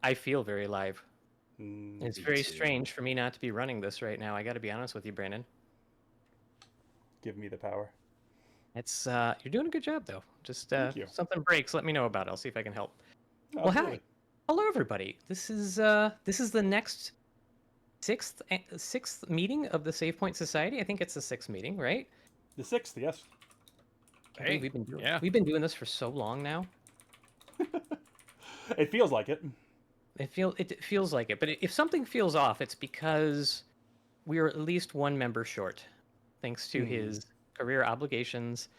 I feel very live. It's Me very too. strange for me not to be running this right now. I got to be honest with you, Brandon. Give me the power. It's you're doing a good job though. Just Thank you. something breaks, let me know about it. I'll see if I can help. Well, hi. Absolutely. Hello everybody. This is the next sixth meeting of the Save Point Society. I think it's the sixth meeting, right? The sixth, yes. I think Hey, yeah. we've been doing this for so long now. It feels like it. It feels like it, but if something feels off, it's because we are at least one member short, thanks to his career obligations.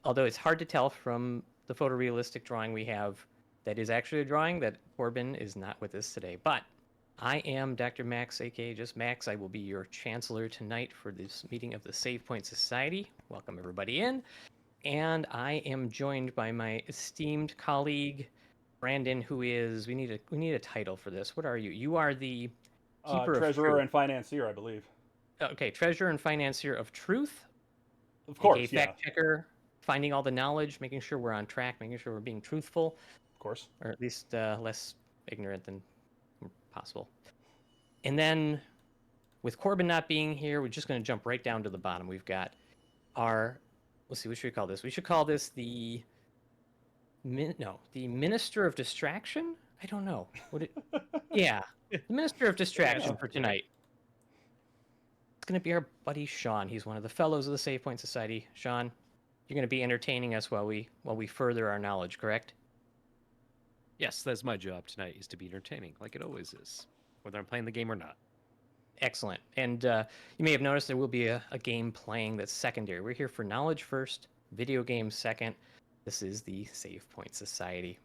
Although it's hard to tell from the photorealistic drawing we have that is actually a drawing that Corbin is not with us today. But I am Dr. Max, aka just Max. I will be your chancellor tonight for this meeting of the Save Point Society. Welcome everybody in. And I am joined by my esteemed colleague Brandon, who is we need a title for this. What are you? You are the keeper of Treasurer truth. and financier, I believe. Okay, treasurer and financier of truth. Of AKA course, yeah. fact checker, finding all the knowledge, making sure we're on track, making sure we're being truthful, Of course. or at least less ignorant than possible. And then, with Corbin not being here, we're just going to jump right down to the bottom. We've got our, let's see, what should we call this? We should call this the Minister of Distraction. I don't know. Yeah, the Minister of Distraction for tonight. It's going to be our buddy Shon. He's one of the fellows of the Save Point Society. Shon, you're going to be entertaining us while we further our knowledge, correct? Yes, that's my job tonight, is to be entertaining, like it always is, whether I'm playing the game or not. Excellent. And you may have noticed there will be a game playing that's secondary. We're here for knowledge first, video games second. This is the Save Point Society.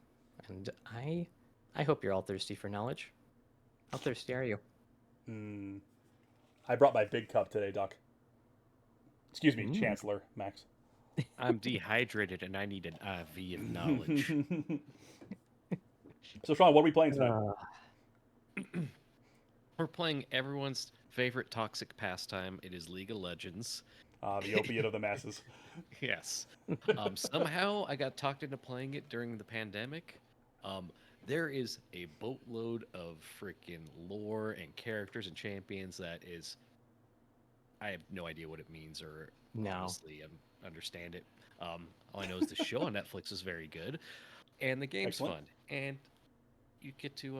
And I hope you're all thirsty for knowledge. How thirsty are you? I brought my big cup today, Doc. Excuse me, Chancellor Max. I'm dehydrated and I need an IV of knowledge. So, Sean, what are we playing tonight? We're playing everyone's favorite toxic pastime. It is League of Legends. The opiate of the masses. Yes. Somehow I got talked into playing it during the pandemic. There is a boatload of freaking lore and characters and champions that is... I have no idea what it means or honestly understand it. All I know is the show on Netflix is very good, and the game's fun. And you get to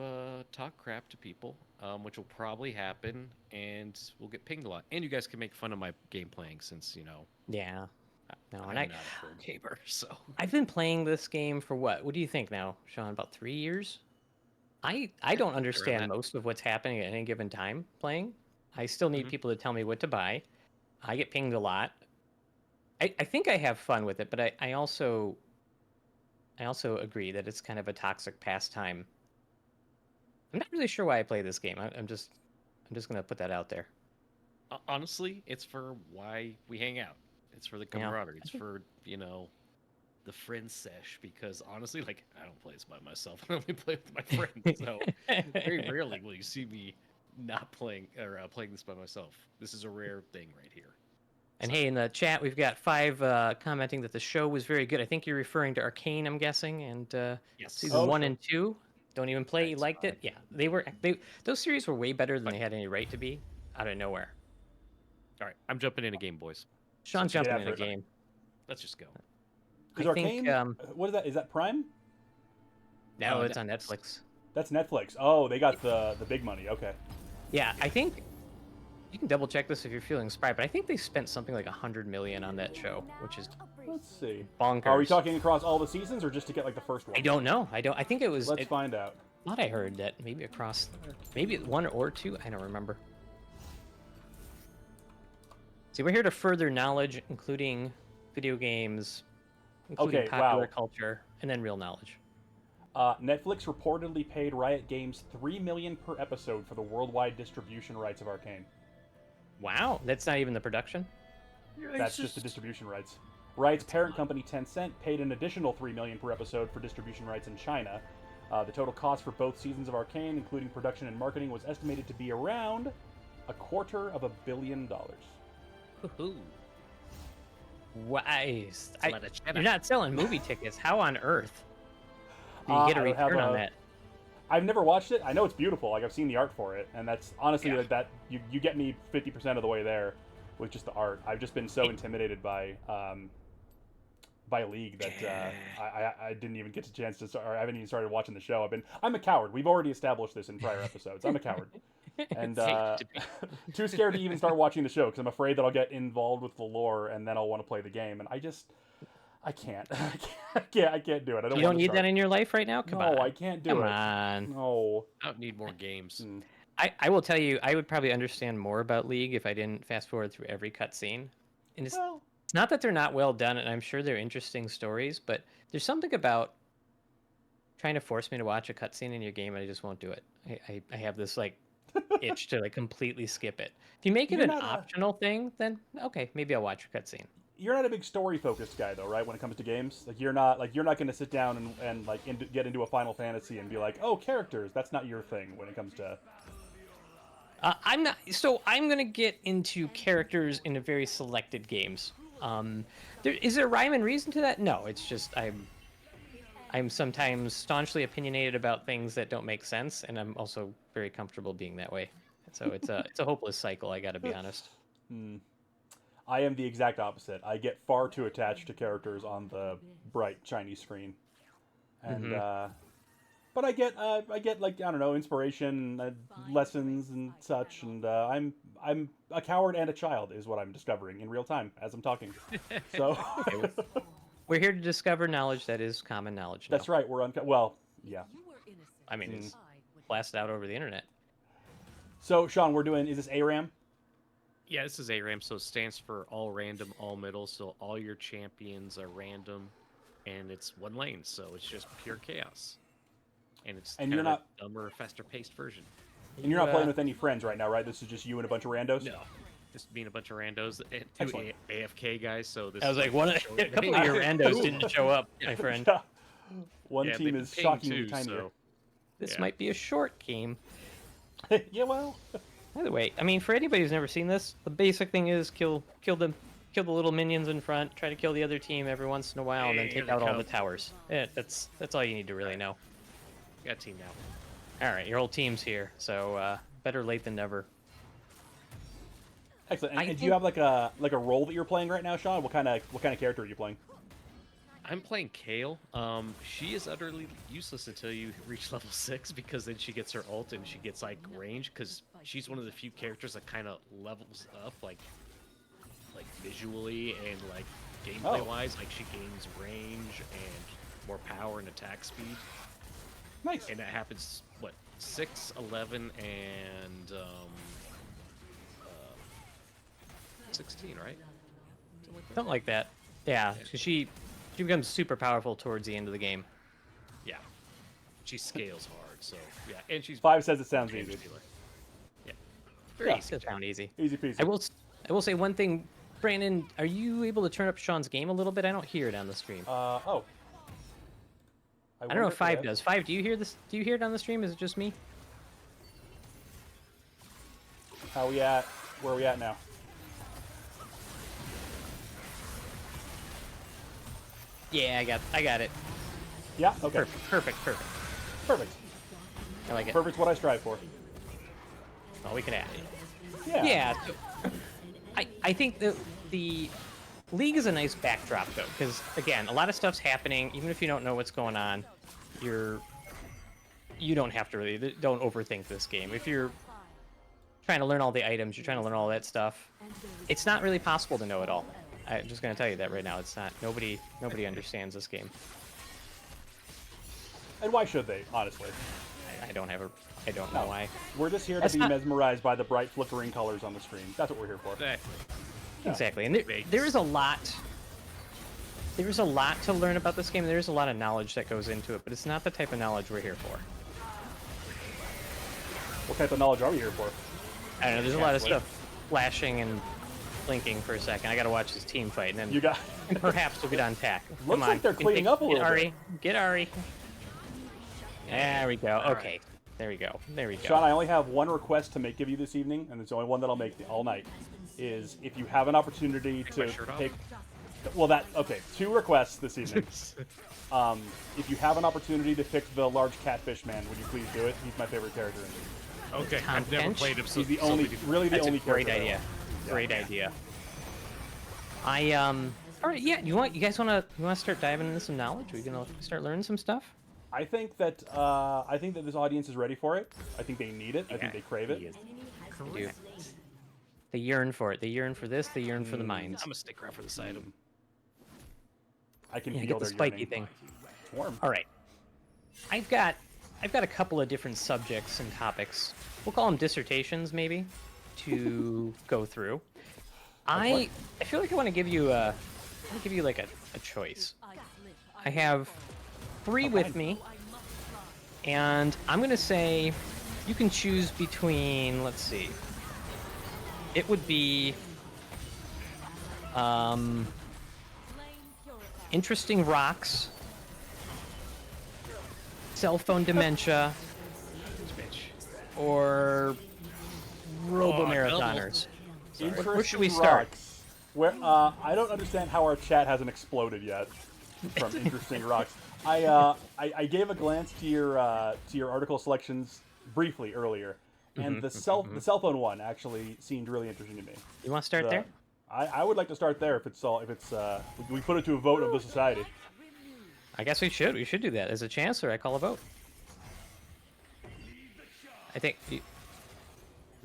talk crap to people, which will probably happen, and we'll get pinged a lot. And you guys can make fun of my game playing since, you know... Yeah. No, I'm not a pro gamer, so... I've been playing this game for what? What do you think now, Sean? About 3 years? I don't understand most of what's happening at any given time playing. I still need people to tell me what to buy. I get pinged a lot. I think I have fun with it, but I also agree that it's kind of a toxic pastime. I'm not really sure why I play this game. I'm just gonna put that out there. Honestly, it's for why we hang out. It's for the camaraderie. It's for, you know, the friend sesh. Because honestly, like, I don't play this by myself. I only play with my friends. So very rarely will you see me not playing or playing this by myself. This is a rare thing right here. And hey, in the chat, we've got 5 commenting that the show was very good. I think you're referring to Arcane, I'm guessing, and yes. season 1 and 2. Don't even play. You liked it? Yeah, those series were way better than they had any right to be. Out of nowhere. All right, I'm jumping in a game, boys. Sean's jumping in a game. Let's just go. Is Arcane? What is that? Is that Prime? No, it's on Netflix. That's Netflix. Oh, they got the big money. Okay. Yeah, I think you can double check this if you're feeling inspired, but I think they spent something like $100 million on that show, which is let's see. Bonkers. Are we talking across all the seasons or just to get like the first one? I don't know. I think it was. Let's find out. I thought I heard that maybe across, maybe 1 or 2. I don't remember. See, we're here to further knowledge, including video games, including popular culture, and then real knowledge. Netflix reportedly paid Riot Games $3 million per episode for the worldwide distribution rights of Arcane. Wow, that's not even the production? That's just the distribution rights. Riot's parent company Tencent paid an additional $3 million per episode for distribution rights in China. The total cost for both seasons of Arcane, including production and marketing, was estimated to be around $250 million. Woohoo! Why? You're not selling movie tickets. How on earth do you get a return on that? I've never watched it. I know it's beautiful. Like I've seen the art for it, and that's honestly Yeah. that you get me 50% of the way there with just the art. I've just been so intimidated by League that I didn't even get a chance to start. Or I haven't even started watching the show. I'm a coward. We've already established this in prior episodes. I'm a coward, and Hate to be. too scared to even start watching the show because I'm afraid that I'll get involved with the lore and then I'll want to play the game, and I can't. I can't do it. I don't. You don't want to need start. that in your life right now? Come on. No, I can't do Come it. on. No. I don't need more games. I will tell you, I would probably understand more about League if I didn't fast forward through every cutscene. And it's not that they're not well done, and I'm sure they're interesting stories, but there's something about trying to force me to watch a cutscene in your game, and I just won't do it. I have this like itch to like completely skip it. If you make it You're an not a- optional thing, then okay, maybe I'll watch a cutscene. You're not a big story focused guy though, right? When it comes to games, like you're not going to sit down and like get into a Final Fantasy and be like, oh, characters. That's not your thing when it comes to. I'm not. So I'm gonna get into characters in a very selected games. Is there rhyme and reason to that? No, it's just I'm sometimes staunchly opinionated about things that don't make sense, and I'm also very comfortable being that way. So it's a hopeless cycle. I got to be honest. I am the exact opposite. I get far too attached to characters on the bright shiny screen, and but I get like I don't know inspiration, lessons and such, and I'm a coward and a child is what I'm discovering in real time as I'm talking. So We're here to discover knowledge that is common knowledge. Now. that's right. Well, yeah. I mean, it's blasted out over the internet. So Sean, is this ARAM? Yeah, this is ARAM, so it stands for all random, all middle. So all your champions are random, and it's one lane, so it's just pure chaos. And it's And kind you're of not- a dumber, faster-paced version. And you're not playing with any friends right now, right? This is just you and a bunch of randos. No, just being a bunch of randos and two Excellent. AFK guys. So this I was is like, a couple of your randos didn't show up, my friend. Yeah. One Yeah, team they've is been paying shockingly too, tinier. so This yeah. might be a short game. Yeah, well. By the way, I mean, for anybody who's never seen this, the basic thing is kill the little minions in front, try to kill the other team every once in a while, and then Hey, take here out they all the come. towers. Yeah, that's all you need to really know. got a team now. All right, your whole team's here, so better late than never. Excellent. I And do you think- have like a role that you're playing right now, Sean? What kind of character are you playing? I'm playing Kale. She is utterly useless until you reach level 6 because then she gets her ult and she gets like range because she's one of the few characters that kind of levels up like visually and like gameplay wise. Like she gains range and more power and attack speed, Nice. and that happens 6, 11, and 16, right? Something like that. Yeah, 'cause she becomes super powerful towards the end of the game. Yeah, she scales hard. So yeah, and she's 5 says it sounds damage easy. dealer. Yeah, very Yeah. easy. Does sound easy. Easy peasy. I will say one thing, Brandon. Are you able to turn up Sean's game a little bit? I don't hear it on the stream. Oh. I don't know if 5 does. 5, do you hear this? Do you hear it on the stream? Is it just me? How we at? Where are we at now? Yeah, I got it. Yeah. Okay. Perfect. Perfect. I like it. Perfect's what I strive for. Oh, we can add. Yeah. Yeah. So, I think the League is a nice backdrop though, because again, a lot of stuff's happening. Even if you don't know what's going on, you don't have to really don't overthink this game. If you're trying to learn all the items, you're trying to learn all that stuff. It's not really possible to know it all. I'm just gonna tell you that right now. It's not. Nobody understands this game. And why should they? Honestly, I don't know why. we're just here to That's be not- mesmerized by the bright flickering colors on the screen. That's what we're here for. Exactly. Exactly, and there is a lot. There is a lot to learn about this game. There's a lot of knowledge that goes into it, but it's not the type of knowledge we're here for. What type of knowledge are we here for? I don't know. There's a lot of stuff flashing and blinking for a second. I gotta watch this team fight, and then You got. perhaps we'll get on tack. Looks Come like on. they're cleaning up a little Get Ari. bit. Get Ari. There we go. All Okay. right. There we go. There we go. Sean, I only have one request to give you this evening, and it's the only one that I'll make all night. Is if you have an opportunity Take my to shirt off? take. Well, okay. 2 requests this evening. If you have an opportunity to pick the large catfish man, would you please do it? He's my favorite character in the game. Okay, Tom I've never Kench? played him. So, He's the so only, many- really the That's only a great character. idea. Yeah. Great idea. All right, yeah. You guys wanna start diving into some knowledge? Are we gonna start learning some stuff? I think that this audience is ready for it. I think they need it. I think they crave it. Dude. They yearn for it. They yearn for this. They yearn for the mines. I'm gonna stick around for this item. I can Yeah, feel get the their spiky yearning. thing. Warm. All right. I've got a couple of different subjects and topics. We'll call them dissertations, maybe, to go through. I feel like I want to give you like a choice. I have 3 with me, and I'm gonna say you can choose between. Let's see. It would be interesting rocks, cell phone dementia, or robo-marathoners. Where should we start? Rocks. Where I don't understand how our chat hasn't exploded yet from interesting rocks. I gave a glance to your article selections briefly earlier, and the cell phone one actually seemed really interesting to me. You want to start there? I would like to start there if we put it to a vote of the society. I guess we should. We should do that as a chance, or I call a vote. I think.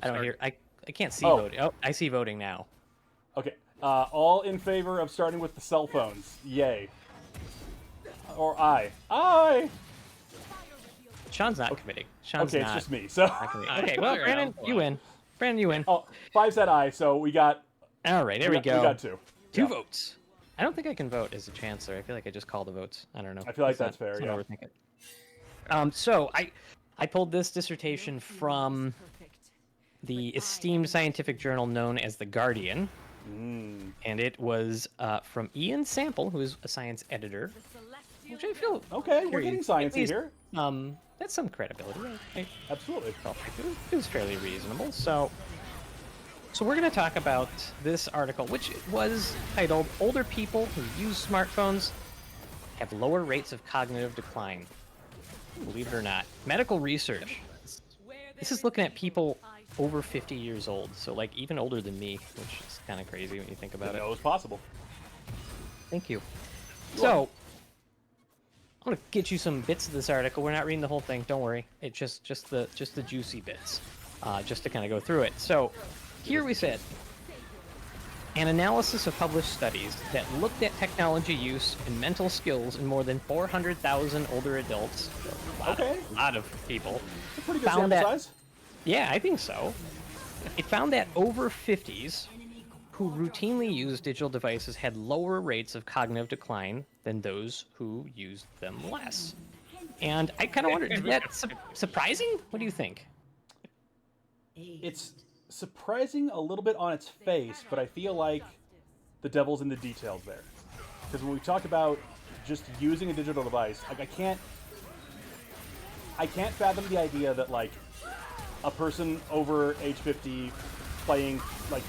I don't hear. I can't see voting. Oh, I see voting now. Okay. All in favor of starting with the cell phones? Yay. Or aye. Aye. Sean's not committing. Sean's okay, not. it's just me. So. Okay, well, Brandon, you win. Brandon, you win. Oh, 5 said aye, so we got. All right, there we go. We got 2. Two votes. I don't think I can vote as a chancellor. I feel like I just call the votes. I don't know. I feel like that's fair. Let's Yeah. not overthink it. So I pulled this dissertation from the esteemed scientific journal known as The Guardian. And it was from Ian Sample, who is a science editor, which I feel Okay, we're getting sciencey here. That's some credibility. Absolutely. It was fairly reasonable. So we're going to talk about this article, which was titled "Older People Who Use Smartphones Have Lower Rates of Cognitive Decline." Believe it or not, medical research. This is looking at people over 50 years old, so like even older than me, which is kind of crazy when you think about it. It was possible. Thank you. So, I'm gonna get you some bits of this article. We're not reading the whole thing. Don't worry. It's just the juicy bits, just to kind of go through it. So, here we said an analysis of published studies that looked at technology use and mental skills in more than 400,000 older adults. A lot of people. That's a pretty good sample size. Yeah, I think so. It found that over 50s who routinely used digital devices had lower rates of cognitive decline than those who used them less. And I kind of wondered, is that surprising? What do you think? It's surprising a little bit on its face, but I feel like the devil's in the details there. Because when we talk about just using a digital device, like I can't fathom the idea that like a person over age 50 playing like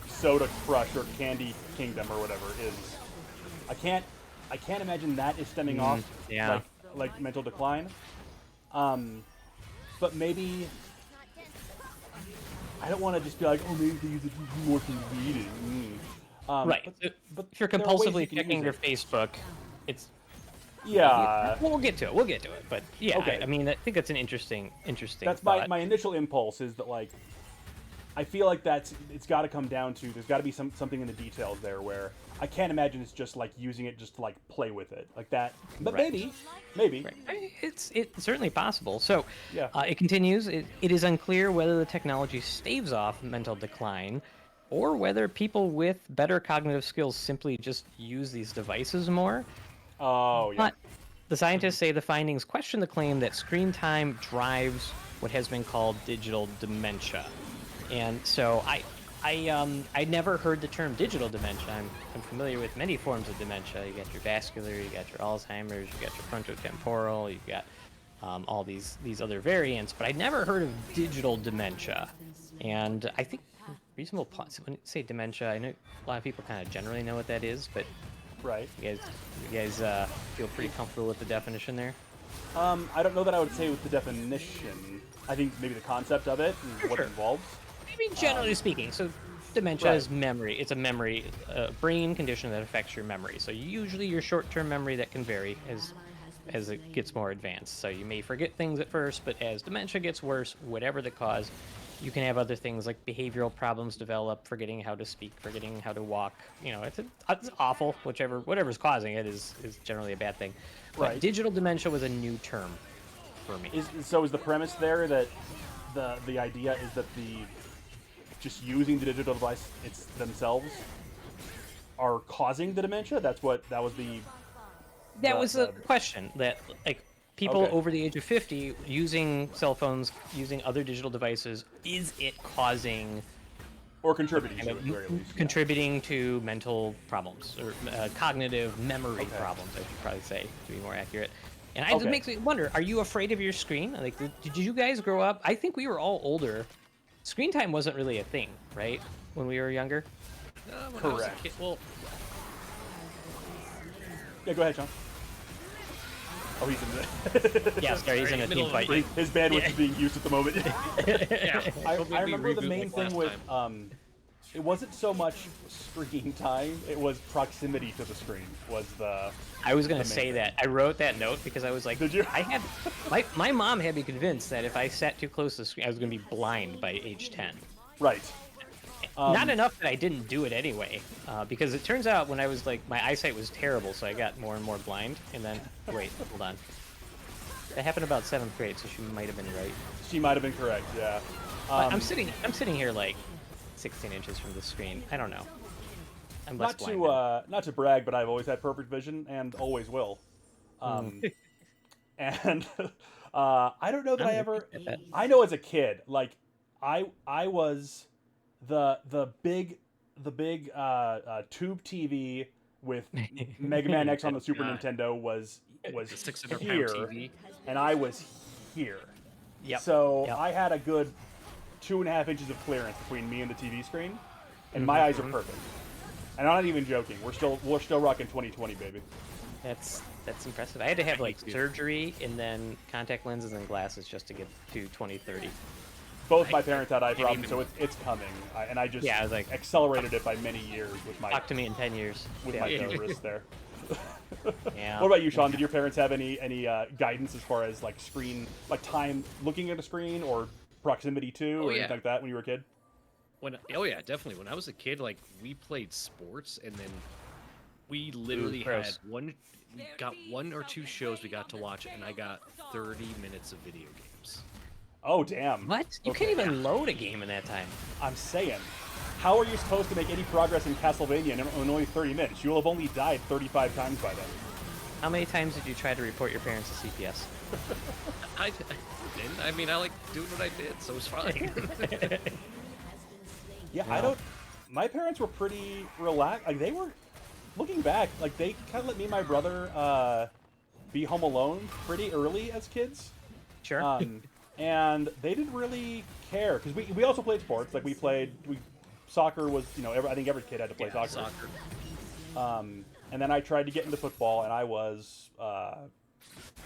Soda Crush or Candy Kingdom or whatever is. I can't imagine that is stemming off like mental decline. But maybe I don't want to just be like, oh, maybe they use it more for reading. Right. But if you're compulsively checking your Facebook, it's we'll get to it. We'll get to it. But yeah, okay. I mean, I think that's an interesting. That's my initial impulse is that like, I feel like it's got to come down to there's got to be something in the details there where I can't imagine it's just like using it just to like play with it like that. But maybe. Right. It's certainly possible. So yeah. It continues. It is unclear whether the technology staves off mental decline, or whether people with better cognitive skills simply just use these devices more. Oh, yeah. But the scientists say the findings question the claim that screen time drives what has been called digital dementia. And so I never heard the term digital dementia. I'm familiar with many forms of dementia. You got your vascular, you got your Alzheimer's, you got your frontotemporal, you've got all these other variants, but I'd never heard of digital dementia. And I think reasonable. When you say dementia, I know a lot of people kind of generally know what that is, but Right. you guys feel pretty comfortable with the definition there? I don't know that I would say with the definition. I think maybe the concept of it and what it Sure. involves. I mean, generally speaking, so dementia Right. is memory. It's a memory, brain condition that affects your memory. So usually your short-term memory that can vary as it gets more advanced. So you may forget things at first, but as dementia gets worse, whatever the cause, you can have other things like behavioral problems develop, forgetting how to speak, forgetting how to walk. You know, it's awful. Whatever's causing it is generally a bad thing. But Right. digital dementia was a new term for me. Is the premise there that the idea is that the just using the digital device themselves are causing the dementia? That was the That was a the question that, like, people Okay. over the age of 50 using cell phones, using other digital devices, is it causing or contributing kind to it of at the very least. contributing to mental problems or cognitive memory Okay. problems, I should probably say, to be more accurate. And it Okay. makes me wonder, are you afraid of your screen? Like, did you guys grow up? I think we were all older. Screen time wasn't really a thing, right? When we were younger? When I was a Correct. kid, well, Yeah, go ahead, Sean. Oh, he's in the. Yeah, sorry, he's in a middle team of fight. the His bandwidth is being used at the moment. yeah. I Well, maybe remember the reboot main like thing last with time. it wasn't so much screen time; it was proximity to the screen. Was the I was gonna the main say thing. that. I wrote that note because I was like, Did you? I had my mom had me convinced that if I sat too close to the screen, I was gonna be blind by age 10. Right. Not enough that I didn't do it anyway, because it turns out when I was like, my eyesight was terrible, so I got more and more blind. And then, wait, hold on. That happened about 7th grade, so she might have been right. She might have been correct. Yeah. But I'm sitting here like 16 inches from the screen. I don't know. I'm less Not blind. to not to brag, but I've always had perfect vision and always will. now. And I don't know that I'm I gonna ever. appreciate that. I know as a kid, like I was the big tube TV with Mega Man X on the Super God. Nintendo was The 600-pound here, TV. and I was here. Yep. So Yep. I had a good 2.5 inches of clearance between me and the TV screen, and my eyes are perfect. And I'm not even joking. We're still rocking 2020, baby. That's impressive. I had to have like Thank you. surgery and then contact lenses and glasses just to get to 2030. Both my parents had eye can't problems, even- so it's coming. And I just Yeah, I was like, accelerated it by many years with my talk to me in 10 years. with Yeah. my wrist there. Yeah. What about you, Sean? Did your parents have any guidance as far as like screen, like time looking at a screen or proximity to or yeah. anything like that when you were a kid? Oh yeah, definitely. When I was a kid, like we played sports, and then we literally gross. we got 1 or 2 shows we got to watch, and I got 30 minutes of video games. Oh damn! What? You Okay. can't even load a game in that time. I'm saying, how are you supposed to make any progress in Castlevania in only 30 minutes? You will have only died 35 times by then. How many times did you try to report your parents to CPS? I didn't. I mean, I like doing what I did, so it's fine. Yeah, No. I don't. My parents were pretty relaxed. Like they were, looking back, like they kind of let me and my brother be home alone pretty early as kids. Sure. And they didn't really care because we also played sports. Like soccer was, I think every kid had to play Yeah, soccer. soccer. And then I tried to get into football, and I was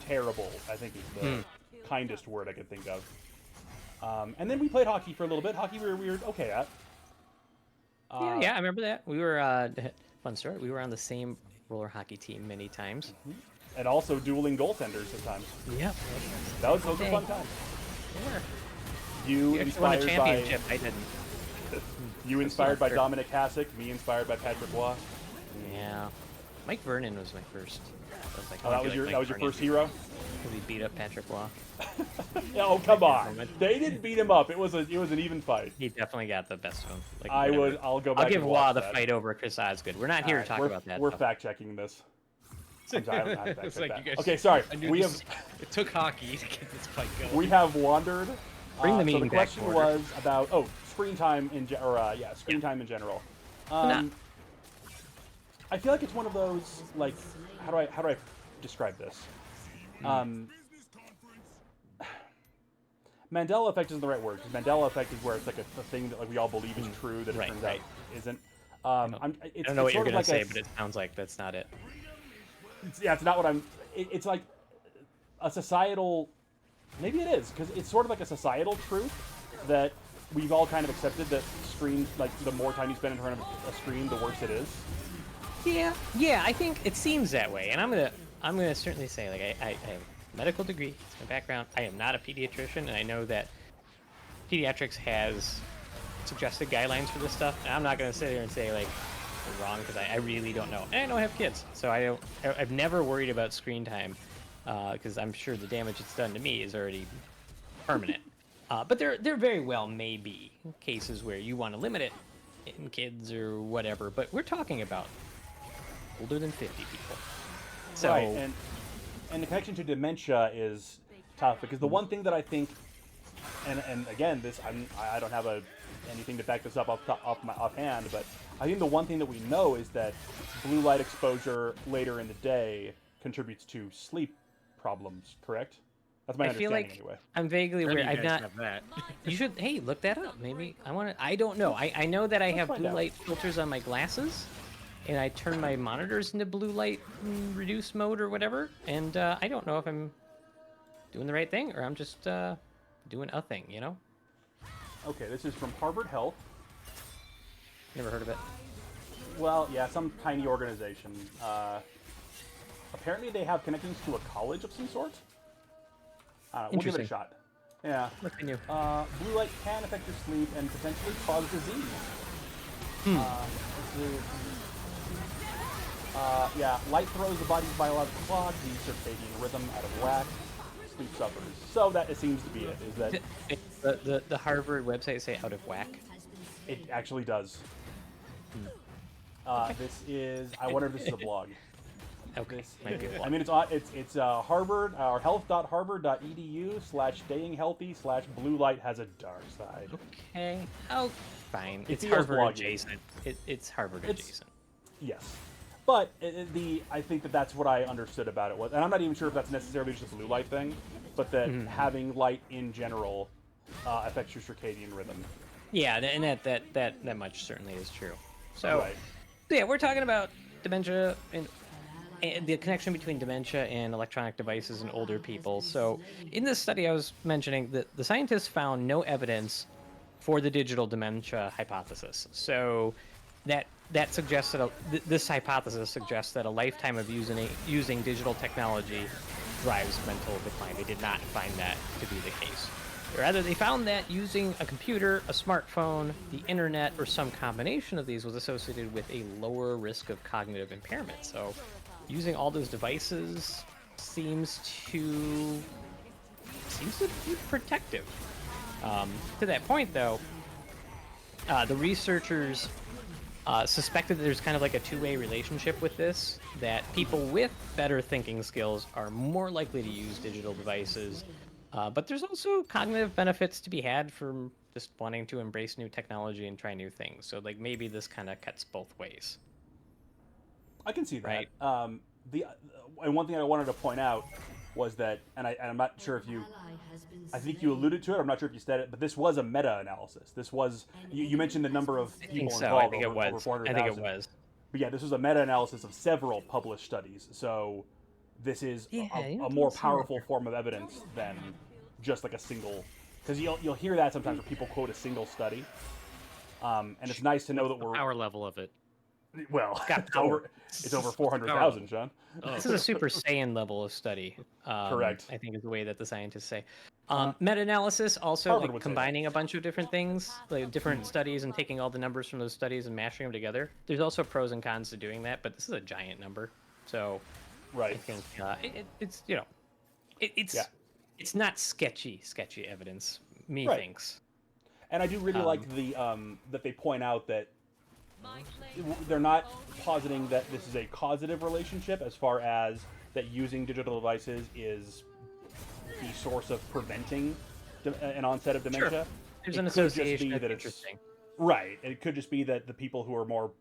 terrible. I think is the kindest word I could think of. And then we played hockey for a little bit. Hockey we were okay at. Yeah, I remember that. We were fun story. We were on the same roller hockey team many times. And also dueling goaltenders at times. Yep. Those were fun times. You You actually won a inspired championship. I didn't. You inspired by sure. Dominic Hasek, me inspired by Patrick Waugh. Yeah. Mike Vernon was my first. I was like, Oh, that was your first hero. Because he beat up Patrick Waugh. Oh, come on! They didn't beat him up. It was an even fight. He definitely got the best of him. Like, I'll go back. I'll give and Waugh watch the that. fight over Chris Osgood. We're not here to talk about that. We're though. fact checking this. I'm sorry, I don't know how to fact It's check like that. you guys- Okay, sorry. I knew We this- have It took hockey to get this fight going. we have wandered. Bring the So meeting the back question to order. was about screen time screen time in general. Nah. I feel like it's one of those like how do I describe this? Mandela effect isn't the right word, because Mandela effect is where it's like a thing that like we all believe is true that it Right, turns right. out isn't. I don't, It's, I don't know what it's you're sort of gonna like say, but it sounds like that's not it. yeah, it's not what I'm. It's like a societal. Maybe it is because it's sort of like a societal truth that we've all kind of accepted that screen, like the more time you spend in front of a screen, the worse it is. Yeah, I think it seems that way, and I'm gonna certainly say, like, I have a medical degree, it's my background. I am not a pediatrician, and I know that pediatrics has suggested guidelines for this stuff, and I'm not gonna sit here and say like they're wrong because I really don't know. And I don't have kids, so I've never worried about screen time because I'm sure the damage it's done to me is already permanent. But there very well may be cases where you want to limit it in kids or whatever. But we're talking about older than 50 people. So, Right, and the connection to dementia is tough because the one thing that I think, and again, I don't have anything to back this up offhand, but I think the one thing that we know is that blue light exposure later in the day contributes to sleep problems. Correct? That's my I feel understanding like anyway. I'm vaguely None of aware. you I've guys not. have that. You should. Hey, look that up. Maybe I want to. I don't know. I know that I have find blue out. light filters on my glasses, and I turn my monitors into blue light reduce mode or whatever. And I don't know if I'm doing the right thing or I'm just doing a thing. You know? Okay, this is from Harvard Health. Never heard of it. Well, yeah, some tiny organization. Apparently, they have connections to a college of some sort. We'll give it a Interesting. shot. Yeah. Must be new. Blue light can affect your sleep and potentially cause disease. Yeah, light throws the body's biological clock, the circadian rhythm out of whack. Sleep suffers. So that it seems to be it. Is that The Harvard website say out of whack? it actually does. This is. I wonder if this is a blog. Okay, might be a I blog. mean, it's Harvard or health.harvard.edu/staying healthy/blue light has a dark side. Okay. Oh, fine. It's feels Harvard bloggy. adjacent. It's Harvard It's- adjacent. Yes, but I think that's what I understood about it was, and I'm not even sure if that's necessarily just a blue light thing, but that having light in general affects your circadian rhythm. Yeah, and that much certainly is true. So, Right. so yeah, we're talking about dementia and the connection between dementia and electronic devices in older people. So, in this study I was mentioning, the scientists found no evidence for the digital dementia hypothesis. So, that suggests that this hypothesis suggests that a lifetime of using digital technology drives mental decline. They did not find that to be the case. Rather, they found that using a computer, a smartphone, the internet, or some combination of these was associated with a lower risk of cognitive impairment. So, using all those devices seems to be protective. To that point, though, the researchers suspected that there's kind of like a two-way relationship with this, that people with better thinking skills are more likely to use digital devices, but there's also cognitive benefits to be had from just wanting to embrace new technology and try new things. So like maybe this kind of cuts both ways. I can see that. Right. And one thing I wanted to point out was that, and I'm not sure if you, I think you alluded to it. I'm not sure if you said it, but this was a meta-analysis. This was you mentioned the number of I people think so. involved. I think it over was. I 400,000. think it was. But yeah, this was a meta-analysis of several published studies. So this is Yeah, a more powerful form of evidence than just like a single. Because you'll hear that sometimes where people quote a single study, and it's nice to know that The we're power level of it. well. got It's over 400,000, Sean. Oh. This is a Super Saiyan level of study. Correct. I think is the way that the scientists say. Meta-analysis also Harvard like would say that. combining a bunch of different things, like different studies, and taking all the numbers from those studies and mashing them together. There's also pros and cons to doing that, but this is a giant number, so I Right. think it's it's Yeah. it's not sketchy evidence. Me Right. thinks. And I do really like the that they point out that they're not positing that this is a causative relationship as far as that using digital devices is the source of preventing an onset of dementia. There's It an could just association. be That's that it's interesting. right. It could just be that the people who are more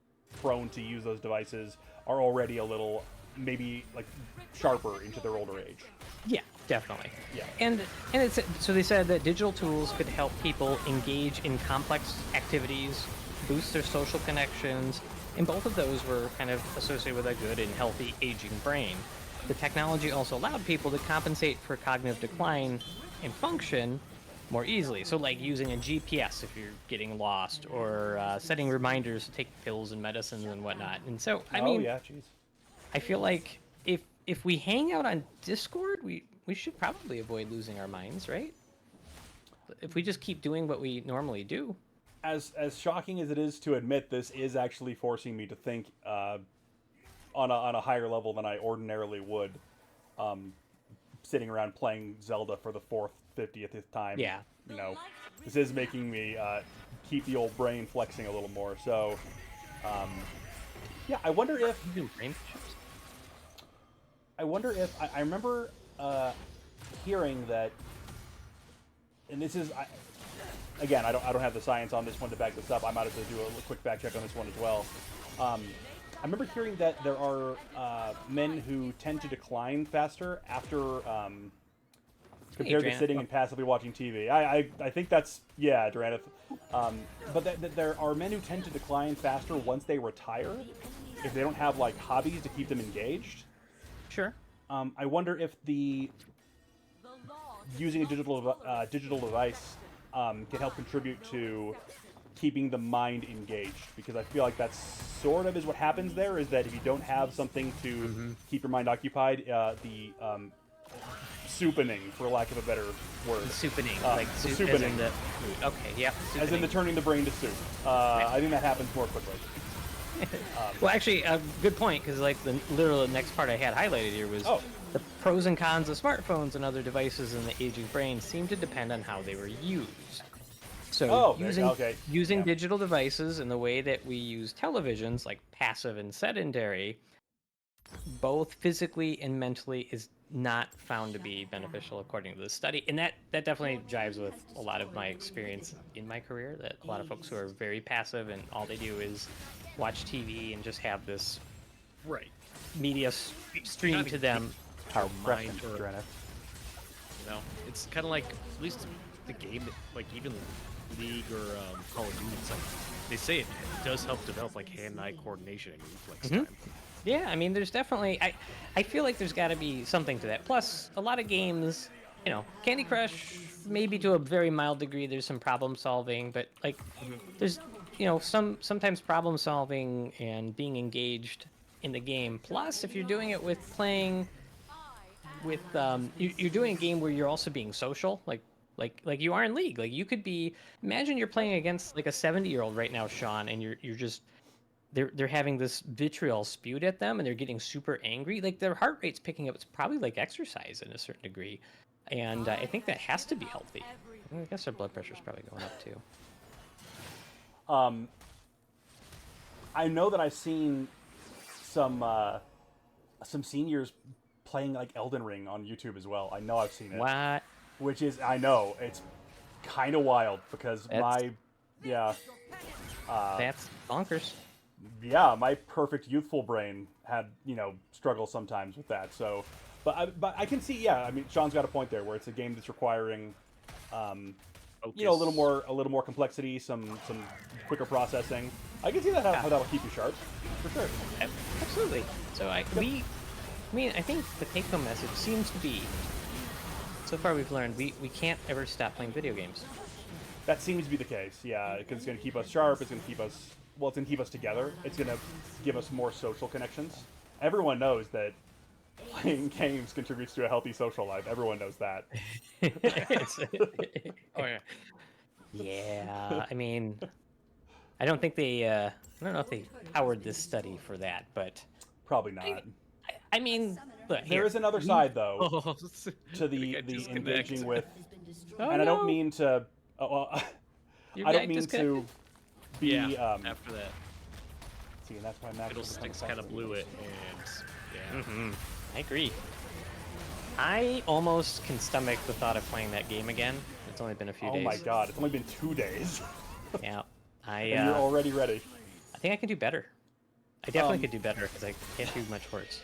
prone to use those devices are already a little maybe like sharper into their older age. Yeah, definitely. Yeah. And it's so they said that digital tools could help people engage in complex activities, boost their social connections, and both of those were kind of associated with a good and healthy aging brain. The technology also allowed people to compensate for cognitive decline and function more easily. So, like using a GPS if you're getting lost, or setting reminders to take pills and medicines and whatnot. And so, I Oh mean, yeah, jeez. I feel like if we hang out on Discord, we should probably avoid losing our minds, right? If we just keep doing what we normally do. As shocking as it is to admit, this is actually forcing me to think on a higher level than I ordinarily would. Sitting around playing Zelda for the 50th time. Yeah. You know, this is making me keep the old brain flexing a little more. So, yeah, I wonder if I remember hearing that, and this is again, I don't have the science on this one to back this up. I might have to do a quick fact check on this one as well. I remember hearing that there are men who tend to decline faster after compared to sitting and passively watching TV. I think that's, yeah, Duranith. But that there are men who tend to decline faster once they retire if they don't have like hobbies to keep them engaged. Sure. I wonder if using a digital device can help contribute to keeping the mind engaged, because I feel like that's sort of is what happens there, is that if you don't have something to keep your mind occupied, the soupening, for lack of a better word. The soupening, like soup soupening. as in the food. Okay, yeah. As in the turning the brain to soup. I think that happens more quickly. Well, actually, a good point, because like the literal next part I had highlighted here was the pros and cons of smartphones and other devices in the aging brain seem to depend on how they were used. So using digital devices in the way that we use televisions, like passive and sedentary, both physically and mentally, is not found to be beneficial according to the study. And that definitely jives with a lot of my experience in my career, that a lot of folks who are very passive and all they do is watch TV and just have this media stream to them. How mind or, you know, it's kind of like, at least the game, like even League or Call of Duty, it's like they say it does help develop like hand-eye coordination and reflex time. Yeah, I mean, there's definitely, I feel like there's got to be something to that. Plus, a lot of games, you know, Candy Crush, maybe to a very mild degree, there's some problem solving, but like, there's, you know, sometimes problem solving and being engaged in the game. Plus, if you're doing it with playing with, you're doing a game where you're also being social, like you are in League. Like you could be, imagine you're playing against like a 70-year-old right now, Shon, and you're just, they're having this vitriol spewed at them and they're getting super angry. Like their heart rate's picking up. It's probably like exercise in a certain degree. And I think that has to be healthy. I guess their blood pressure's probably going up too. I know that I've seen some seniors playing like Elden Ring on YouTube as well. I know I've seen it. What? Which is, I know, it's kind of wild because that's bonkers. Yeah, my perfect youthful brain had, you know, struggles sometimes with that. So, but I can see, yeah, I mean, Sean's got a point there where it's a game that's requiring, you know, a little more complexity, some quicker processing. I can see that how that'll keep you sharp, for sure. Absolutely. So I think the take-home message seems to be, so far we've learned we can't ever stop playing video games. That seems to be the case, yeah, because it's going to keep us sharp, it's going to keep us, well, it's going to keep us together, it's going to give us more social connections. Everyone knows that playing games contributes to a healthy social life. Everyone knows that. Oh, yeah. Yeah, I mean, I don't think they, I don't know if they powered this study for that, but... Probably not. I mean, look, there is another side, though, to the engaging with... and I don't mean to... I don't mean to be... after that. See, and that's why Max... Fiddlesticks kind of blew it, and... yeah. I agree. I almost can stomach the thought of playing that game again. It's only been a few days. Oh my god, it's only been 2 days. Yeah. And you're already ready. I think I can do better. I definitely could do better because I can't do much worse.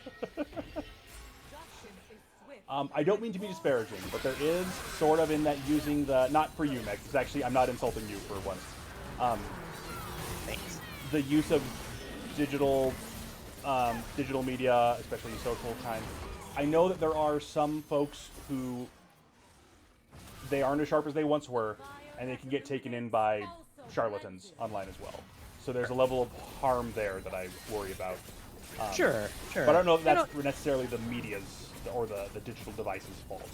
I don't mean to be disparaging, but there is sort of in that using the, not for you, Meg, because actually I'm not insulting you for once. Thanks. The use of digital media, especially social kind. I know that there are some folks who they aren't as sharp as they once were, and they can get taken in by charlatans online as well. So there's a level of harm there that I worry about. Sure. But I don't know if that's necessarily the media's or the digital device's fault.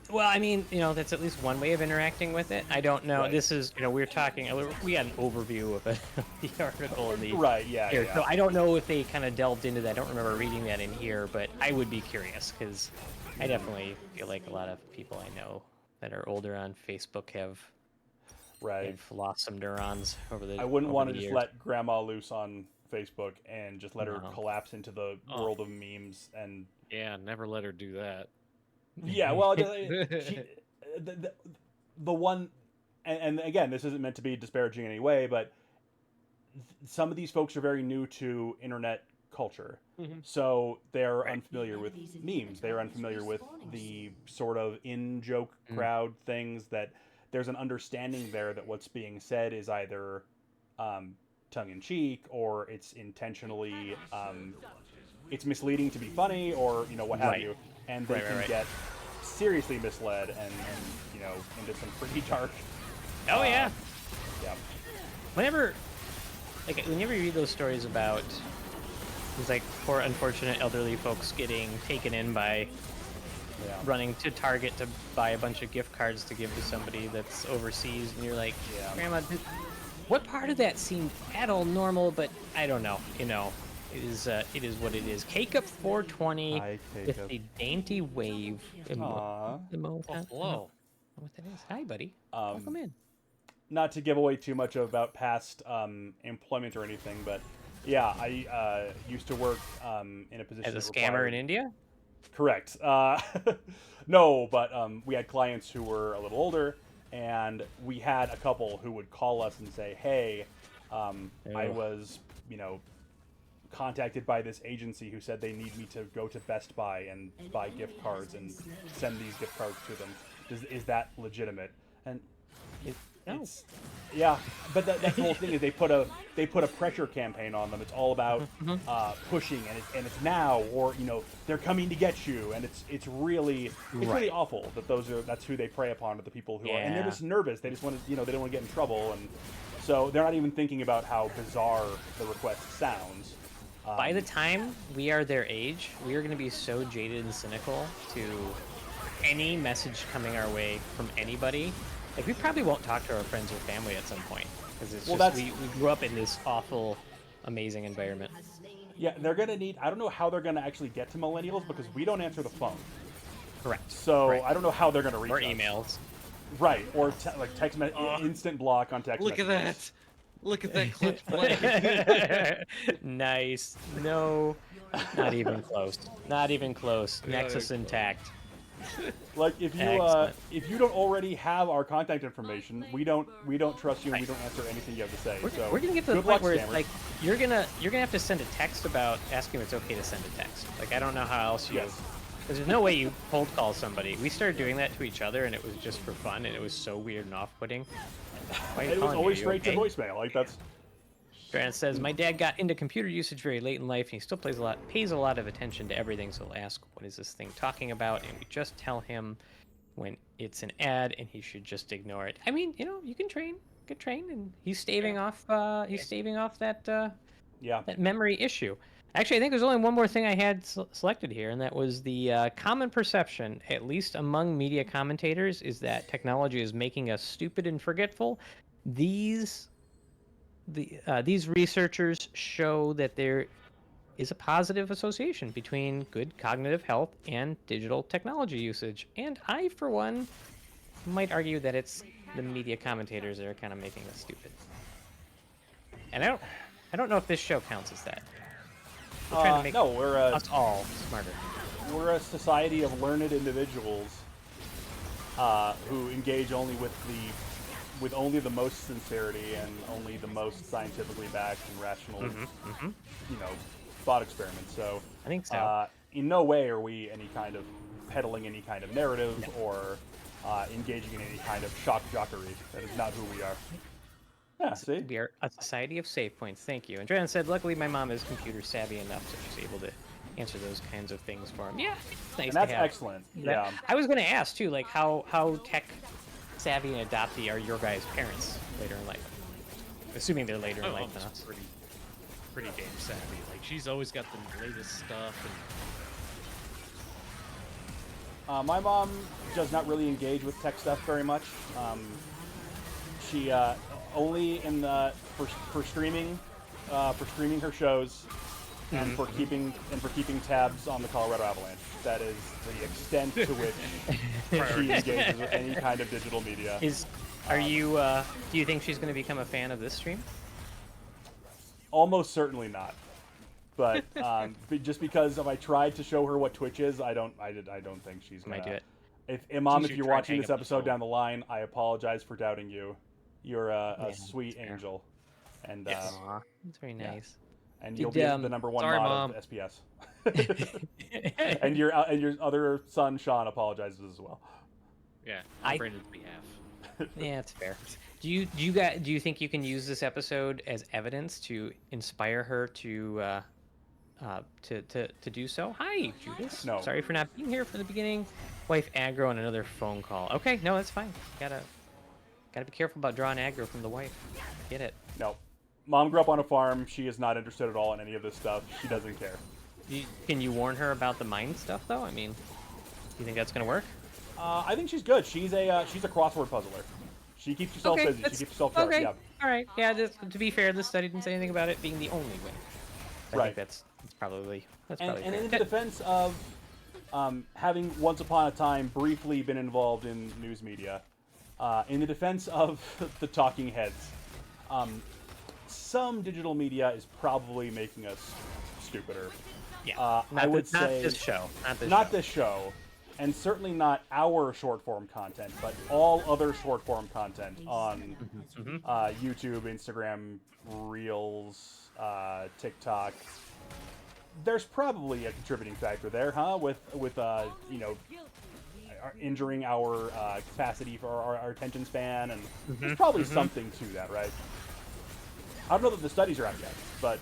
Well, I mean, that's at least one way of interacting with it. I don't know. Right. This is, we had an overview of the article in the Yeah. So I don't know if they kind of delved into that. I don't remember reading that in here, but I would be curious because I definitely feel like a lot of people I know that are older on Facebook have lost some neurons over the. I wouldn't want to years. just let Grandma loose on Facebook and just let her collapse into the world of memes and. Yeah, never let her do that. Yeah, well, the one, and again, this isn't meant to be disparaging in any way, but some of these folks are very new to internet culture, so they're unfamiliar with memes. They're unfamiliar with the sort of in-joke crowd things that there's an understanding there that what's being said is either tongue-in-cheek or it's intentionally it's misleading to be funny or what have you, and they can get seriously misled and into some pretty dark. Oh yeah. Yeah. Whenever you read those stories about these like poor unfortunate elderly folks getting taken in by running to Target to buy a bunch of gift cards to give to somebody that's overseas, and you're like, Grandma, what part of that seemed at all normal? But I don't know. It is what it is. Cake up 420 with a dainty wave. Hello. What that is? Hi, buddy. Welcome in. Not to give away too much about past employment or anything, but yeah, I used to work in a position as a scammer in India. Correct. No, but we had clients who were a little older, and we had a couple who would call us and say, "Hey, I was, contacted by this agency who said they need me to go to Best Buy and buy gift cards and send these gift cards to them. Is that legitimate?" And it's yeah, but that's the whole thing is they put a pressure campaign on them. It's all about pushing, and it's now, or they're coming to get you, and it's really really awful that that's who they prey upon, are the people who are, and they're just nervous. They just want to they don't want to get in trouble, and so they're not even thinking about how bizarre the request sounds. By the time we are their age, we are going to be so jaded and cynical to any message coming our way from anybody. Like, we probably won't talk to our friends or family at some point, because it's we grew up in this awful, amazing environment. Yeah, they're going to need... I don't know how they're going to actually get to millennials, because we don't answer the phone. Correct. So I don't know how they're going to reach us. Or emails. Right, or text message, instant block on text messages. Look at that! Look at that clutch play. Nice. No, not even close. Not even close. Nexus intact. Like, if you don't already have our contact information, we don't trust you, and we don't answer anything you have to say. We're gonna get to the point where it's like you're gonna have to send a text about asking if it's okay to send a text. Like, I don't know how else you. Because there's no way you cold call somebody. We started doing that to each other, and it was just for fun, and it was so weird and off-putting. It was always straight to voicemail. Like, that's. Grant says, my dad got into computer usage very late in life, and he still pays a lot of attention to everything, so he'll ask, what is this thing talking about? And we just tell him when it's an ad, and he should just ignore it. I mean, you can train, and he's staving off that that memory issue. Actually, I think there's only one more thing I had selected here, and that was the common perception, at least among media commentators, is that technology is making us stupid and forgetful. These researchers show that there is a positive association between good cognitive health and digital technology usage. And I, for one, might argue that it's the media commentators that are kind of making us stupid. And I don't know if this show counts as that. We're trying to make us all smarter. We're a society of learned individuals who engage only with with only the most sincerity and only the most scientifically backed and rational, you know, thought experiments. So I think so. In no way are we any kind of peddling any kind of narrative or engaging in any kind of shock jockery. That is not who we are. Yeah, see? We are a society of save points. Thank you. And Dran said, luckily my mom is computer savvy enough so she's able to answer those kinds of things for him. Yeah, it's nice And that's to have. excellent. That. Yeah. I was going to ask, too, like, how tech savvy and adopty are your guys' parents later in life? Assuming they're later in life than us. Pretty damn savvy. Like, she's always got the latest stuff. And My mom does not really engage with tech stuff very much. She only in the for streaming her shows and for keeping tabs on the Colorado Avalanche. That is the extent to which she engages with any kind of digital media. Are you? Do you think she's going to become a fan of this stream? Almost certainly not. But just because if I tried to show her what Twitch is, I don't think she's gonna. Might do it. If Mom, if you're watching this episode down the line, I apologize for doubting you. You're a sweet angel, and that's very nice. Yeah. And you'll be the number one mod of SPS. and your other son Shon apologizes as well. Yeah, on Brandon's behalf. Yeah, it's fair. Do you think you can use this episode as evidence to inspire her to do so? Hi, Judas. No. Sorry for not being here from the beginning. Wife aggro and another phone call. Okay, no, that's fine. Gotta be careful about drawing aggro from the wife. Get it. No. Mom grew up on a farm. She is not interested at all in any of this stuff. She doesn't care. Can you warn her about the mind stuff, though? I mean, do you think that's gonna work? I think she's good. She's a crossword puzzler. She keeps herself busy. She keeps herself sharp. Okay. Yeah. All right. Yeah. To be fair, this study didn't say anything about it being the only way. I think that's probably and fair. in the defense of having once upon a time briefly been involved in news media, in the defense of the talking heads, some digital media is probably making us stupider. Yeah. I would say not this show. Not this show. And certainly not our short-form content, but all other short-form content on YouTube, Instagram, Reels, TikTok. There's probably a contributing factor there, huh? With you know, injuring our capacity for our attention span, and there's probably something to that, right? I don't know that the studies are out yet, but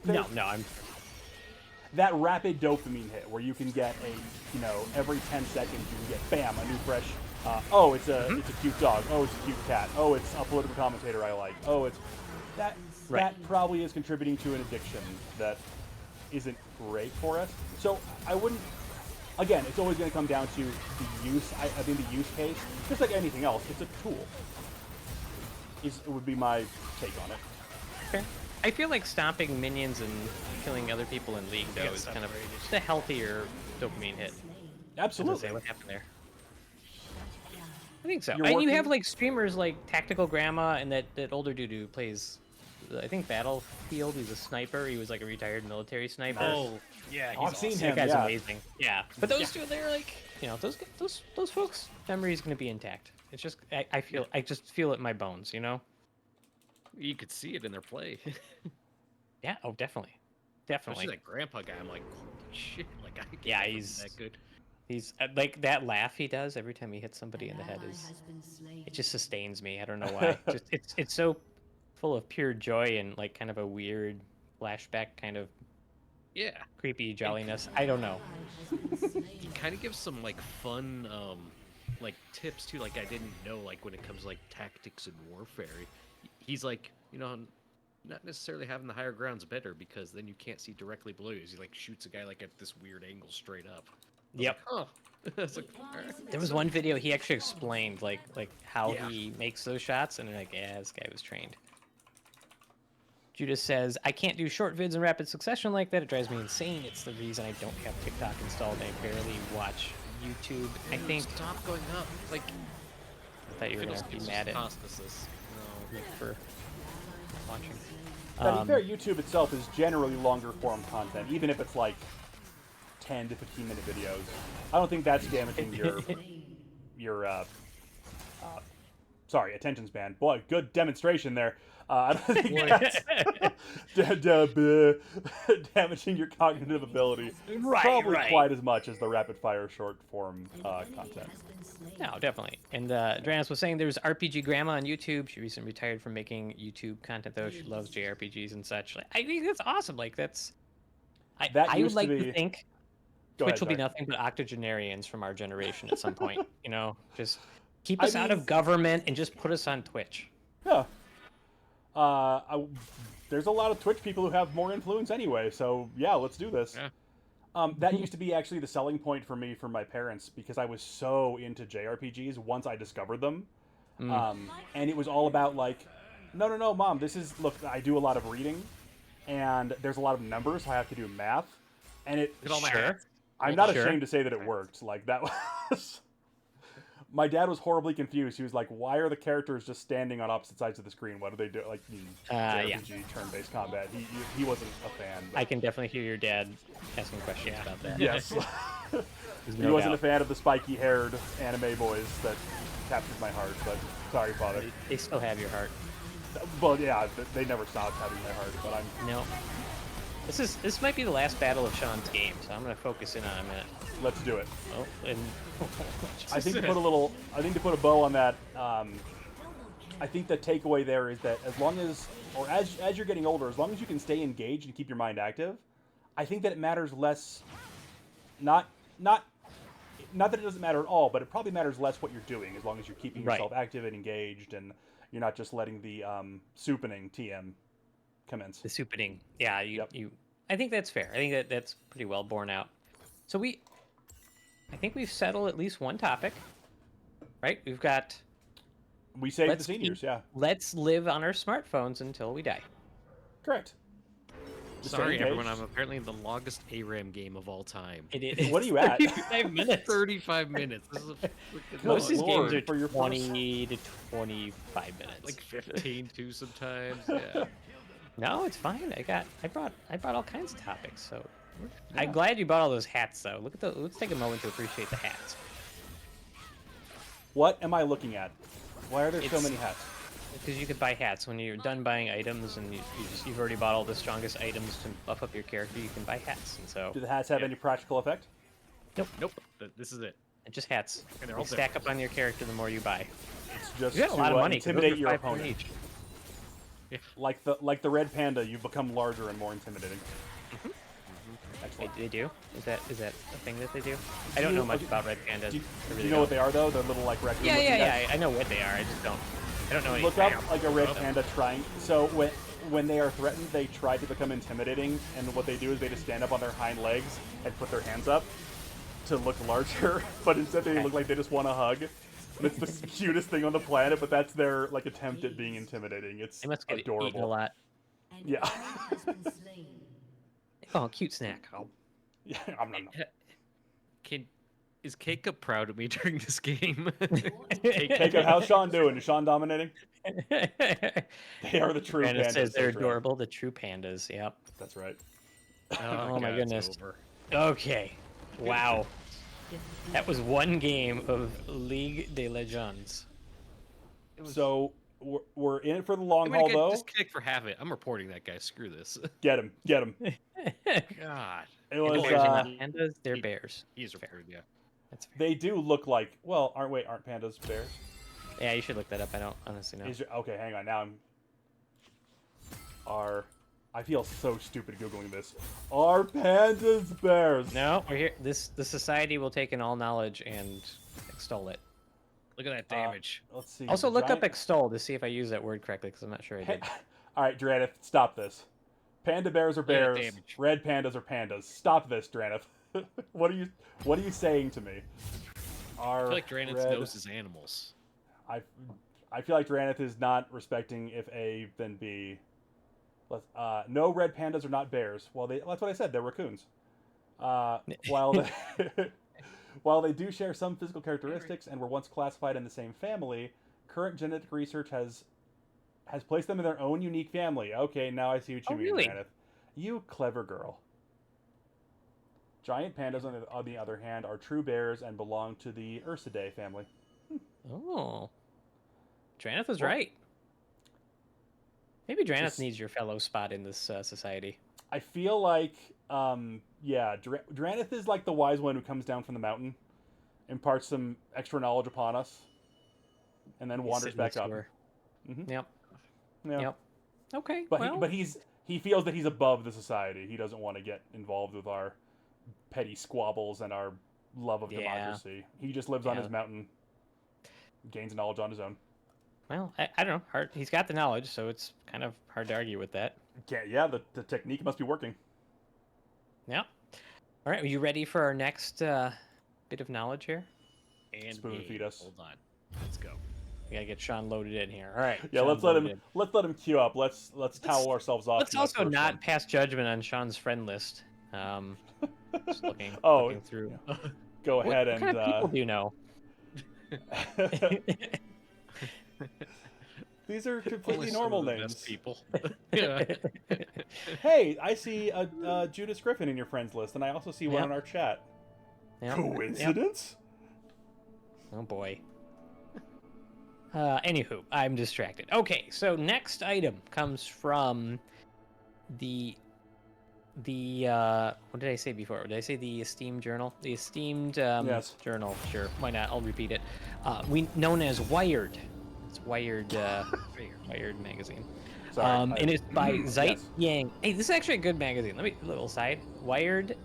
no, that rapid dopamine hit where you can get every 10 seconds you can get bam, a new fresh oh, it's a cute dog, oh, it's a cute cat, oh, it's a political commentator I like, oh, it's that probably is contributing to an addiction that isn't great for us. So I wouldn't, again, it's always going to come down to the use. I think the use case, just like anything else, it's a tool. It would be my take on it. Okay. I feel like stomping minions and killing other people in League, though, is kind of just a healthier dopamine hit. Absolutely. What happened there? I think so. You're And you working- have like streamers like Tactical Grandma and that older dude who plays, I think, Battlefield. He's a sniper. He was like a retired military sniper. Oh, yeah, I've seen him. That guy's Yeah. amazing. Yeah, but those two, they're like, those folks' memory is going to be intact. It's just, I just feel it in my bones, you know. You could see it in their play. Yeah. Oh, definitely. Especially that grandpa guy. I'm like, holy shit! Like, I can't Yeah, believe he's that good. He's like that laugh he does every time he hits somebody in the head it just sustains me. I don't know why. Just it's so full of pure joy and like kind of a weird flashback kind of creepy jolliness. I don't know. He kind of gives some like fun like tips too. Like I didn't know like when it comes to, like tactics and warfare. He's like, not necessarily having the higher ground's better because then you can't see directly below you. He like shoots a guy like at this weird angle straight up. Yep. Like, like, right. There was one video he actually explained like how he makes those shots, and they're like, yeah, this guy was trained. Judas says, I can't do short vids in rapid succession like that. It drives me insane. It's the reason I don't have TikTok installed. I barely watch YouTube. I think. Stop going up. Like, I thought you were gonna be mad at me for watching. To be fair, YouTube itself is generally longer form content, even if it's like 10 to 15 minute videos. I don't think that's damaging your sorry, attention span. Boy, good demonstration there. I don't think Boy. that's damaging your cognitive ability probably right. quite as much as the rapid fire short form content. No, definitely. And Dranis was saying there's RPG Grandma on YouTube. She recently retired from making YouTube content, though. She loves JRPGs and such. Like, I think that's awesome. Like, that's... That I would used to like to be. think Go Twitch ahead, will be sorry. nothing but octogenarians from our generation at some point. You know, just keep I us out mean- of government and just put us on Twitch. Yeah. There's a lot of Twitch people who have more influence anyway, so yeah, let's do this. Yeah. That used to be actually the selling point for me from my parents because I was so into JRPGs once I discovered them. And it was all about like, no, Mom, this is, look, I do a lot of reading and there's a lot of numbers, so I have to do math. And it, Look at all my Sure. hats. I'm not Sure. ashamed to say that it worked. Like, that was... My dad was horribly confused. He was like, why are the characters just standing on opposite sides of the screen? What do they do? Like, Yeah. JRPG, turn-based combat. He wasn't a fan. But... I can definitely hear your dad asking questions about that. Yes. There's He no wasn't a doubt. fan of the spiky-haired anime boys that captured my heart, but sorry, father. They still have your heart. Well, yeah, they never stopped having my heart, but I'm... No. This might be the last battle of Sean's game, so I'm gonna focus in on it a minute. Let's do it. Oh, and I think to put a bow on that, I think the takeaway there is that as long as, or as you're getting older, as long as you can stay engaged and keep your mind active, I think that it matters less, not that it doesn't matter at all, but it probably matters less what you're doing as long as you're keeping Right. yourself active and engaged and you're not just letting the soupening TM commence. the soupening. Yeah, Yep. I think that's fair. I think that's pretty well borne out. So I think we've settled at least one topic, right? We've got We saved the Let's seniors, keep- yeah. let's live on our smartphones until we die. Correct. Sorry, Stay everyone. engaged. I'm apparently in the longest ARAM game of all time. It is. What are you at? 35 minutes. 35 minutes. This is a freaking Most of these long. Lord, games for are your first- 20 to 25 minutes. Like 15 too sometimes. Yeah. No, it's fine. I brought all kinds of topics. So I'm glad you bought all those hats, though. Let's take a moment to appreciate the hats. What am I looking at? Why are there so It's- many hats? Because you could buy hats when you're done buying items, and you've already bought all the strongest items to buff up your character. You can buy hats, and so Do the hats have Yeah. any practical effect? Nope. This is it. just hats. And they're They all stack up on your character the more you buy. It's just You got a to lot of money. 'cause those intimidate are your 5 per opponent. each. Like the red panda, you become larger and more intimidating. They, Excellent. they do? Is that a thing that they do? I don't know much about red pandas. Do I you really know what don't. they are though? They're little like raccoon. Yeah, looking yeah, guys. yeah. I know what they are. I just don't. I don't know Look anything. up like a red panda trying. So when they are threatened, they try to become intimidating, and what they do is they just stand up on their hind legs and put their hands up to look larger, but instead they look like they just want a hug. And it's the cutest thing on the planet, but that's their like attempt at being intimidating. It's They must get adorable. eaten a lot. Yeah. Oh, cute snack. Oh. Yeah, I'm. Is Keika proud of me during this game? Jacob, how's Sean doing? Is Sean dominating? They are the true Panda pandas. says they're that's right. adorable. The true pandas. Yep. That's right. Oh my God, goodness. It's over. Okay. Wow. That was one game of League des Legends. So we're in it for the long I'm gonna haul, get though. disconnected for half it. I'm reporting that guy. Screw this. Get him, get him. God. It was. Bears are not pandas. They're bears. He's Fair. reported, yeah. That's fair. They do look like. Well, aren't pandas bears? Yeah, you should look that up. I don't honestly know. Okay, hang on. Now I feel so stupid googling this. Are pandas bears? No, we're here. The society will take in all knowledge and extol it. Look at that damage. Let's see. Also, look up giant- extol to see if I use that word correctly, because I'm not sure I did. All right, Dranith, stop this. Panda bears are at bears. damage. Red pandas are pandas. Stop this, Dranith. What are you saying to me? I feel like Draenith's knows his animals. I feel like Dranith is not respecting if A then B. No, red pandas are not bears. Well, that's what I said. They're raccoons. While they do share some physical characteristics and were once classified in the same family, current genetic research has placed them in their own unique family. Okay, now I see what you mean, really? Dranith. You clever girl. Giant pandas, on the other hand, are true bears and belong to the Ursidae family. Oh. Draneth was Well- right. Maybe Draneth Just- needs your fellow spot in this society. I feel like, Draneth is like the wise one who comes down from the mountain, imparts some extra knowledge upon us, and then He's wanders sitting in back the up. sewer. Mhm. Yep. Yeah. Yep. Okay. But well, he feels that he's above the society. He doesn't want to get involved with our petty squabbles and our love of Yeah. democracy. He just lives on Yeah. his mountain, gains knowledge on his own. well, I don't know. He's got the knowledge, so it's kind of hard to argue with that. Yeah, the technique must be working. Yep. All right. Are you ready for our next bit of knowledge here? And Spoon game. feed us. Hold on. Let's go. We gotta get Sean loaded in here. All right. Yeah, Sean let's let loaded him in. queue up. Let's towel ourselves off. Let's from that also first not one. pass judgment on Sean's friend list. Just looking, Oh, looking through. Go What, ahead what and. kind of people do you know? These are completely Only some normal of the names. best people. Yeah. Hey, I see a Judas Griffin in your friends list, and I also see one Yep. in our chat. Yep. Coincidence? Oh boy. Anywho, I'm distracted. Okay, so next item comes from the what did I say before? Did I say the esteemed journal? The esteemed Yes. journal. Sure, why not? I'll repeat it. We known as Wired. It's Wired. Wired magazine. Sorry. And it's by Zeit Yes. Yang. Hey, this is actually a good magazine. Let me little side. Wired,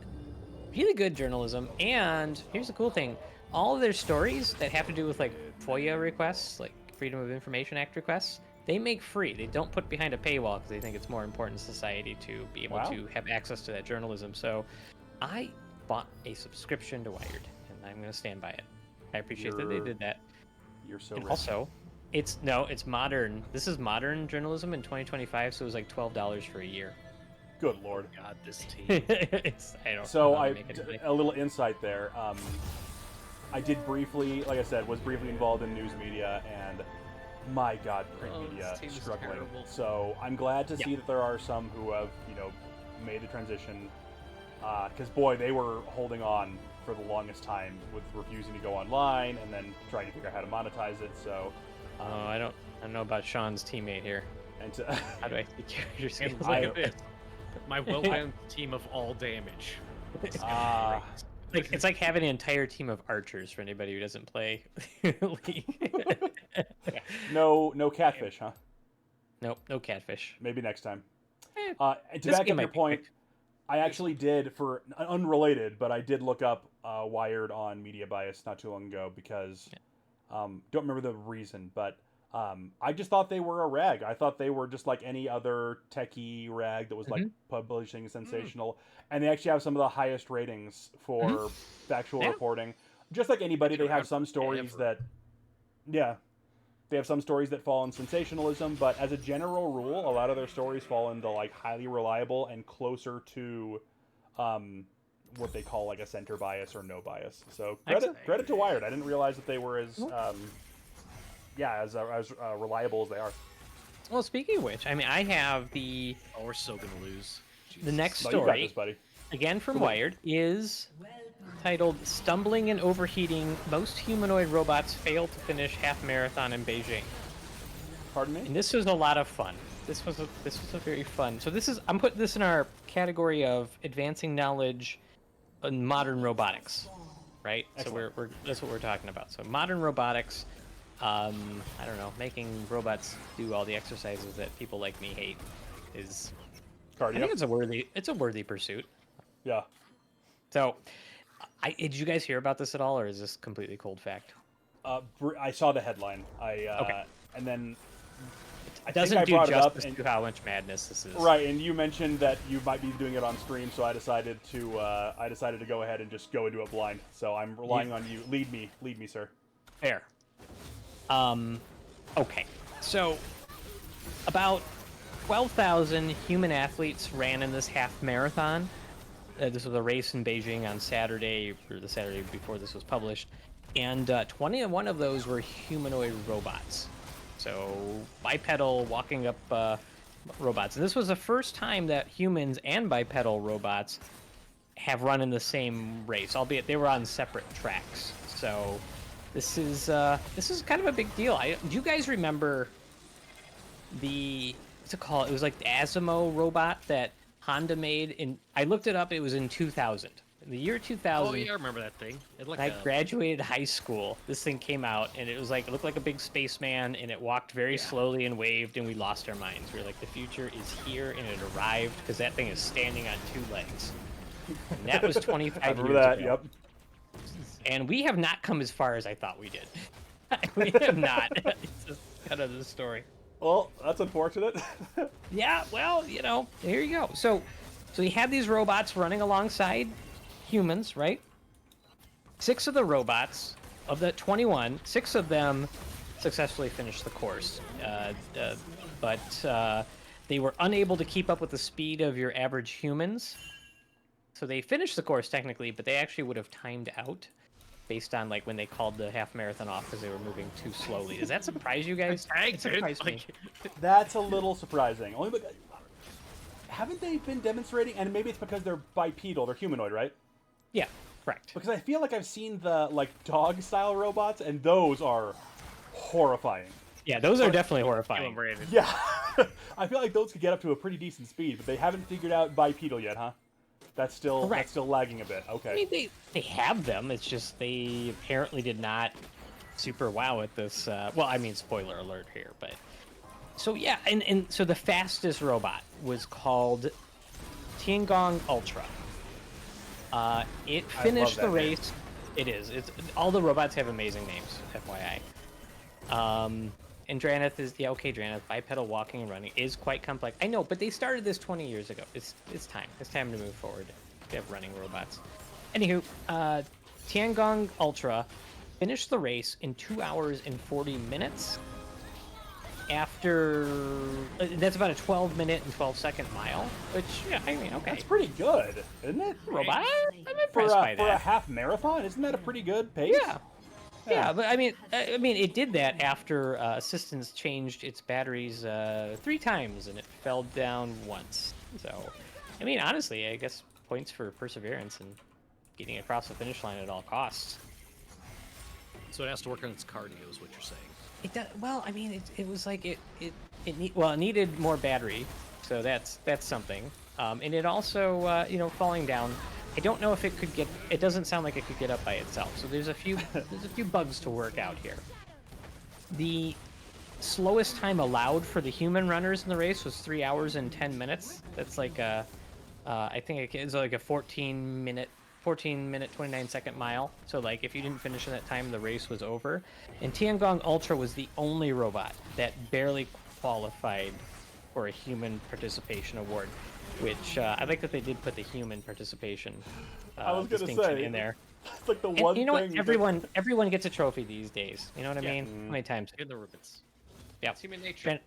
really good journalism. And here's the cool thing: all of their stories that have to do with like FOIA requests, like Freedom of Information Act requests, they make free. They don't put behind a paywall because they think it's more important in society to be able Wow. to have access to that journalism. So, I bought a subscription to Wired, and I'm going to stand by it. I appreciate that they You're did that. You're so And rich. also, it's modern. This is modern journalism in 2025, so it was like $12 for a year. Good lord. God, this team. I don't So know how to I make it money. a little insight there. I did briefly, like I said, was briefly involved in news media, and my God, print Oh, this media team is struggling. terrible. So I'm glad to Yeah. see that there are some who have, made the transition. Because boy, they were holding on for the longest time with refusing to go online and then trying to figure out how to monetize it. So, Oh, I don't know about Sean's teammate here. and to, How do I take care of your And skills? look at this. My well-balanced team of all damage. Like it's like having an entire team of archers for anybody who doesn't play League. no catfish, huh? Nope, no catfish. Maybe next time. Eh, And to this back game up your might be point, quick. I actually did, for unrelated, but I did look up Wired on Media Bias not too long ago because don't remember the reason, but I just thought they were a rag. I thought they were just like any other techie rag that was like publishing sensational, and they actually have some of the highest ratings for factual Yeah. reporting. Just like anybody, they have some stories that, they have some stories that fall in sensationalism, but as a general rule, a lot of their stories fall into like highly reliable and closer to what they call like a center bias or no bias. So credit to Wired. I didn't realize that they were as reliable as they are. Well, speaking of which, I mean, I have Oh, we're so gonna lose. the next No, you got story this, buddy. again from Wired is titled "Stumbling and Overheating: Most Humanoid Robots Fail to Finish Half Marathon in Beijing." Pardon me? And this was a lot of fun. This was a very fun. So I'm putting this in our category of advancing knowledge in modern robotics, right? Excellent. So that's what we're talking about. So modern robotics. I don't know, making robots do all the exercises that people like me hate is. I Cardio. think it's a worthy pursuit. Yeah. So, did you guys hear about this at all, or is this completely cold fact? I saw the headline. Okay. And then I It think I doesn't do brought it up. justice And, to how much madness this is. right, and you mentioned that you might be doing it on stream, so I decided to go ahead and just go into it blind. So I'm relying on you. Lead me, sir. Fair. Okay. So, about 12,000 human athletes ran in this half marathon. This was a race in Beijing on Saturday, or the Saturday before this was published. And 21 of those were humanoid robots. So, bipedal, walking up robots. And this was the first time that humans and bipedal robots have run in the same race, albeit they were on separate tracks. So, This is kind of a big deal. Do you guys remember what's it called? It was like the Asimo robot that Honda made I looked it up. It was in 2000. In the year 2000. Oh yeah, I remember that thing. It When I graduated high school, this thing came out, and it looked like a big spaceman, and it walked very slowly and waved, and we lost our minds. We were like, the future is here, and it arrived, because that thing is standing on 2 legs. And that was 25 I remember years that. ago. Yep. And we have not come as far as I thought we did. We have not. It's just kind of the story. Well, that's unfortunate. Yeah, well, here you go. So you have these robots running alongside humans, right? 6 of the robots, of the 21, 6 of them successfully finished the course. But they were unable to keep up with the speed of your average humans. So they finished the course technically, but they actually would have timed out based on like when they called the half marathon off because they were moving too slowly. Does that surprise you guys? It surprised me. That's a little surprising. Only because haven't they been demonstrating? And maybe it's because they're bipedal, they're humanoid, right? Yeah, correct. Because I feel like I've seen the like dog-style robots, and those are horrifying. Yeah, those are definitely horrifying. Yeah, I feel like those could get up to a pretty decent speed, but they haven't figured out bipedal yet, huh? That's still lagging a bit. Okay. I mean, they have them. It's just they apparently did not super wow at this. Well, I mean, spoiler alert here, but so yeah, and so the fastest robot was called Tiangong Ultra. It finished the race. It is. It's all the robots have amazing names, FYI. And Draneth is okay. Draneth, bipedal walking and running is quite complex. I know, but they started this 20 years ago. It's time. It's time to move forward. They have running robots. Anywho, Tiangong Ultra finished the race in 2 hours and 40 minutes. After that's about a 12-minute and 12-second mile, which I mean, okay, that's pretty good, isn't it? Robot, I'm impressed by that. For a half marathon, isn't that a pretty good pace? Yeah, but I mean, it did that after Assistance changed its batteries 3 times and it fell down once. So, I mean, honestly, I guess points for perseverance and getting across the finish line at all costs. So it has to work on its cardio, is what you're saying. It does. Well, I mean, it was like it needed more battery, so that's something. And it also, falling down. I don't know if it could get. It doesn't sound like it could get up by itself. So there's a few bugs to work out here. The slowest time allowed for the human runners in the race was 3 hours and 10 minutes. That's like I think it's like a 14-minute 29-second mile. So like if you didn't finish in that time, the race was over. And Tiangong Ultra was the only robot that barely qualified for a human participation award. Which I like that they did put the human participation distinction in there. It's like the one you know thing. What? Everyone gets a trophy these days. You know what I mean? How many times? In the ribbons. Yeah. It's human nature.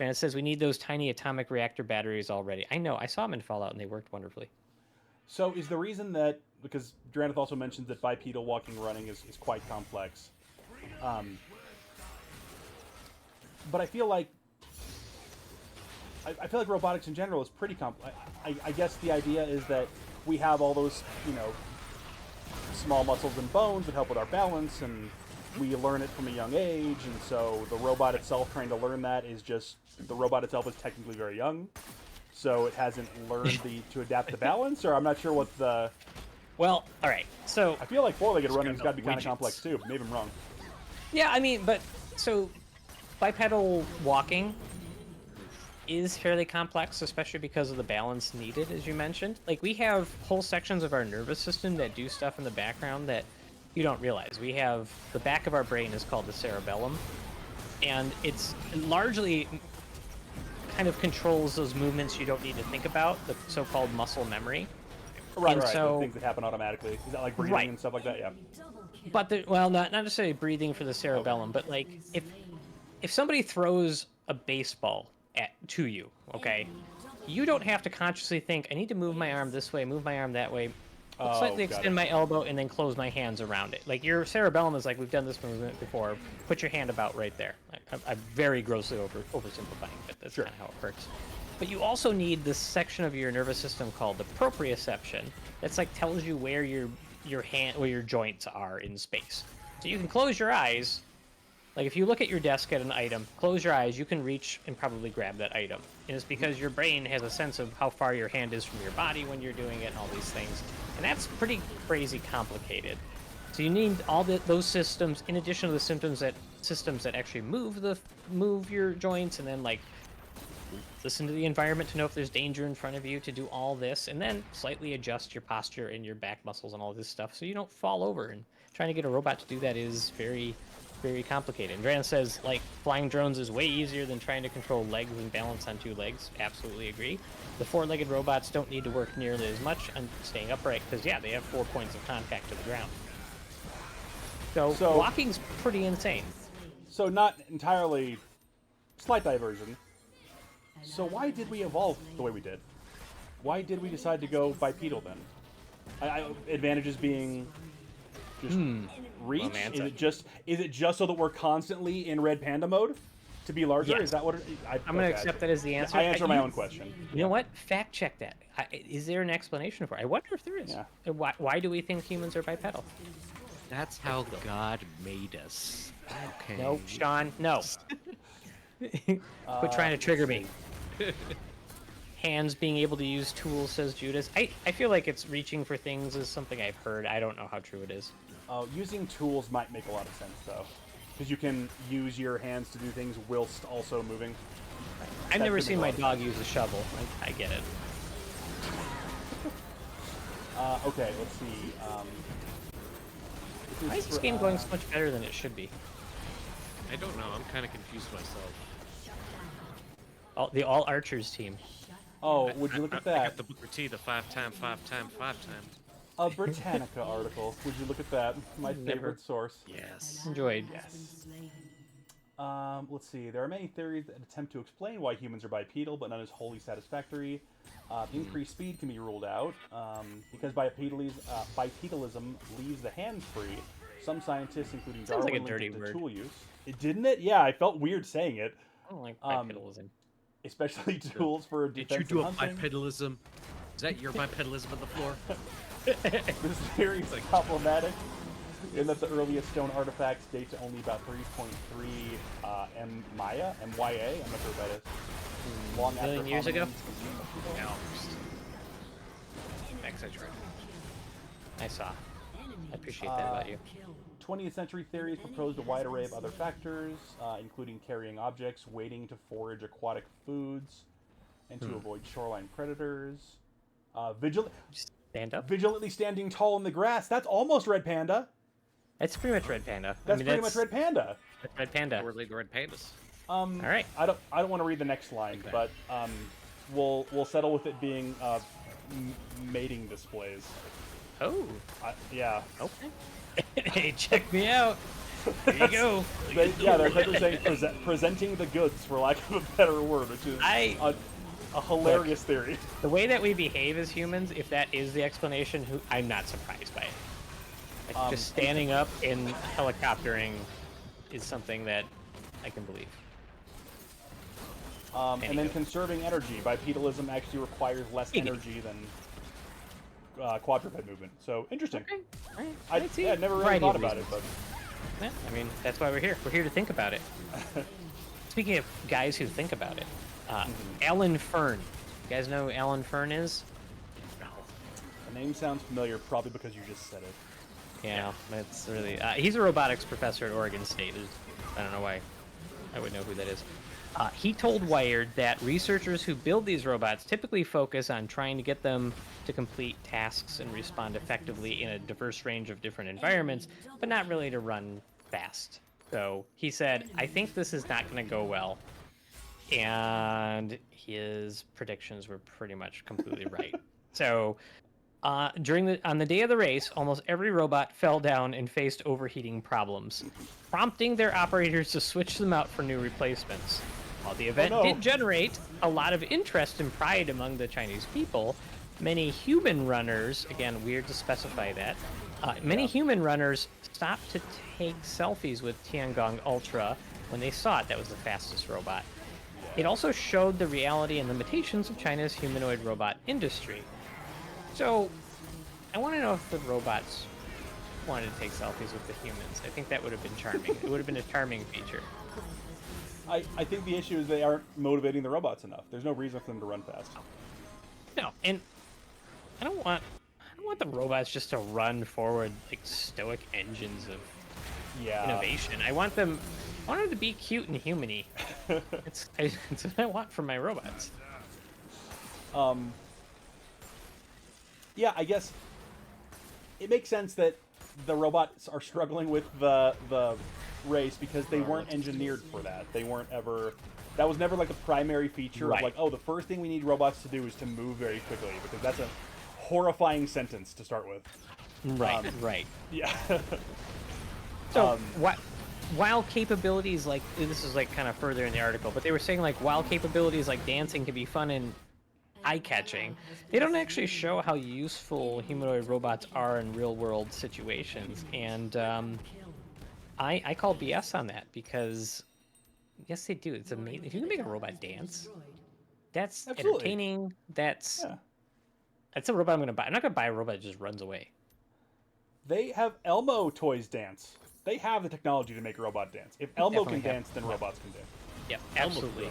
It says we need those tiny atomic reactor batteries already. I know. I saw them in Fallout and they worked wonderfully. So is the reason that because Draneth also mentions that bipedal walking and running is quite complex, but I feel like robotics in general is pretty complex. I guess the idea is that we have all those, small muscles and bones that help with our balance, and we learn it from a young age, and so the robot itself trying to learn that is just, the robot itself is technically very young, so it hasn't learned to adapt the balance, or I'm not sure what the... Well, alright, so... I feel like four-legged running's got to be kind of complex too, but maybe I'm wrong. Yeah, I mean, but, so, bipedal walking is fairly complex, especially because of the balance needed, as you mentioned. Like, we have whole sections of our nervous system that do stuff in the background that you don't realize. We have, the back of our brain is called the cerebellum, and it's largely kind of controls those movements you don't need to think about, the so-called muscle memory. Right. So, the things that happen automatically. Is that like breathing and stuff like that? Yeah. But, not necessarily breathing for the cerebellum, but like, if somebody throws a baseball to you, okay, you don't have to consciously think, I need to move my arm this way, move my arm that way, slightly extend my elbow, and then close my hands around it. Like, your cerebellum is like, we've done this movement before, put your hand about right there. I'm very grossly oversimplifying, but that's kind of how it works. But you also need this section of your nervous system called the proprioception. That's like tells you where your joints are in space. So you can close your eyes. Like if you look at your desk at an item, close your eyes, you can reach and probably grab that item. And it's because your brain has a sense of how far your hand is from your body when you're doing it and all these things. And that's pretty crazy complicated. So you need all those systems in addition to the systems that actually move your joints, and then like listen to the environment to know if there's danger in front of you, to do all this, and then slightly adjust your posture and your back muscles and all this stuff so you don't fall over. And trying to get a robot to do that is very, very complicated. And Dran says, like, flying drones is way easier than trying to control legs and balance on 2 legs. Absolutely agree. The 4-legged robots don't need to work nearly as much on staying upright because, yeah, they have 4 points of contact to the ground. So walking's pretty insane. So not entirely, slight diversion. So why did we evolve the way we did? Why did we decide to go bipedal then? Advantages being just reach. Is it just so that we're constantly in red panda mode to be larger? Yes. Is that what? I'm going to accept that as the answer. I answer my own question. You know what? Fact check that. Is there an explanation for it? I wonder if there is. Yeah. Why do we think humans are bipedal? That's how God made us. Okay. No, Sean, no. Quit trying to trigger me. Hands being able to use tools, says Judas. I feel like it's reaching for things is something I've heard. I don't know how true it is. Using tools might make a lot of sense, though. Because you can use your hands to do things whilst also moving. I've never seen my dog use a shovel. I get it. Okay, let's see. Why is this game going so much better than it should be? I don't know. I'm kind of confused myself. The All Archers team. Oh, would you look at I that? got the Booker T, the 5x, 5x, 5x. A Britannica article. Would you look at that? My Never. favorite source. Yes. Enjoyed. Yes. Let's see. There are many theories that attempt to explain why humans are bipedal, but none is wholly satisfactory. Increased speed can be ruled out because bipedalism leaves the hands free. Some scientists, including Sounds like Darwin, a dirty linked it word. to tool use. Didn't it? Yeah, I felt weird saying it. I don't like bipedalism. Especially tools for Did you defense do a and hunting. bipedalism? Is that your bipedalism on the floor? This theory is problematic in that the earliest stone artifacts date to only about 3.3 MYA. I'm not sure what that is. Long after million years ago? hominins- No. I saw. I appreciate that about you. 20th century theories proposed a wide array of other factors, including carrying objects, waiting to forage aquatic foods, and to avoid shoreline predators. Stand up. Vigilantly standing tall in the grass. That's almost Red Panda. That's pretty much Red Panda. That's pretty much Red Panda. That's Red Panda. We're like red pandas. All right. I don't want to read the next line, Okay. but we'll settle with it being mating displays. Oh. Yeah. Okay. Hey, check me out. There you go. They're essentially saying presenting the goods, for lack of a better word, which is a hilarious theory. The way that we behave as humans, if that is the explanation, I'm not surprised by it. Like, just standing up and helicoptering is something that I can believe. And then conserving energy. Bipedalism actually requires less energy than quadruped movement. So, interesting. Okay. All right. I never really thought about it, but... Yeah, I mean, that's why we're here. We're here to think about it. Speaking of guys who think about it, Alan Fern. You guys know who Alan Fern is? No. The name sounds familiar, probably because you just said it. Yeah, it's really... he's a robotics professor at Oregon State. I don't know why I would know who that is. He told Wired that researchers who build these robots typically focus on trying to get them to complete tasks and respond effectively in a diverse range of different environments, but not really to run fast. So he said, I think this is not going to go well. And his predictions were pretty much completely right. So on the day of the race, almost every robot fell down and faced overheating problems, prompting their operators to switch them out for new replacements. While the event did generate a lot of interest and pride among the Chinese people, many human runners, again, weird to specify that, many human runners stopped to take selfies with Tiangong Ultra when they saw it. That was the fastest robot. It also showed the reality and limitations of China's humanoid robot industry. So, I want to know if the robots wanted to take selfies with the humans. I think that would have been charming. It would have been a charming feature. I think the issue is they aren't motivating the robots enough. There's no reason for them to run fast. No, and I don't want the robots just to run forward like stoic engines of innovation. I want them to be cute and human-y. It's what I want from my robots. Yeah, I guess it makes sense that the robots are struggling with the race because they weren't engineered for that. They weren't ever. That was never like a primary feature of like, oh, the first thing we need robots to do is to move very quickly, because that's a horrifying sentence to start with. Right, right. Yeah. So while capabilities like this is like kind of further in the article, but they were saying like while capabilities like dancing can be fun and eye-catching, they don't actually show how useful humanoid robots are in real-world situations, and I call BS on that, because yes, they do. It's amazing. If you can make a robot dance, that's entertaining. That's a robot I'm going to buy. I'm not going to buy a robot that just runs away. They have Elmo toys dance. They have the technology to make a robot dance. If Elmo can dance, then robots can dance. Yep, absolutely.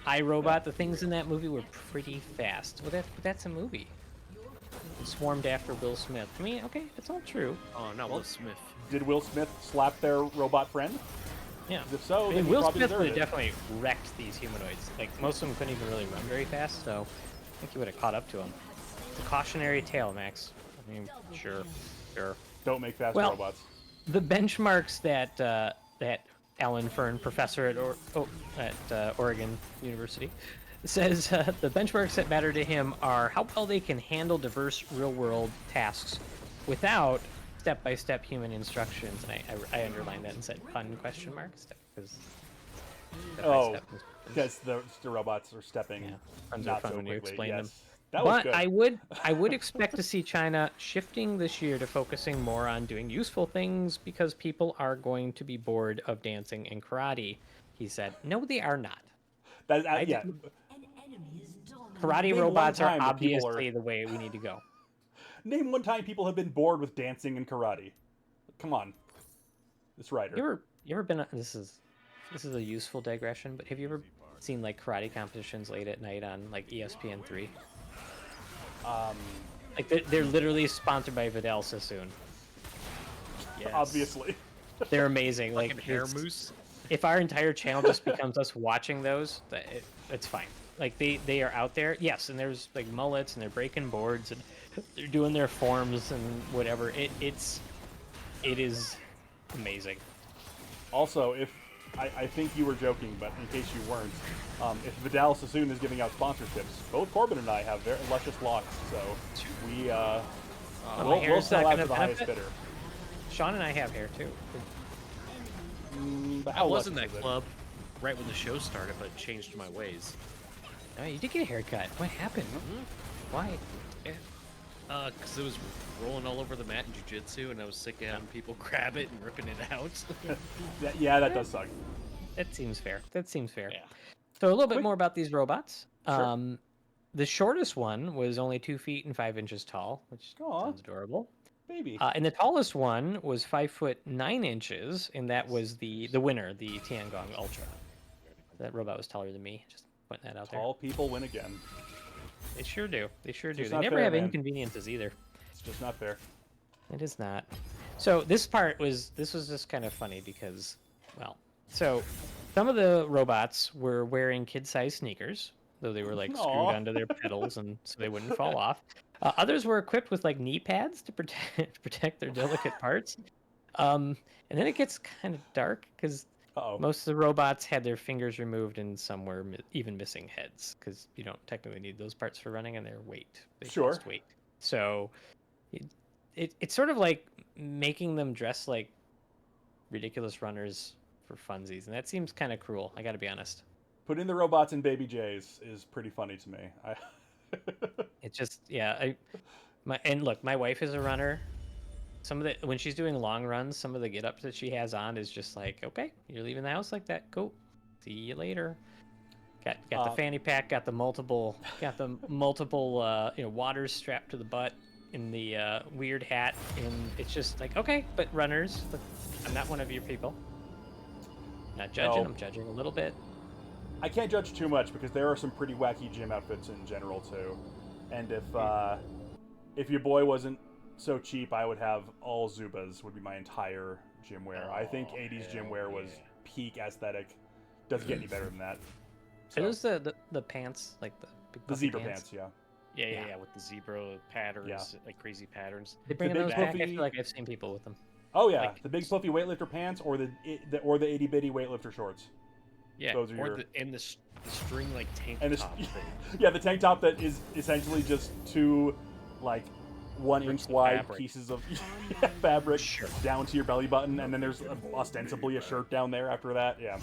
iRobot, the things in that movie were pretty fast. Well, that's a movie. It swarmed after Will Smith. I mean, okay, it's all true. Oh, not Will Smith. Did Will Smith slap their robot friend? Yeah. If so, then Will Smith would have definitely wrecked these humanoids. Like, most of them couldn't even really run very fast, so I think he would have caught up to him. It's a cautionary tale, Max. I mean, sure. Don't make fast robots. The benchmarks that Alan Fern, professor at Oregon University, says the benchmarks that matter to him are how well they can handle diverse real-world tasks without step-by-step human instructions. And I underlined that and said fun question marks, because the robots are stepping. Yeah, fun not when so you quickly. explain them. That was good. I would expect to see China shifting this year to focusing more on doing useful things, because people are going to be bored of dancing and karate. He said, "No, they are not." Karate robots are obviously the way we need to go. Name one time people have been bored with dancing and karate. Come on, this writer. You ever been? This is a useful digression, but have you ever seen like karate competitions late at night on like ESPN3? Like they're literally sponsored by Vidal Sassoon. Yes. Obviously. They're amazing. Like hair mousse. If our entire channel just becomes us watching those, it's fine. Like they are out there. Yes, and there's like mullets and they're breaking boards and they're doing their forms and whatever. It is amazing. Also, I think you were joking, but in case you weren't, if Vidal Sassoon is giving out sponsorships, both Corbin and I have very luscious locks, so we'll sell out to the highest bidder. Shon and I have hair too. I was in that club right when the show started, but changed my ways. Oh, you did get a haircut. What happened? Why? Because it was rolling all over the mat in jiu-jitsu, and I was sick of having people grab it and ripping it out. Yeah, that does suck. That seems fair. Yeah. So a little bit more about these robots. Sure. The shortest one was only 2 feet and 5 inches tall, which sounds adorable. Baby. And the tallest one was 5 foot 9 inches, and that was the winner, the Tiangong Ultra. That robot was taller than me. Just putting that out there. Tall people win again. They sure do. They It's never fair, have man. inconveniences either. It's just not fair. It is not. So this was just kind of funny because, well, so some of the robots were wearing kid-sized sneakers, though they were like screwed onto their pedals and so they wouldn't fall off. Others were equipped with like knee pads to protect their delicate parts. And then it gets kind of dark because most of the robots had their fingers removed and some were even missing heads, because you don't technically need those parts for running, and their weight. They just weight. So it's sort of like making them dress like ridiculous runners for funsies, and that seems kind of cruel. I got to be honest. Putting the robots in Baby J's is pretty funny to me. It just look, my wife is a runner. When she's doing long runs, some of the get-ups that she has on is just like, okay, you're leaving the house like that. Cool. See you later. Got the fanny pack. Got the multiple waters strapped to the butt. in the weird hat, and it's just like, okay, but runners, but I'm not one of your people. Not judging. No. I'm judging a little bit. I can't judge too much because there are some pretty wacky gym outfits in general too. And if your boy wasn't so cheap, I would have all Zubas would be my entire gym wear. I think 80s gym wear was peak aesthetic. Doesn't get any better than that. So. Are those the pants, like the big the zebra pants? Yeah. Yeah, with the zebra patterns, like crazy patterns. They bring those back. I feel like I've seen people with them. Oh yeah, like, the big puffy weightlifter pants, or the itty bitty weightlifter shorts. Yeah, those are the string like tank top thing. Yeah, the tank top that is essentially just two like 1 inch wide pieces of fabric down to your belly button, and then there's ostensibly a shirt down there after that. Yeah.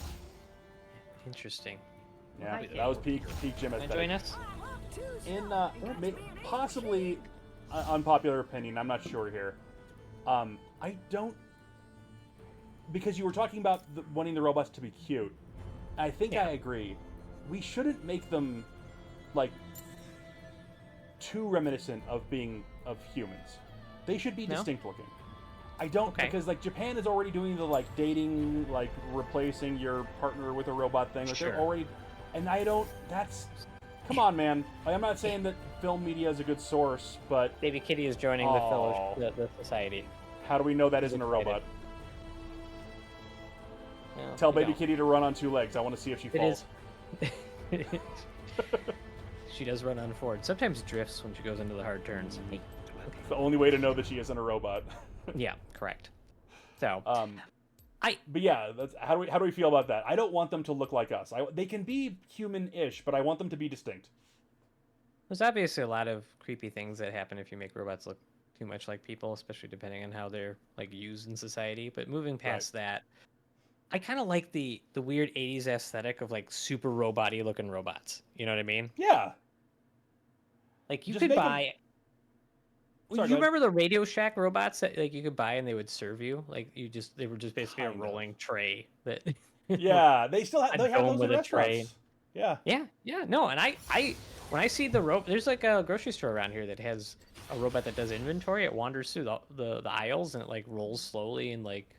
Interesting. Yeah, that was peak gym aesthetic. Join us? In possibly unpopular opinion, I'm not sure here. I don't, because you were talking about wanting the robots to be cute. I think I agree. We shouldn't make them like too reminiscent of humans. They should be distinct looking. I don't because like Japan is already doing the like dating, like replacing your partner with a robot thing. Like, they're already, and I don't. That's come on, man. Like, I'm not saying that film media is a good source, but Baby Kitty is joining the fellowship, the society. How do we know that isn't a robot? Well, Tell Baby Kitty to run on 2 legs. I want to see if she falls. She does run on forward. Sometimes drifts when she goes into the hard turns. It's the only way to know that she isn't a robot. Yeah, correct. So, but yeah, how do we feel about that? I don't want them to look like us. They can be human-ish, but I want them to be distinct. There's obviously a lot of creepy things that happen if you make robots look too much like people, especially depending on how they're like used in society. But moving past that, I kind of like the weird 80s aesthetic of like super robot-y looking robots. You know what I mean? Yeah. Like you could buy. Sorry, you remember the Radio Shack robots that like you could buy and they would serve you? Like they were just basically a rolling tray that. Yeah, they still have those with in a tray. Yeah. Yeah. No, and I when I see the robot, there's like a grocery store around here that has a robot that does inventory. It wanders through the aisles and it like rolls slowly and like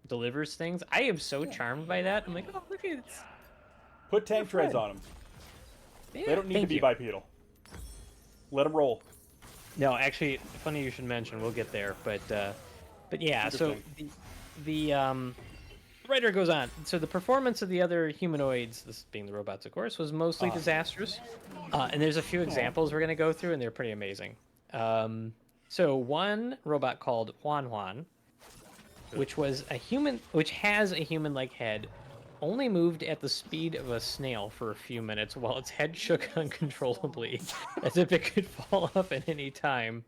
delivers things. I am so charmed by that. I'm like, oh, look at it. Put tank treads on them. Yeah, they don't need to be bipedal. Let them roll. No, actually, funny you should mention. We'll get there, but yeah. So the writer goes on. So the performance of the other humanoids, this being the robots, of course, was mostly disastrous. And there's a few examples we're gonna go through, and they're pretty amazing. So one robot called Juan, which has a human-like head, only moved at the speed of a snail for a few minutes while its head shook uncontrollably, as if it could fall off at any time.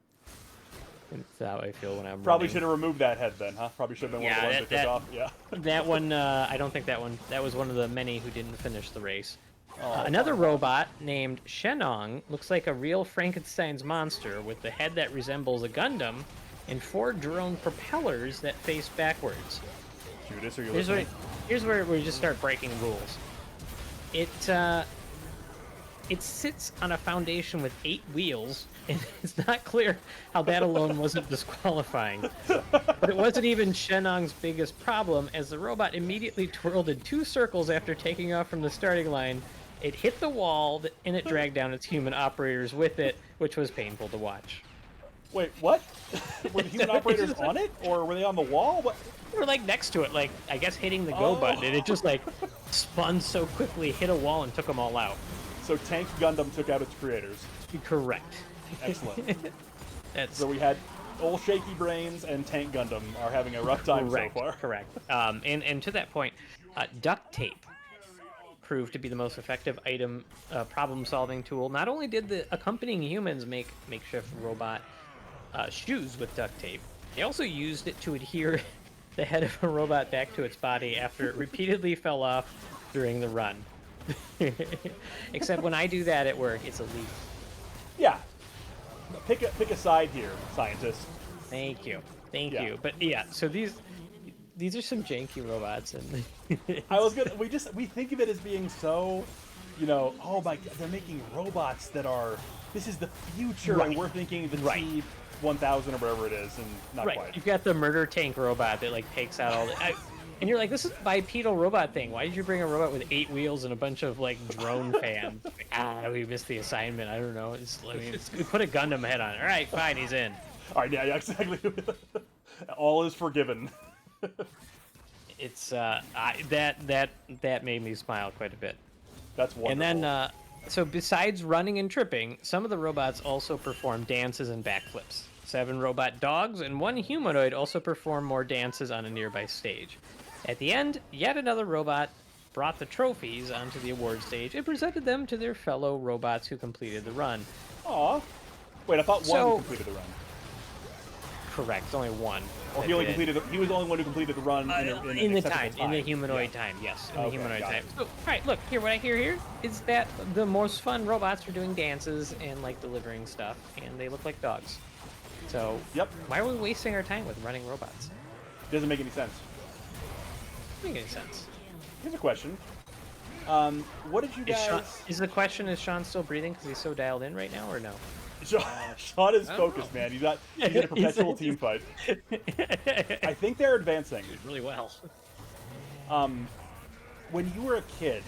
That's how I feel when I'm Probably should have removed that head then, huh? Probably should have been one of the ones that took off. Yeah. That one, I don't think that one. That was one of the many who didn't finish the race. Another robot named Shon looks like a real Frankenstein's monster with the head that resembles a Gundam and 4 drone propellers that face backwards. Judas, are you listening? Here's where we just start breaking rules. It sits on a foundation with 8 wheels, and it's not clear how that alone wasn't disqualifying. But it wasn't even Shenong's biggest problem, as the robot immediately twirled in 2 circles after taking off from the starting line. It hit the wall, and it dragged down its human operators with it, which was painful to watch. Wait, what? Were the human operators on it, or were they on the wall? What? They were like next to it, like I guess hitting the go button, and it just like spun so quickly, hit a wall, and took them all out. So Tank Gundam took out its creators. Correct. Excellent. So we had old Shaky Brains and Tank Gundam are having a rough time so far. Correct. And to that point, duct tape proved to be the most effective item problem-solving tool. Not only did the accompanying humans make makeshift robot shoes with duct tape, they also used it to adhere the head of a robot back to its body after it repeatedly fell off during the run. Except when I do that at work, it's illegal. Yeah. Pick a side here, scientist. Thank you. But yeah, so these are some janky robots, and we think of it as being so, oh my god, they're making robots that are, this is the future, and we're thinking the 1000 or whatever it is, and not Right. quite. You've got the murder tank robot that like takes out all the. And you're like, this is a bipedal robot thing. Why did you bring a robot with 8 wheels and a bunch of like drone fans? Like, we missed the assignment. I don't know. We put a Gundam head on it. All right, fine, he's in. All right, yeah, exactly. All is forgiven. It's that made me smile quite a bit. That's wonderful. And then, so besides running and tripping, some of the robots also perform dances and backflips. 7 robot dogs and 1 humanoid also perform more dances on a nearby stage. At the end, yet another robot brought the trophies onto the award stage and presented them to their fellow robots who completed the run. Aw. Wait, I thought one So- completed the run. Correct, only 1. Or he only completed. He was the only one who completed the run In the time, in the humanoid time, yes, in the humanoid got time. it. So, all right, look here. What I hear here is that the most fun robots are doing dances and like delivering stuff, and they look like dogs. So, Yep. why are we wasting our time with running robots? Doesn't make any sense. Doesn't make any sense. Here's a question. What did you guys? Is the question, is Sean still breathing because he's so dialed in right now, or no? Sean is focused, man. He's in a perpetual team fight. I think they're advancing. Really well. When you were a kid,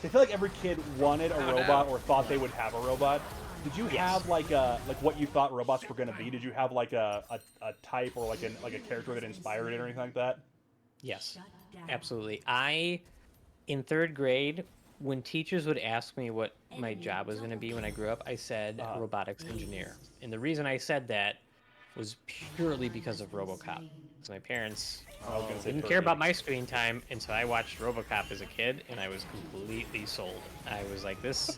I feel like every kid wanted a robot or thought they would have a robot. Did you have like what you thought robots were going to be? Did you have like a type or like a character that inspired it or anything like that? Yes, absolutely. In 3rd grade, when teachers would ask me what my job was going to be when I grew up, I said robotics engineer. And the reason I said that was purely because of RoboCop. Because my parents didn't care about my screen time, and so I watched RoboCop as a kid, and I was completely sold. I was like, this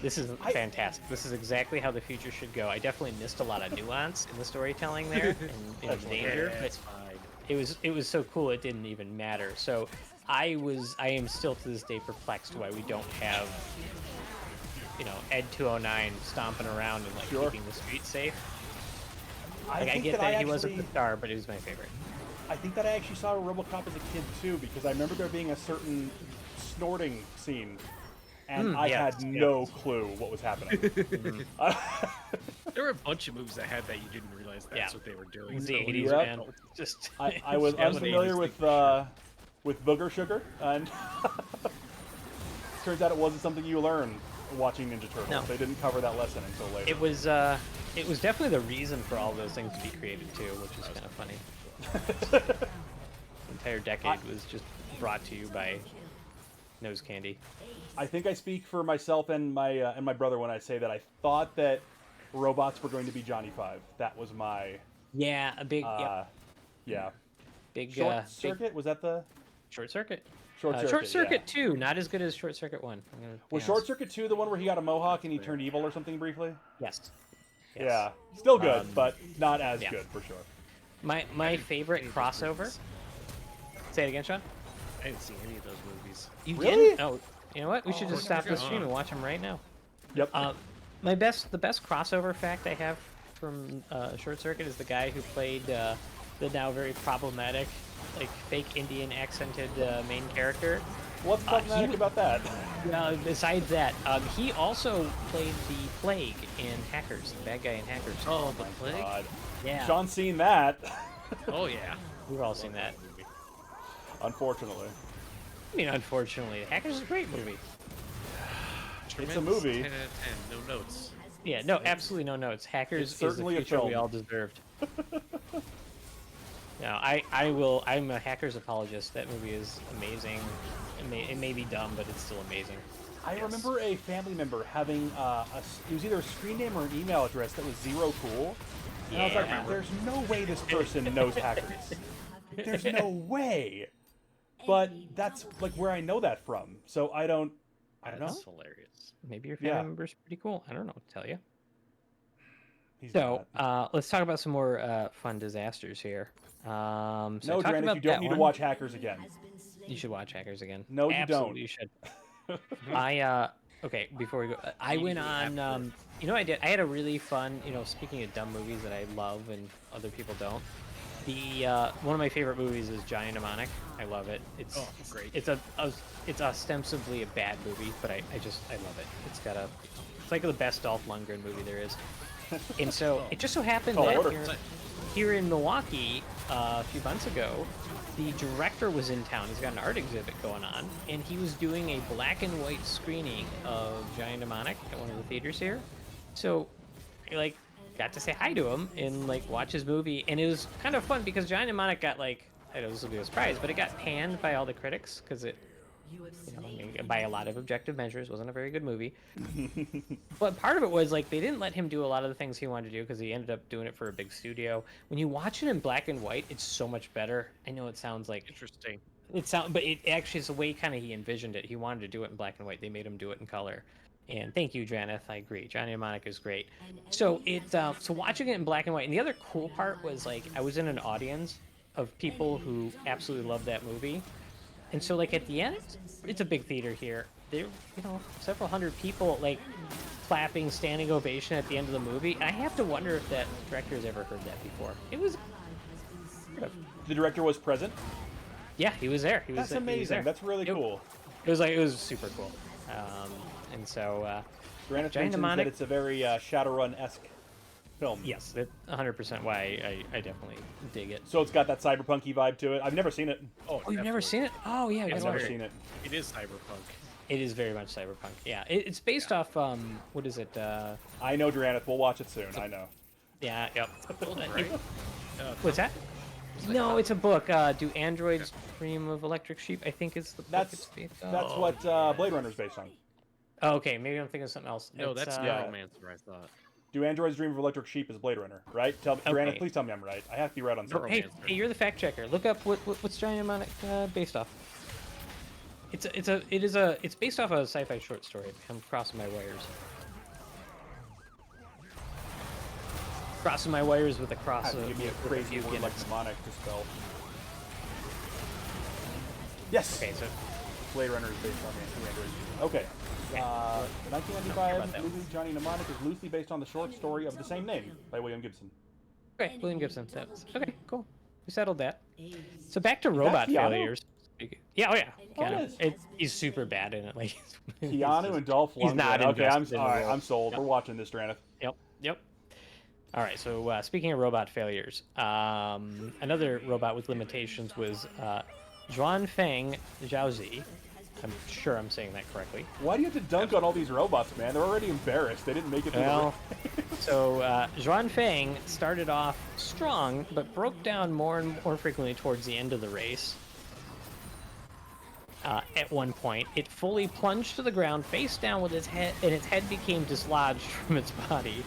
is fantastic. This is exactly how the future should go. I definitely missed a lot of nuance in the storytelling there, and in danger, but it was so cool it didn't even matter. So I am still to this day perplexed why we don't have, Ed 209 stomping around and like keeping the streets safe. Like, I get that he wasn't the star, but he was my favorite. I think that I actually saw RoboCop as a kid too, because I remember there being a certain snorting scene, and I had no clue what was happening. There were a bunch of moves that had that you didn't realize that's what they were doing. It was the So, 80s, Yep. man. Just I was unfamiliar with Booger Sugar, and turns out it wasn't something you learn watching Ninja Turtles. No. They didn't cover that lesson until later. It was definitely the reason for all those things to be created too, which is kind of funny. The entire decade was just brought to you by nose candy. I think I speak for myself and my brother when I say that I thought that robots were going to be Johnny Five. That was my a big big Short Circuit. Was that the Short Circuit? Short Circuit 2, not as good as Short Circuit 1. Was Short Circuit 2 the one where he got a mohawk and he turned evil or something briefly? Yes. Yeah, still good, but not as good for sure. My favorite crossover. Say it again, Sean. I didn't see any of those movies. You Really? didn't? Oh, you know what? We should just stop the stream and watch them right now. Yep. The best crossover fact I have from Short Circuit is the guy who played the now very problematic, like fake Indian accented main character. What's problematic about that? Besides that, he also played the Plague in Hackers, the bad guy in Hackers. Oh, the Plague? God. Yeah. Sean's seen that. Oh, yeah. We've all seen that. Unfortunately. I mean, unfortunately, Hackers is a great movie. It's a movie. 10 out of 10, no notes. Yeah, no, absolutely no notes. Hackers It's certainly a is the future we film. all deserved. No, I'm a Hackers apologist. That movie is amazing. It may be dumb, but it's still amazing. I remember a family member having it was either a screen name or an email address that was Zero Cool. And I was like, there's no way this person knows Hackers. There's no way. But that's like where I know that from. So I don't know. That's hilarious. Maybe your family member's pretty cool. I don't know what to tell you. He's So not. let's talk about some more fun disasters here. So No, talking Grant, about you don't that need one, to watch Hackers again. You should watch Hackers again. No, you Absolutely, don't. You should. Okay, before we go, I went on. I did. I had a really fun. Speaking of dumb movies that I love and other people don't. The one of my favorite movies is Giant Mnemonic. I love it. It's great. it's ostensibly a bad movie, but I love it. It's like the best Dolph Lundgren movie there is. And so it just so happened that here in Milwaukee a few months ago, the director was in town. He's got an art exhibit going on, and he was doing a black and white screening of Giant Mnemonic at one of the theaters here. So, like, got to say hi to him and like watch his movie, and it was kind of fun because Giant Mnemonic got like, I know this will be a surprise, but it got panned by all the critics because it, I mean, by a lot of objective measures, wasn't a very good movie. But part of it was like they didn't let him do a lot of the things he wanted to do because he ended up doing it for a big studio. When you watch it in black and white, it's so much better. I know it sounds like Interesting. but it actually is the way kind of he envisioned it. He wanted to do it in black and white. They made him do it in color. And thank you, Janeth. I agree. Johnny Mnemonic is great. So so watching it in black and white. And the other cool part was like I was in an audience of people who absolutely loved that movie. And so like at the end, it's a big theater here. There, several hundred people like clapping, standing ovation at the end of the movie. And I have to wonder if that director's ever heard that before. It was. The director was present. Yeah, he was there. That's amazing. That's really cool. It was super cool. And so Granite Giant mentions Mnemonic, that it's a very Shadowrun-esque film. yes, 100% why I definitely dig it. So it's got that cyberpunk-y vibe to it. I've never seen it. Oh, you've never seen it? Oh, yeah, I've never seen it. It is cyberpunk. It is very much cyberpunk. Yeah, it's based off what is it? I know, Draneth. We'll watch it soon. I know. Yeah, yep. Right? What's that? No, it's a book. Do Androids Dream of Electric Sheep? I think is the book it's based on. That's what Blade Runner's based on. Oh, okay, maybe I'm thinking of something else. No, that's Neuromancer, I thought. Do Androids Dream of Electric Sheep is Blade Runner, right? Tell me, Granite, please tell me I'm right. I have to be right on something. Hey, you're the fact checker. Look up what's Giant Mnemonic based off. It's based off a sci-fi short story. I'm crossing my wires. Crossing my wires with a cross. Give me a crazy word like mnemonic to spell. Yes. Okay, so Blade Runner is based on the Android. Okay. The 1995 movie Johnny Mnemonic is loosely based on the short story of the same name by William Gibson. Okay, William Gibson. Okay, cool. We settled that. So back to robot failures. Yeah, oh yeah. He's super bad in it. Like Keanu and Dolph Lundgren. He's not. Okay, I'm sold. Yep. We're watching this, Draneth. Yep. All right. So speaking of robot failures, another robot with limitations was Zhuanfeng Zhaozi. I'm sure I'm saying that correctly. Why do you have to dunk on all these robots, man? They're already embarrassed. They didn't make it through the So Zhuanfeng started off strong, but broke down more and more frequently towards the end of the race. At one point, it fully plunged to the ground, face down with its head, and its head became dislodged from its body.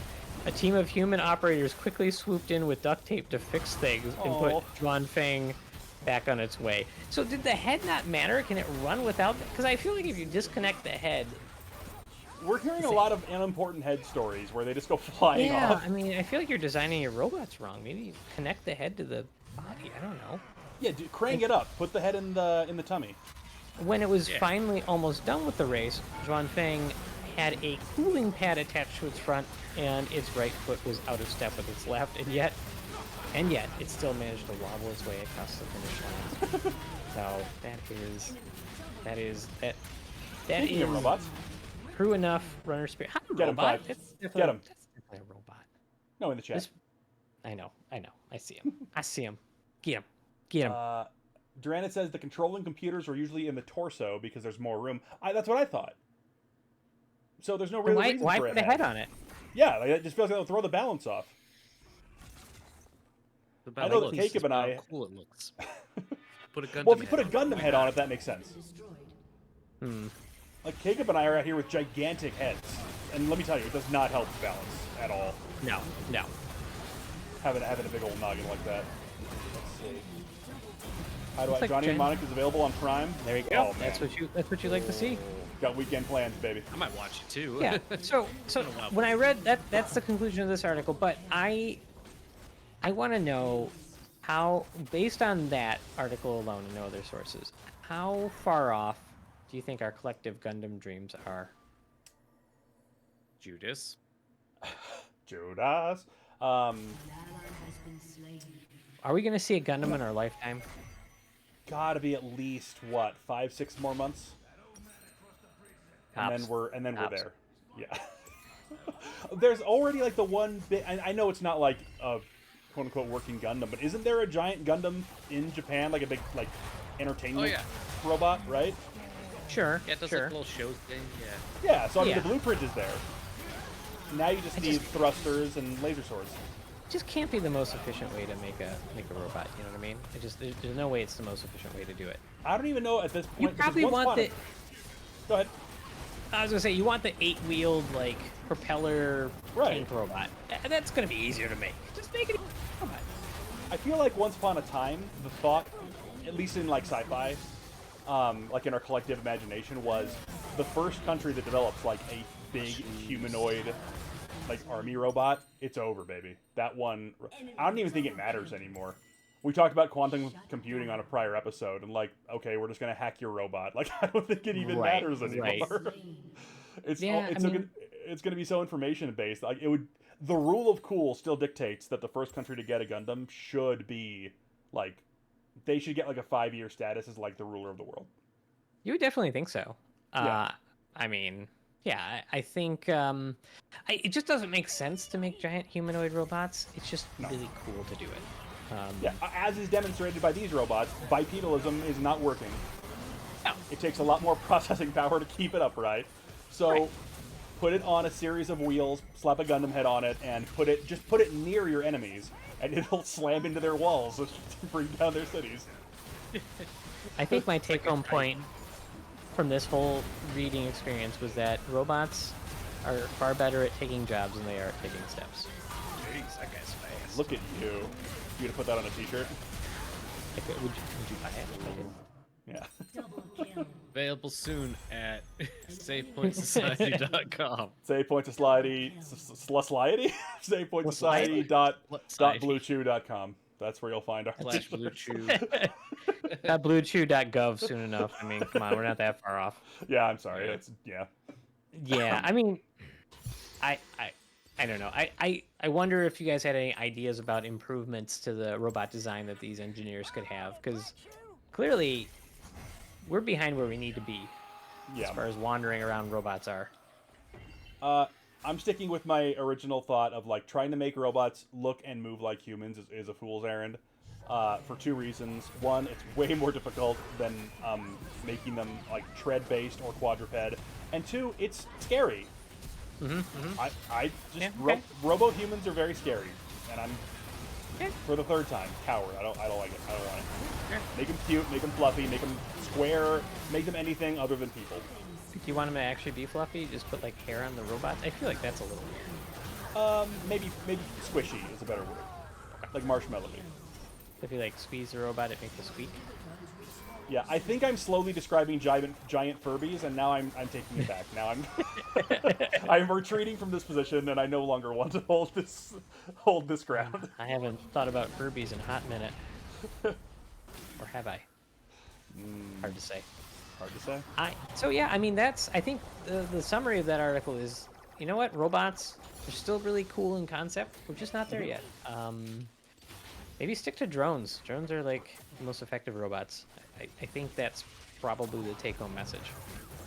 A team of human operators quickly swooped in with duct tape to fix things and put Zhuanfeng back on its way. So did the head not matter? Can it run without? Because I feel like if you disconnect the head... We're hearing a lot of unimportant head stories where they just go flying off. Yeah, I mean, I feel like you're designing your robots wrong. Maybe you connect the head to the body. I don't know. Yeah, crank it up. Put the head in the tummy. When it was finally almost done with the race, Zhuanfeng had a cooling pad attached to its front, and its right foot was out of step with its left, and yet it still managed to wobble its way across the finish line. So that is Speaking of robots, true enough runner spirit. Get him, Five. Get him. That's definitely a robot. No, in the chat. I know. I see him. Get him. Duranit says the controlling computers are usually in the torso because there's more room. That's what I thought. So there's no real reason why for it. Put the head on it? Yeah, like, it just feels like it'll throw the balance off. I know that Jacob and I. Cool it looks. Put a Gundam Well, if you put a Gundam head on it, that makes sense. Hmm. Like Jacob and I are out here with gigantic heads, and let me tell you, it does not help the balance at all. No. Having a big old noggin like that. Let's see. How do I? Like Johnny Mnemonic is available on Prime. There you go. Oh, that's what you like to see. Got weekend plans, baby. I might watch it too. Yeah. So when I read that, that's the conclusion of this article. But I want to know how, based on that article alone and no other sources, how far off do you think our collective Gundam dreams are? Judas. Judas. Are we going to see a Gundam in our lifetime? Gotta be at least what 5-6 more months, and Tops. then we're Tops. there. Yeah. There's already like the one bit. I know it's not like a quote unquote working Gundam, but isn't there a giant Gundam in Japan, like a big like entertainment robot, right? Sure. Yeah, it does sure. like a little show thing. Yeah. Yeah. So I mean, Yeah. the blueprint is there. Now you just need thrusters and laser swords. Just can't be the most efficient way to make a robot. You know what I mean? It just there's no way it's the most efficient way to do it. I don't even know at this point. You probably want the. Go ahead. I was gonna say you want the 8-wheeled like propeller tank robot. That's gonna be easier to make. Just make it a robot. I feel like once upon a time, the thought, at least in like sci-fi, like in our collective imagination, was the first country that develops like a big humanoid like army robot, it's over, baby. That one, I don't even think it matters anymore. We talked about quantum computing on a prior episode, and like, okay, we're just gonna hack your robot. Like, I don't think it even matters anymore. It's gonna be so information based. Like, the rule of cool still dictates that the first country to get a Gundam should be like, they should get like a 5-year status as like the ruler of the world. You would definitely think so. Yeah. I mean, yeah, I think it just doesn't make sense to make giant humanoid robots. It's just really cool to do it. Yeah, as is demonstrated by these robots, bipedalism is not working. No. It takes a lot more processing power to keep it upright. So put it on a series of wheels, slap a Gundam head on it, and put it near your enemies, and it'll slam into their walls to bring down their cities. I think my take-home point from this whole reading experience was that robots are far better at taking jobs than they are at taking steps. Jeez, that guy's fast. Look at you. You gonna put that on a t-shirt? Would you buy it? Yeah. Available soon at SavePointSociety.com. SavePointSociety. SavePointSociety.bluechew.com. That's where you'll find our /BlueChew. Bluechew.gov soon enough. I mean, come on, we're not that far off. Yeah, I'm sorry. It's Yeah, I mean, I don't know. I wonder if you guys had any ideas about improvements to the robot design that these engineers could have, because clearly we're behind where we need to be as far as wandering around robots are. I'm sticking with my original thought of like trying to make robots look and move like humans is a fool's errand. For 2 reasons. One, it's way more difficult than making them like tread-based or quadruped. And 2, it's scary. Robo-humans are very scary, and I'm for the 3rd time coward. I don't like it. I don't want it. Make them cute, make them fluffy, make them square, make them anything other than people. Do you want them to actually be fluffy? Just put like hair on the robots? I feel like that's a little weird. Maybe squishy is a better word. Like marshmallow. If you like squeeze the robot, it makes a squeak. Yeah, I think I'm slowly describing giant Furbies, and now I'm taking it back. Now I'm retreating from this position, and I no longer want to hold this ground. I haven't thought about Furbies in a hot minute. Or have I? Hard to say. Hard to say. So yeah, I mean I think the summary of that article is, you know what, robots are still really cool in concept. We're just not there yet. Maybe stick to drones. Drones are like the most effective robots. I think that's probably the take-home message.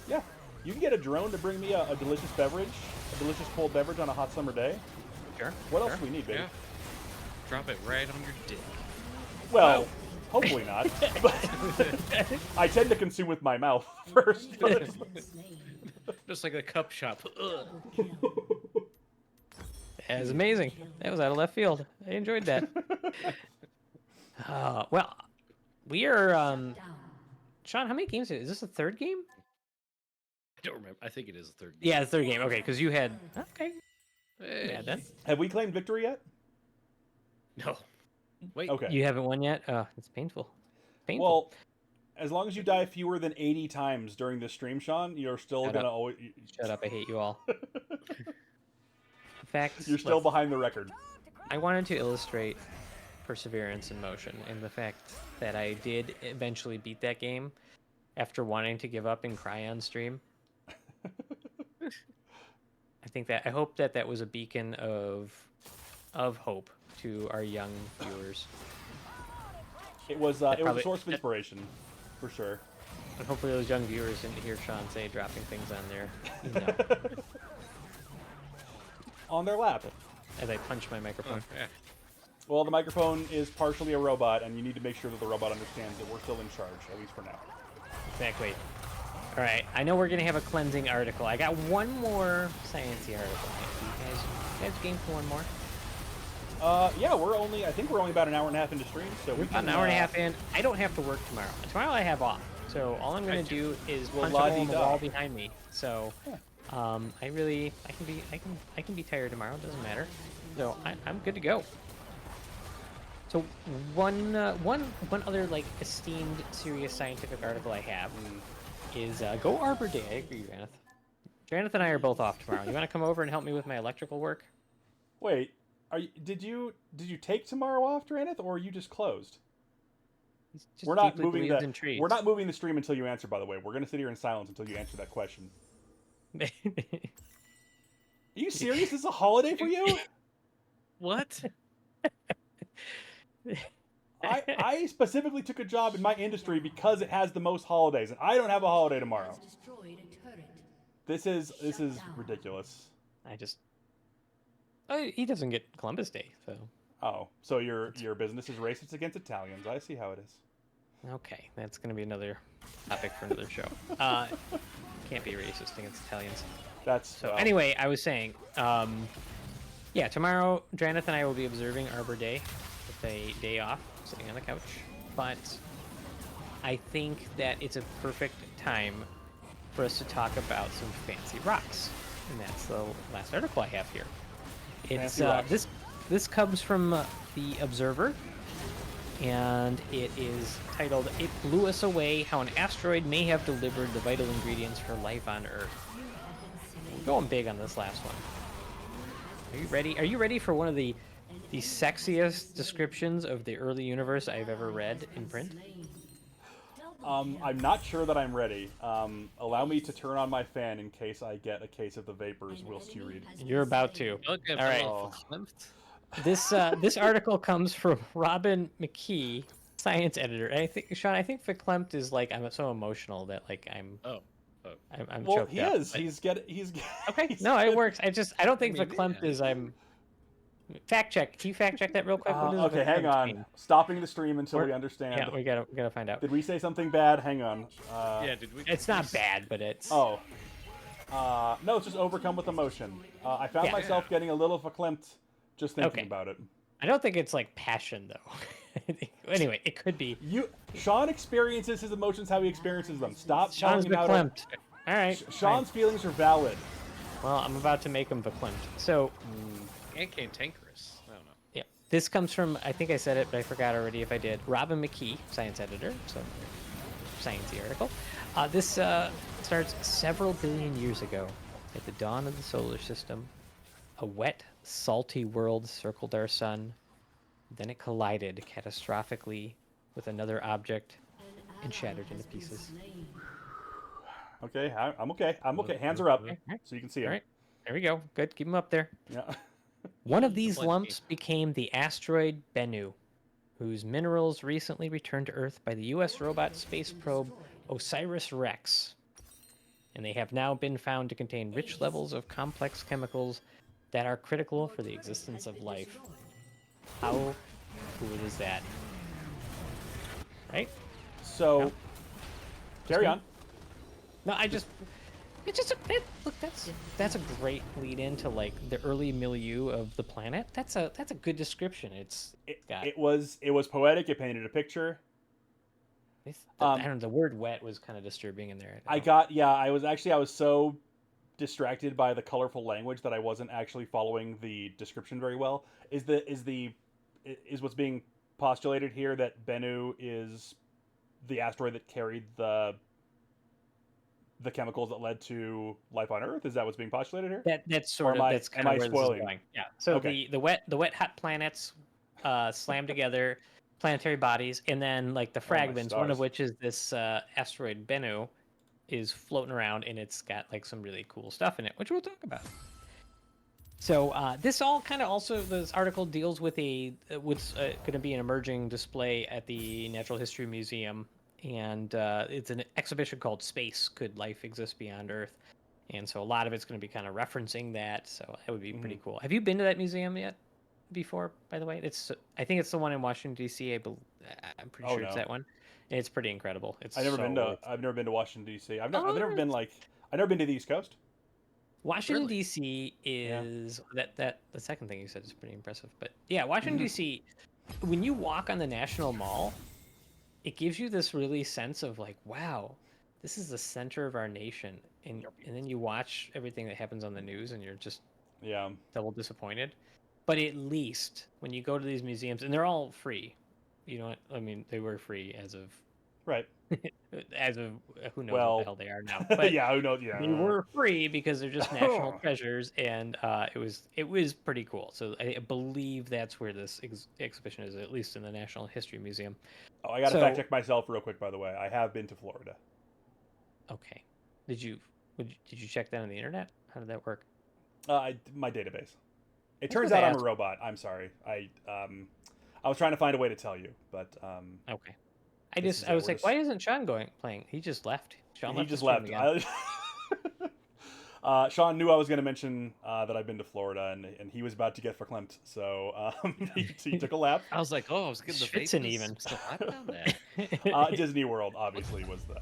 Yeah, you can get a drone to bring me a delicious beverage, a delicious cold beverage on a hot summer day. Sure. What else do we need, baby? Yeah. Drop it right on your dick. Well, hopefully not. But I tend to consume with my mouth first. But... Just like a cup shop. That was amazing. That was out of left field. I enjoyed that. Well, we are... Sean, how many games is this? The 3rd game? I don't remember. I think it is the 3rd game. Yeah, the 3rd game. Okay, because you had... Okay. Hey. Yeah, then. Have we claimed victory yet? No. Wait. Okay. You haven't won yet? Oh, it's painful. Painful. Well, as long as you die fewer than 80 times during this stream, Sean, you're still going to always... Shut up, I hate you all. In fact... You're still behind the record. I wanted to illustrate perseverance in motion, and the fact that I did eventually beat that game after wanting to give up and cry on stream. I hope that was a beacon of hope to our young viewers. It was a probably- source of inspiration, for sure. And hopefully those young viewers didn't hear Sean say dropping things on there. On their lap. As I punch my microphone. Yeah. Well, the microphone is partially a robot, and you need to make sure that the robot understands that we're still in charge, at least for now. Exactly. All right. I know we're gonna have a cleansing article. I got one more sciencey article. You guys game for one more? Yeah, I think we're only about an hour and a half into stream, so We're about an hour and a half in. I don't have to work tomorrow. Tomorrow I have off. So all I'm gonna do is punch a hole in the wall behind me. So, I can be tired tomorrow. It doesn't matter. So I'm good to go. So one other like esteemed serious scientific article I have is go Arbor Day. I agree, Janeth. Janeth and I are both off tomorrow. You want to come over and help me with my electrical work? Wait, did you take tomorrow off, Draneth, or are you just closed? We're not moving the stream until you answer. By the way, we're gonna sit here in silence until you answer that question. Are you serious? This is a holiday for you? What? I specifically took a job in my industry because it has the most holidays, and I don't have a holiday tomorrow. This is ridiculous. He doesn't get Columbus Day, so. Oh, so your business is racist against Italians. I see how it is. Okay, that's going to be another topic for another show. Can't be racist against Italians. Anyway, I was saying, yeah, tomorrow, Janeth and I will be observing Arbor Day with a day off, sitting on the couch. But I think that it's a perfect time for us to talk about some fancy rocks. And that's the last article I have here. It's this comes from the Observer, and it is titled "It Blew Us Away: How an Asteroid May Have Delivered the Vital Ingredients for Life on Earth." We're going big on this last one. Are you ready? Are you ready for one of the sexiest descriptions of the early universe I've ever read in print? I'm not sure that I'm ready. Allow me to turn on my fan in case I get a case of the vapors whilst you read. You're about to. Okay, all right. This article comes from Robin McKee, science editor. And I think Sean, I think verklempt is like I'm so emotional that like I'm choked up. He is. He's okay. No, it works. I don't think verklempt is I'm. Fact check. Can you fact check that real quick? Okay, hang on. Mean? Stopping the stream until we understand. Yeah, we gotta find out. Did we say something bad? Hang on. Yeah, did we? It's not bad, but it's. Oh. No, it's just overcome with emotion. I found myself getting a little verklempt just thinking about it. I don't think it's like passion though. Anyway, it could be. Sean experiences his emotions how he experiences them. Stop. Sean's verklempt. All right. Sean's feelings are valid. Well, I'm about to make him verklempt. So. And cantankerous. I don't know. Yeah. This comes from, I think I said it, but I forgot already if I did. Robin McKee, science editor. So, sciencey article. This starts several billion years ago. At the dawn of the solar system, a wet, salty world circled our sun. Then it collided catastrophically with another object and shattered into pieces. Okay, I'm okay. I'm okay. Hands are up, so you can see it. All right, there we go. Good, keep them up there. Yeah. One of these lumps became the asteroid Bennu, whose minerals recently returned to Earth by the U.S. robot space probe OSIRIS-REx. And they have now been found to contain rich levels of complex chemicals that are critical for the existence of life. How cool is that? Right? So, carry on. No, it's just look. That's a great lead into like the early milieu of the planet. That's a good description. It was poetic. It painted a picture. I don't know. The word "wet" was kind of disturbing in there. I was so distracted by the colorful language that I wasn't actually following the description very well. Is what's being postulated here that Bennu is the asteroid that carried the chemicals that led to life on Earth? Is that what's being postulated here? That's kind of where this is going. Yeah. So okay. the wet hot planets slam together, planetary bodies, and then like the fragments, one of which is this asteroid Bennu, is floating around, and it's got like some really cool stuff in it, which we'll talk about. So this all kind of also this article deals with what's going to be an emerging display at the Natural History Museum, and it's an exhibition called "Space: Could Life Exist Beyond Earth?" And so a lot of it's going to be kind of referencing that. So that would be pretty cool. Have you been to that museum yet? Before, by the way, I think it's the one in Washington D.C. I'm pretty sure it's no. that one. It's pretty incredible. It's I've never been to. so. I've never been to Washington D.C. I've Oh, never been I've never been to the East Coast. Washington Really? D.C. Yeah. is that the second thing you said is pretty impressive. But yeah, Washington D.C. When you walk on the National Mall, it gives you this really sense of like, wow, this is the center of our nation. And then you watch everything that happens on the news, and you're just Yeah. double disappointed. But at least when you go to these museums, and they're all free, you know what I mean? They were free as of Right. who knows what the Well, hell they are now. But yeah. Who knows? Yeah. they were free because they're just national treasures, and it was pretty cool. So I believe that's where this exhibition is, at least in the Natural History Museum. Oh, I gotta So- fact check myself real quick. By the way, I have been to Florida. Okay, did you check that on the internet? How did that work? My database. It was turns gonna out I'm a ask- robot. I'm sorry. I was trying to find a way to tell you, but Okay, This is I it, was we're like, just- why isn't Sean playing? He just left. Sean he left the just stream left. again. Sean knew I was going to mention that I've been to Florida, and he was about to get verklempt, so he took a lap. I was like, oh, I was getting the Schwitzen faces. even. So hot down there. Disney World obviously was the.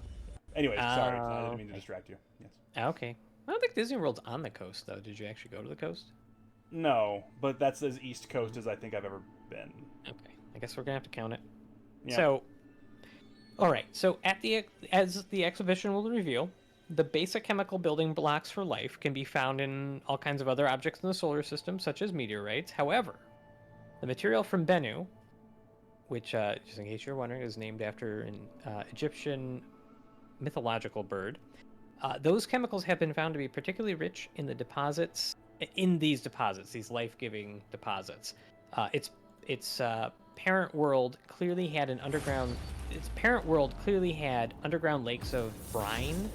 Anyways, sorry, I didn't mean to okay. distract you. Yes. Okay, I don't think Disney World's on the coast though. Did you actually go to the coast? No, but that's as East Coast as I think I've ever been. Okay, I guess we're gonna have to count it. Yeah. So, all right. So as the exhibition will reveal, the basic chemical building blocks for life can be found in all kinds of other objects in the solar system, such as meteorites. However, the material from Bennu, which, just in case you're wondering, is named after an Egyptian mythological bird. Those chemicals have been found to be particularly rich in the deposits, these life-giving deposits. Its parent world clearly had underground lakes of brine,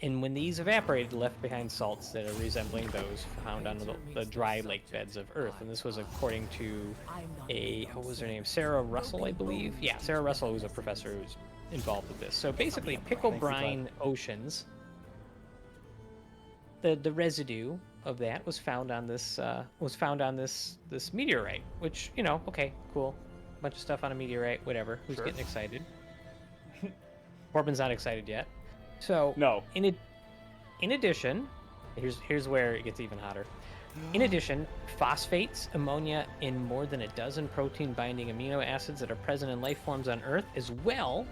and when these evaporated, left behind salts that are resembling those found on the dry lake beds of Earth. And this was according to what was her name? Sarah Russell, I believe. Yeah, Sarah Russell, who's a professor who's involved with this. So basically, pickle brine oceans. The residue of that was found on this this meteorite, which, okay, cool, bunch of stuff on a meteorite, whatever. Who's Sure. getting excited? Corbin's not excited yet. So No. in addition, here's where it gets even hotter. In addition, phosphates, ammonia, and more than a dozen protein-binding amino acids that are present in life forms on Earth, as well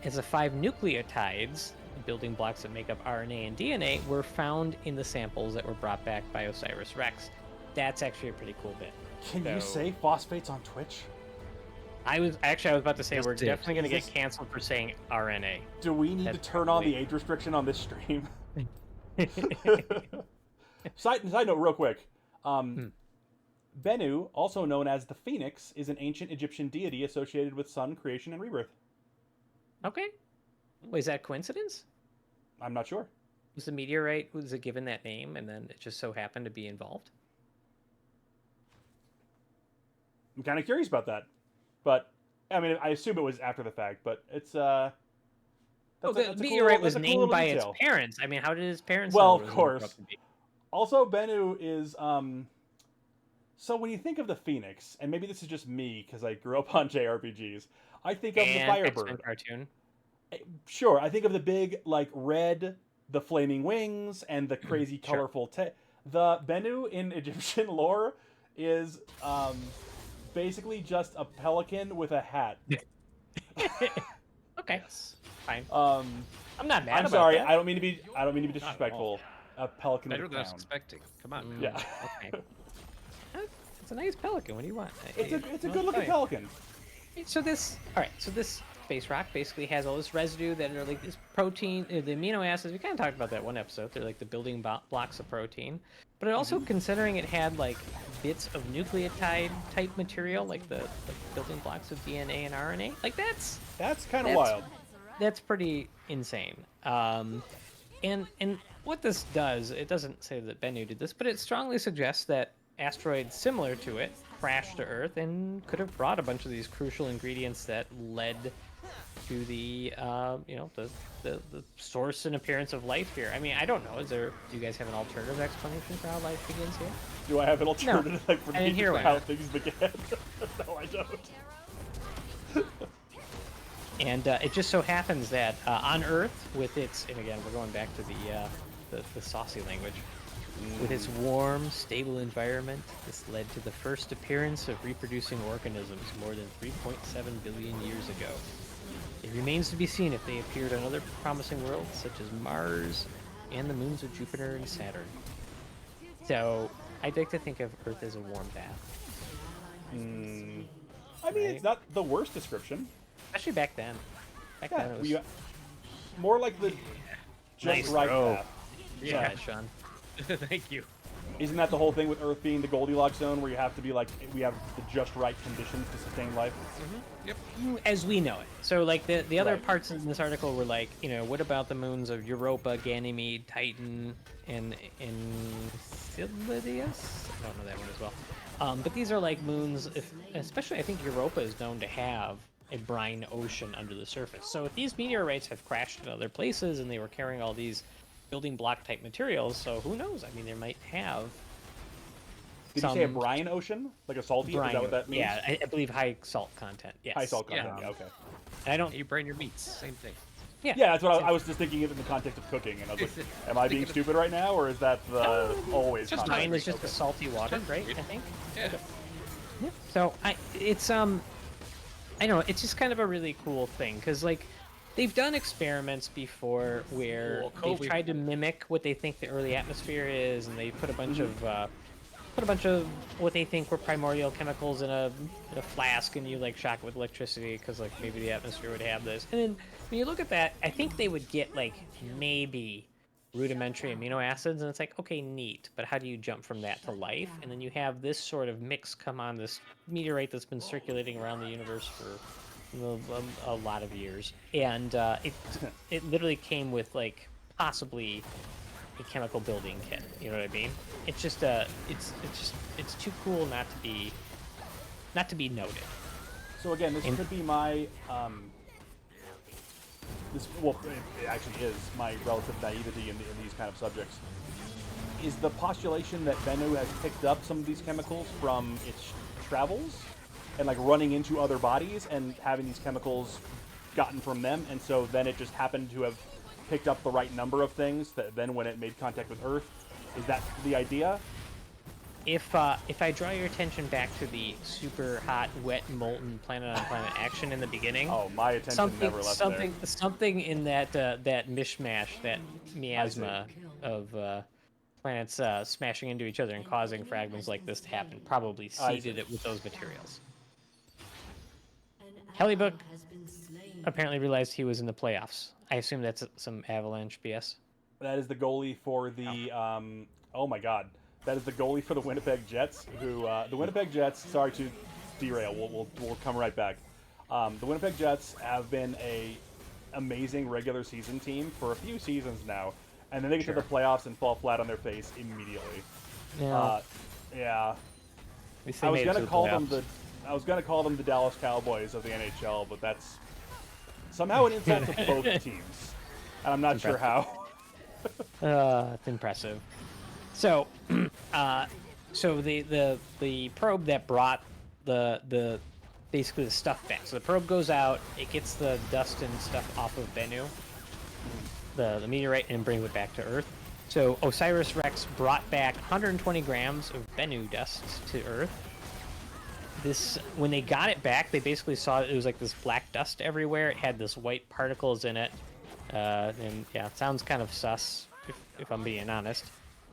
as the 5 nucleotides, building blocks that make up RNA and DNA, were found in the samples that were brought back by OSIRIS-REx. That's actually a pretty cool bit. Can you So- say phosphates on Twitch? I was about to say Just we're did. definitely going to Is get this- canceled for saying RNA. Do we need to That's turn on the probably- age restriction on this stream? Side note, real quick. Bennu, also known as the Phoenix, is an ancient Egyptian deity associated with sun, creation, and rebirth. Okay. Wait, is that coincidence? I'm not sure. Was it given that name and then it just so happened to be involved? I'm kind of curious about that. But, I mean, I assume it was after the fact, but it's, The meteorite was named by its detail. parents. I mean, how did his parents Well, know it of was course. named up to be? Also, Bennu is, so when you think of the Phoenix, and maybe this is just me, because I grew up on JRPGs, I think of the And Firebird. X-Men cartoon. Sure, I think of the big, like, red, the flaming wings, and the crazy Sure. colorful The Bennu in Egyptian lore is basically just a pelican with a hat. Okay, fine. I'm I'm not mad about sorry, that. I don't mean to be all. disrespectful. A pelican Better with a than I was crown. expecting. Come on. Yeah. Okay. It's a nice pelican. What do you want? It's a good looking pelican. So this space rock basically has all this residue that are like this protein, the amino acids. We kind of talked about that one episode. They're like the building blocks of protein. But it also, considering it had like bits of nucleotide type material, like the building blocks of DNA and RNA, like That's kind of That's- wild. that's pretty insane. And what this does, it doesn't say that Bennu did this, but it strongly suggests that asteroids similar to it crashed to Earth and could have brought a bunch of these crucial ingredients that led to the, the source and appearance of life here. I mean, I don't know. Do you guys have an alternative explanation for how life begins here? Do I have an alternative explanation for how things began? No, I don't. And it just so happens that on Earth, with its, and again, we're going back to the saucy language, with its warm, stable environment, this led to the first appearance of reproducing organisms more than 3.7 billion years ago. It remains to be seen if they appeared on other promising worlds, such as Mars and the moons of Jupiter and Saturn. So, I'd like to think of Earth as a warm bath. I mean, it's not the worst description. Especially back then. Back then it was... more like the just right path. Yeah, Shon. Thank you. Isn't that the whole thing with Earth being the Goldilocks zone, where you have to be like, we have the just right conditions to sustain life? Mm-hmm. Yep. As we know it. So, like, the other parts in this article were like, what about the moons of Europa, Ganymede, Titan, and Enceladus? I don't know that one as well. But these are like moons, especially I think Europa is known to have a brine ocean under the surface. So if these meteorites have crashed in other places and they were carrying all these building block type materials, so who knows? I mean, they might have. Did you say a brine ocean, like a salty? Brine, is that what that means? Yeah, I believe high salt content. Yes. High salt content. Yeah, okay. I don't. You brine your meats. Same thing. Yeah. Yeah, that's what I was just thinking it in the context of cooking, and I was like, am I being stupid right now, or is that the always? Just context? brine is just the salty water, right? I think. Yeah. Yeah. So it's I know, it's just kind of a really cool thing, because, like, they've done experiments before where they've tried to mimic what they think the early atmosphere is, and they put a bunch of what they think were primordial chemicals in a flask, and you, like, shock it with electricity, because, like, maybe the atmosphere would have this. And then, when you look at that, I think they would get, like, maybe rudimentary amino acids, and it's like, okay, neat, but how do you jump from that to life? And then you have this sort of mix come on this meteorite that's been circulating around the universe for a lot of years, and it literally came with, like, possibly a chemical building kit. You know what I mean? It's just it's too cool not to be noted. So again, this could be my it actually is my relative naivety in these kind of subjects. Is the postulation that Bennu has picked up some of these chemicals from its travels and, like, running into other bodies and having these chemicals gotten from them, and so then it just happened to have picked up the right number of things that then when it made contact with Earth? Is that the idea? If I draw your attention back to the super hot, wet, molten planet-on-planet action in the beginning, oh, my attention never left there. Something in that mishmash, that miasma of planets smashing into each other and causing fragments like this to happen, probably seeded it with those materials. Hellybook apparently realized he was in the playoffs. I assume that's some Avalanche BS. That is the goalie for the oh my god. That is the goalie for the Winnipeg Jets, who, the Winnipeg Jets, sorry to derail, we'll come right back. The Winnipeg Jets have been a amazing regular season team for a few seasons now, and then they get to the playoffs and fall flat on their face immediately. Yeah. Yeah. I was gonna call them the Dallas Cowboys of the NHL, but that's somehow an insult to both teams, and I'm not sure how. It's impressive. So, the probe that brought the basically the stuff back. So the probe goes out, it gets the dust and stuff off of Bennu, the meteorite, and brings it back to Earth. So Osiris Rex brought back 120 grams of Bennu dust to Earth. When they got it back, they basically saw it was like this black dust everywhere. It had this white particles in it, and yeah, it sounds kind of sus, if I'm being honest.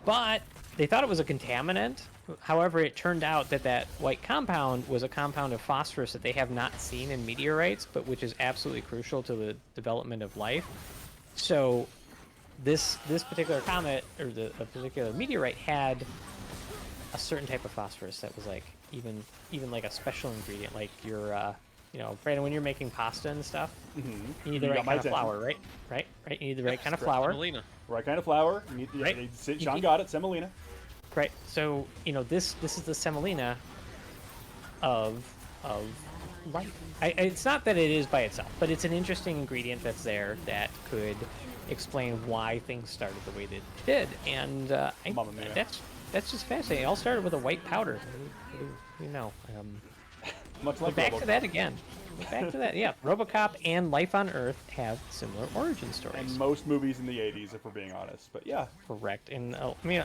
But they thought it was a contaminant. However, it turned out that white compound was a compound of phosphorus that they have not seen in meteorites, but which is absolutely crucial to the development of life. So this particular comet, or a particular meteorite, had a certain type of phosphorus that was like even like a special ingredient, like your Brandon, when you're making pasta and stuff, Mm-hmm. you need the right kind of flour, right? Right. You need the right kind of flour. Semolina. Right kind of flour. Right. Sean got it. Semolina. Right. So this is the semolina of life. It's not that it is by itself, but it's an interesting ingredient that's there that could explain why things started the way they did, and that's just fascinating. It all started with a white powder. Much like Back RoboCop. to that again. Back to that. Yeah, RoboCop and Life on Earth have similar origin stories. And most movies in the 80s, if we're being honest. But yeah. Correct. And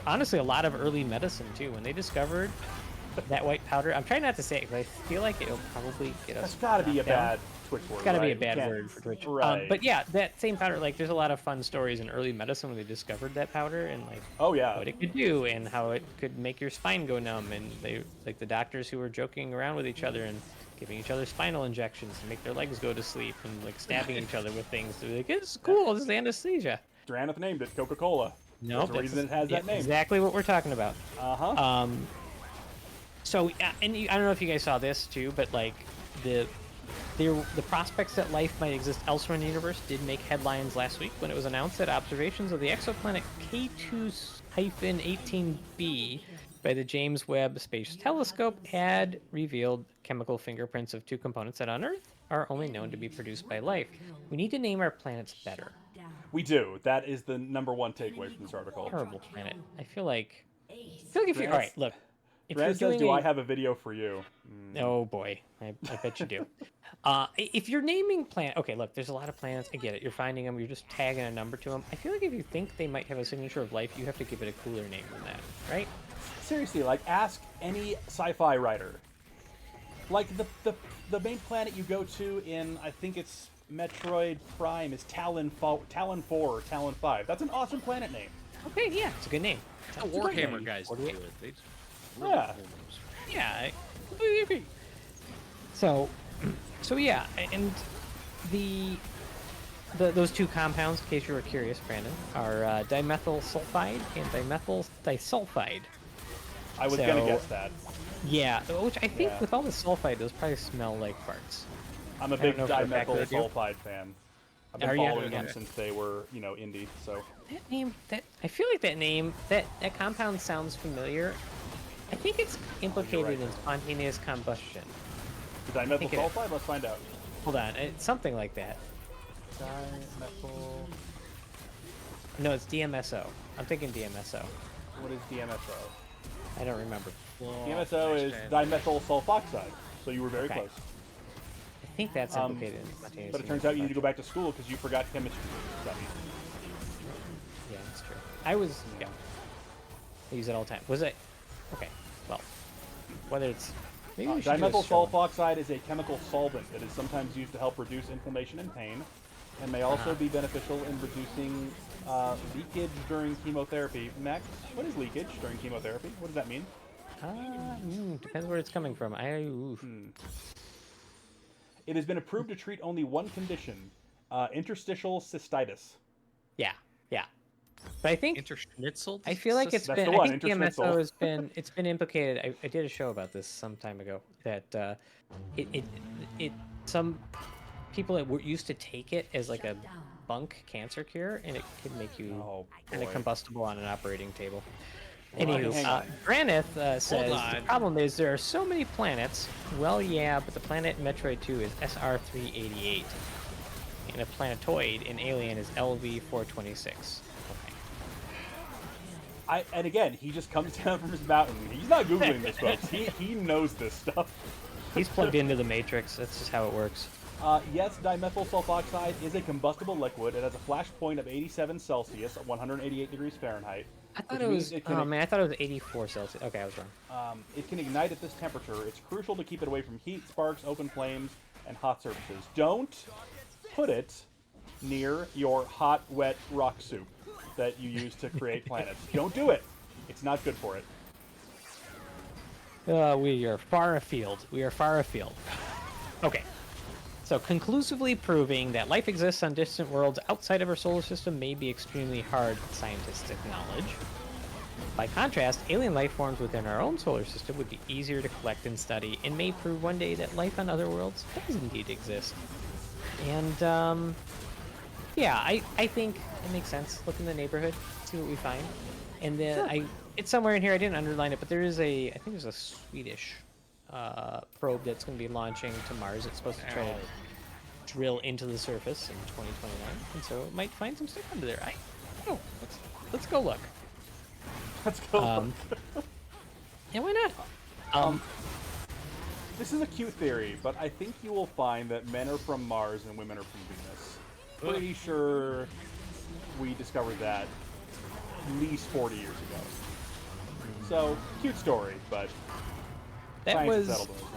honestly, a lot of early medicine too. When they discovered that white powder, I'm trying not to say it, but I feel like it'll probably get us. That's got to be a down. bad Twitch word. It's got to be a right? bad word for Twitch. Right. But yeah, that same powder. Like, there's a lot of fun stories in early medicine when they discovered that powder and oh yeah, what it could do and how it could make your spine go numb. And they the doctors who were joking around with each other and giving each other spinal injections to make their legs go to sleep and stabbing each other with things. They're like, it's cool. This is anesthesia. Duranoth named it Coca-Cola. No, There's a reason it has that name. Exactly what we're talking about. Uh-huh. So, and I don't know if you guys saw this too, but the prospects that life might exist elsewhere in the universe did make headlines last week when it was announced that observations of the exoplanet K2-18b by the James Webb Space Telescope had revealed chemical fingerprints of two components that on Earth are only known to be produced by life. We need to name our planets better. We do. That is the #1 takeaway from this article. Horrible planet. I feel like if you all right, look. If Brad says, "Do I have a video for you?" Oh boy, I bet you do. If you're naming okay, look, there's a lot of planets. I get it. You're finding them. You're just tagging a number to them. I feel like if you think they might have a signature of life, you have to give it a cooler name than that, right? Seriously, ask any sci-fi writer. The main planet you go to in, I think it's Metroid Prime, is Talon 4 or Talon 5. That's an awesome planet name. Okay, yeah, it's a good name. The Warhammer guys do it. They just yeah. Yeah, I completely agree. So yeah, and those two compounds, in case you were curious, Brandon, are dimethyl sulfide and dimethyl disulfide. I was gonna guess that. Yeah, which I think with all the sulfide, those probably smell like farts. I'm a big dimethyl sulfide fan. I've been following them since they were, indie. So that name, I feel like that compound sounds familiar. I think it's implicated in spontaneous combustion. The dimethyl sulfide? Let's find out. Hold on, it's something like that. Dimethyl. No, it's DMSO. I'm thinking DMSO. What is DMSO? I don't remember. DMSO is dimethyl sulfoxide. So you were very close. I think that's implicated in spontaneous. But it turns out you need to go back to school because you forgot chemistry studies. Yeah, that's true. I use it all the time. Was it? Okay. Well, whether it's maybe we should dimethyl sulfoxide is a chemical solvent that is sometimes used to help reduce inflammation and pain, and may also be beneficial in reducing leakage during chemotherapy. Max, what is leakage during chemotherapy? What does that mean? Depends where it's coming from. It has been approved to treat only one condition, interstitial cystitis. Yeah. But I think interschnitzel. I feel like it's been. I think DMSO has been. It's been implicated. I did a show about this some time ago. That some people that used to take it as like a bunk cancer cure, and it could make you kind of combustible on an operating table. Anywho, Granith says the problem is there are so many planets. Well, yeah, but the planet in Metroid 2 is SR388, and a planetoid in Alien is LV426. And again, he just comes down from his mountain. He's not Googling this, folks. He knows this stuff. He's plugged into the Matrix. That's just how it works. Yes, dimethyl sulfoxide is a combustible liquid. It has a flash point of 87 Celsius, 188 degrees Fahrenheit. I thought it was. I thought it was 84 Celsius. Okay, I was wrong. It can ignite at this temperature. It's crucial to keep it away from heat, sparks, open flames, and hot surfaces. Don't put it near your hot, wet rock soup that you use to create planets. Don't do it. It's not good for it. We are far afield. Okay. So, conclusively proving that life exists on distant worlds outside of our solar system may be extremely hard scientists acknowledge. By contrast, alien life forms within our own solar system would be easier to collect and study, and may prove one day that life on other worlds does indeed exist. And, yeah, I think it makes sense. Look in the neighborhood, see what we find. And then it's somewhere in here, I didn't underline it, but there is I think there's a Swedish probe that's going to be launching to Mars. It's supposed to try to drill into the surface in 2029, and so it might find some stuff under there. I don't know. Let's go look. Let's go. Yeah, why not? This is a cute theory, but I think you will find that men are from Mars and women are from Venus. Pretty sure we discovered that at least 40 years ago. So, cute story, but That was settled on this one.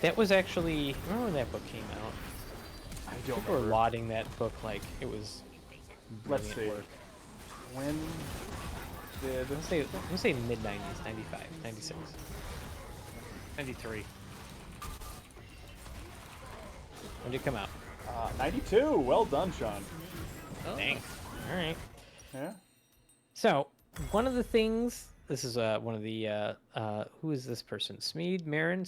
that was actually, remember when that book came out? I don't People were remember. lauding that book like it was Let's brilliant see. work. When did... Let's say mid-90s, 95, 96. 93. When did it come out? 92. Well done, Shon. Oh. Dang. All right. Yeah. So, one of the things, this is one of the, who is this person? Smeed Marin.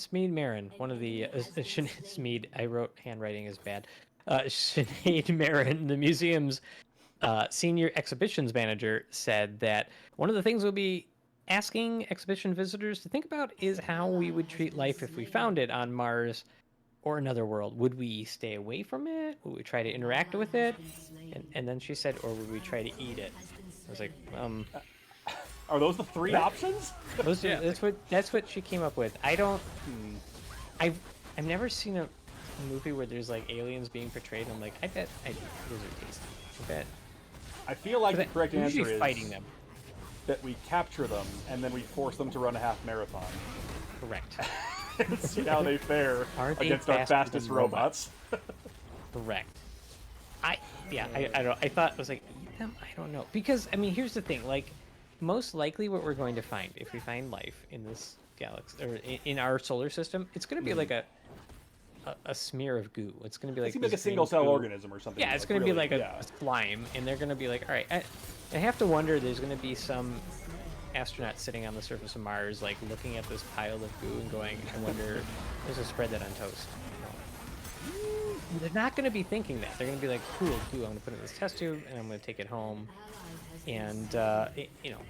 One of the, Smeed, I wrote handwriting is bad. Sinead Marin, the museum's senior exhibitions manager, said that one of the things we'll be asking exhibition visitors to think about is how we would treat life if we found it on Mars or another world. Would we stay away from it? Would we try to interact with it? And then she said, or would we try to eat it? I was like, Are those the three options? that's what she came up with. I don't. I've never seen a movie where there's like aliens being portrayed. I'm like, I bet those are tasty. I bet. I feel like the correct answer usually is fighting them. that we capture them and then we force them to run a half marathon. Correct. And see how they fare Aren't they against our faster fastest than robots. Correct. I don't know. I thought I was like, eat them? I don't know. Because I mean, here's the thing. Like, most likely, what we're going to find if we find life in this galaxy or in our solar system, it's going to be like a smear of goo. It's going to be like It's gonna be like a this green single cell goo. organism or something. Yeah, it's going to be like a slime, and they're going to be like, all right. I have to wonder. There's going to be some astronaut sitting on the surface of Mars, like looking at this pile of goo and going, I wonder, there's a spread that on toast. They're not going to be thinking that. They're going to be like, cool, I'm going to put it in this test tube, and I'm going to take it home. And,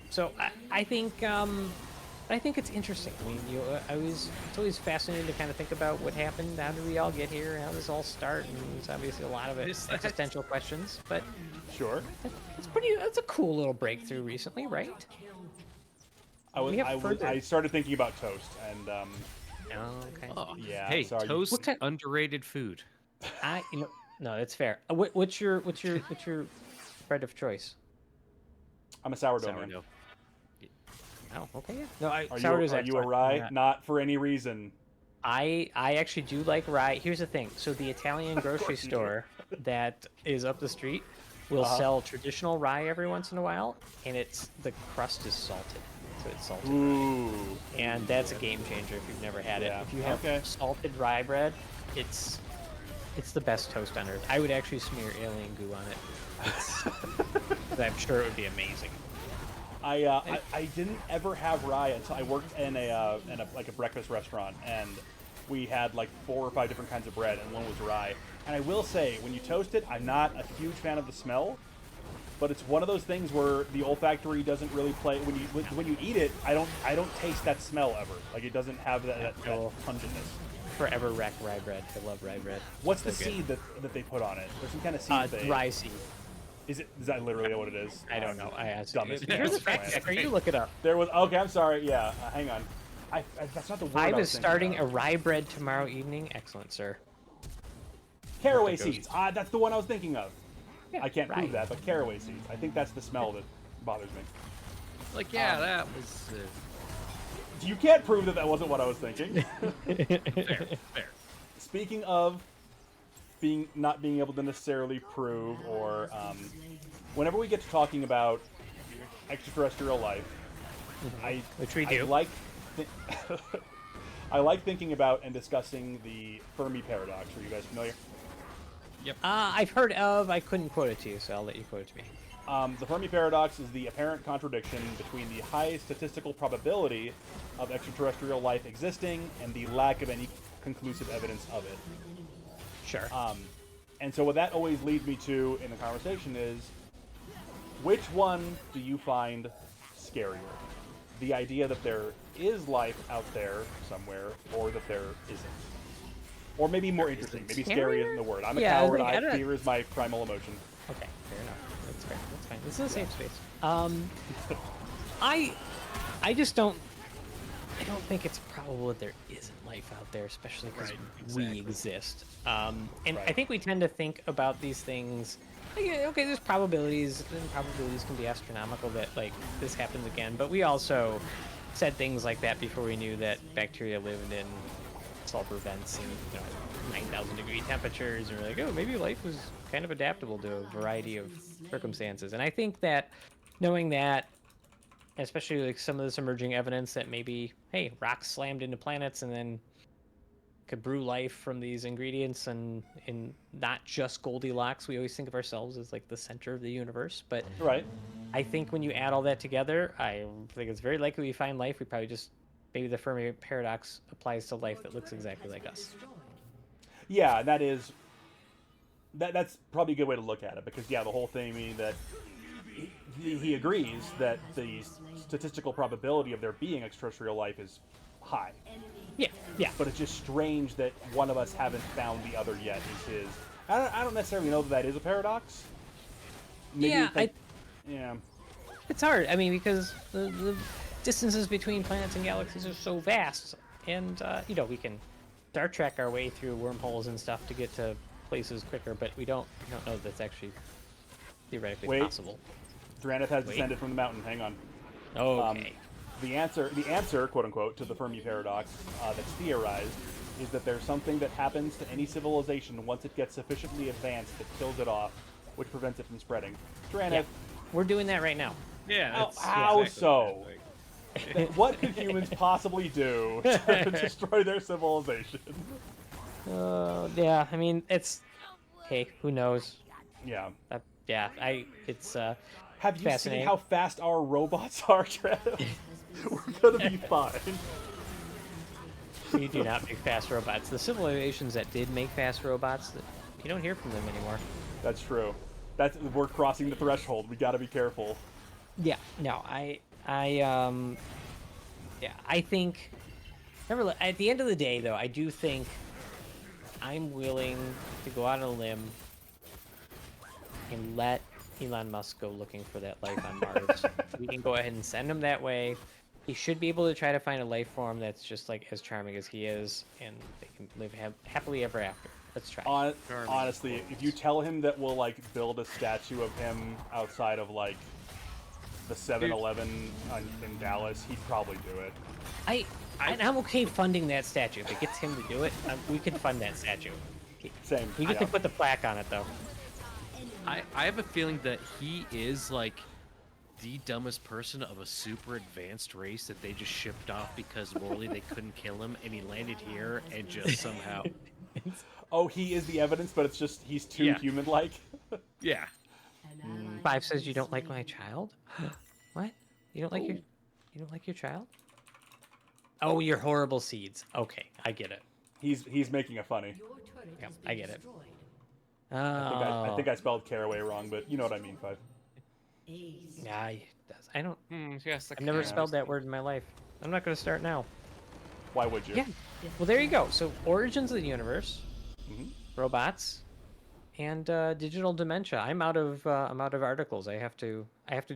so I think it's interesting. I mean, it's always fascinating to kind of think about what happened, how did we all get here, how does this all start, and there's obviously a lot of it existential questions, but Sure. it's a cool little breakthrough recently, right? I started thinking about toast, and Okay. Oh, yeah. hey, sorry. toast, What kind- underrated food. No, that's fair. What's your bread of choice? I'm a sourdough man. Sourdough. Oh, okay, yeah. No, Are sourdough's you a excellent. rye? Yeah. Not for any reason. I actually do like rye. Here's the thing. So the Italian grocery course you do. store that is up the street will Uh-huh. sell traditional rye every once in a while, and the crust is salted. So it's salted. Ooh. And that's a game changer if you've never had it. Yeah, If you have okay. salted rye bread, it's the best toast on earth. I would actually smear alien goo on it. I'm sure it would be amazing. I didn't ever have rye until I worked in a breakfast restaurant, and we had like 4 or 5 different kinds of bread, and one was rye. And I will say, when you toast it, I'm not a huge fan of the smell, but it's one of those things where the olfactory doesn't really play. When you eat it, I don't taste that smell ever. Like, it doesn't have that pungentness. Forever wreck rye bread. I love rye bread. What's the So good. seed that they put on it? There's some kind of seed. Rye seed. Is that literally what it is? I don't know. I asked. Dumbest You're the thing on fact planet. checker. You look it up. There was. Okay, I'm sorry. Yeah, hang on. That's not the word. I was was thinking starting a of. rye bread tomorrow evening. Excellent, sir. Caraway seeds. That's the one I was thinking of. Yeah, I can't rye. prove that, but caraway seeds. I think that's the smell that bothers me. Like, yeah, that was You can't prove that wasn't what I was thinking. fair. Speaking of not being able to necessarily prove, or whenever we get to talking about extraterrestrial life, Which we I do. like I like thinking about and discussing the Fermi paradox. Are you guys familiar? I've heard of. I couldn't quote it to you, so I'll let you quote it to me. The Fermi paradox is the apparent contradiction between the high statistical probability of extraterrestrial life existing and the lack of any conclusive evidence of it. Sure. And so what that always leads me to in the conversation is, which one do you find scarier? The idea that there is life out there somewhere, or that there isn't? Or maybe more interesting, maybe scary isn't the word. I'm a coward, fear is my primal emotion. Okay, fair enough. That's fair. That's fine. This is a safe space. I just don't. I don't think it's probable that there isn't life out there, especially because we exist. And I think we tend to think about these things. Like, okay, there's probabilities, and probabilities can be astronomical that like this happens again. But we also said things like that before we knew that bacteria lived in sulfur vents and 9,000 degree temperatures, and we're like, oh, maybe life was kind of adaptable to a variety of circumstances. And I think that knowing that, especially like some of this emerging evidence that maybe, hey, rocks slammed into planets and then could brew life from these ingredients, and in not just Goldilocks. We always think of ourselves as like the center of the universe, but I think when you add all that together, I think it's very likely we find life. We probably just maybe the Fermi paradox applies to life that looks exactly like us. Yeah, that's probably a good way to look at it, because the whole thing, meaning that he agrees that the statistical probability of there being extraterrestrial life is high. Yeah. But it's just strange that one of us haven't found the other yet. Is his? I don't necessarily know that is a paradox. Maybe yeah. It's hard. I mean, because the distances between planets and galaxies are so vast, and we can Star Trek our way through wormholes and stuff to get to places quicker, but we don't know that's actually theoretically possible. Draneth has descended from the mountain. Hang on. Okay. The answer, quote unquote, to the Fermi paradox that's theorized is that there's something that happens to any civilization once it gets sufficiently advanced that kills it off, which prevents it from spreading. Draneth, we're doing that right now. Yeah. How exactly so? What could humans possibly do to destroy their civilization? Yeah. I mean, it's hey, who knows? Yeah. It's Have you seen how fast our robots are, Trev? We're gonna be fine. We do not make fast robots. The civilizations that did make fast robots, you don't hear from them anymore. That's true. We're crossing the threshold. We gotta be careful. Yeah. No, I think. At the end of the day, though, I do think I'm willing to go out on a limb and let Elon Musk go looking for that life on Mars. We can go ahead and send him that way. He should be able to try to find a life form that's just like as charming as he is, and they can live happily ever after. Let's try. Honestly, if you tell him that we'll like build a statue of him outside of like the 7-Eleven in Dallas, he'd probably do it. I'm okay funding that statue. If it gets him to do it, we can fund that statue. Same. We get to put the plaque on it, though. I have a feeling that he is like the dumbest person of a super advanced race that they just shipped off because morally they couldn't kill him, and he landed here and just somehow. Oh, he is the evidence, but it's just he's too human-like. Yeah. Five says you don't like my child. What? You don't like your child? Oh, your horrible seeds. Okay, I get it. He's making a funny. Yeah, I get it. I think I spelled caraway wrong, but you know what I mean, Five. Yeah, it does. I don't. Yes, I've never spelled that word in my life. I'm not going to start now. Why would you? Yeah. Well, there you go. So, origins of the universe, robots, and digital dementia. I'm out of articles. I have to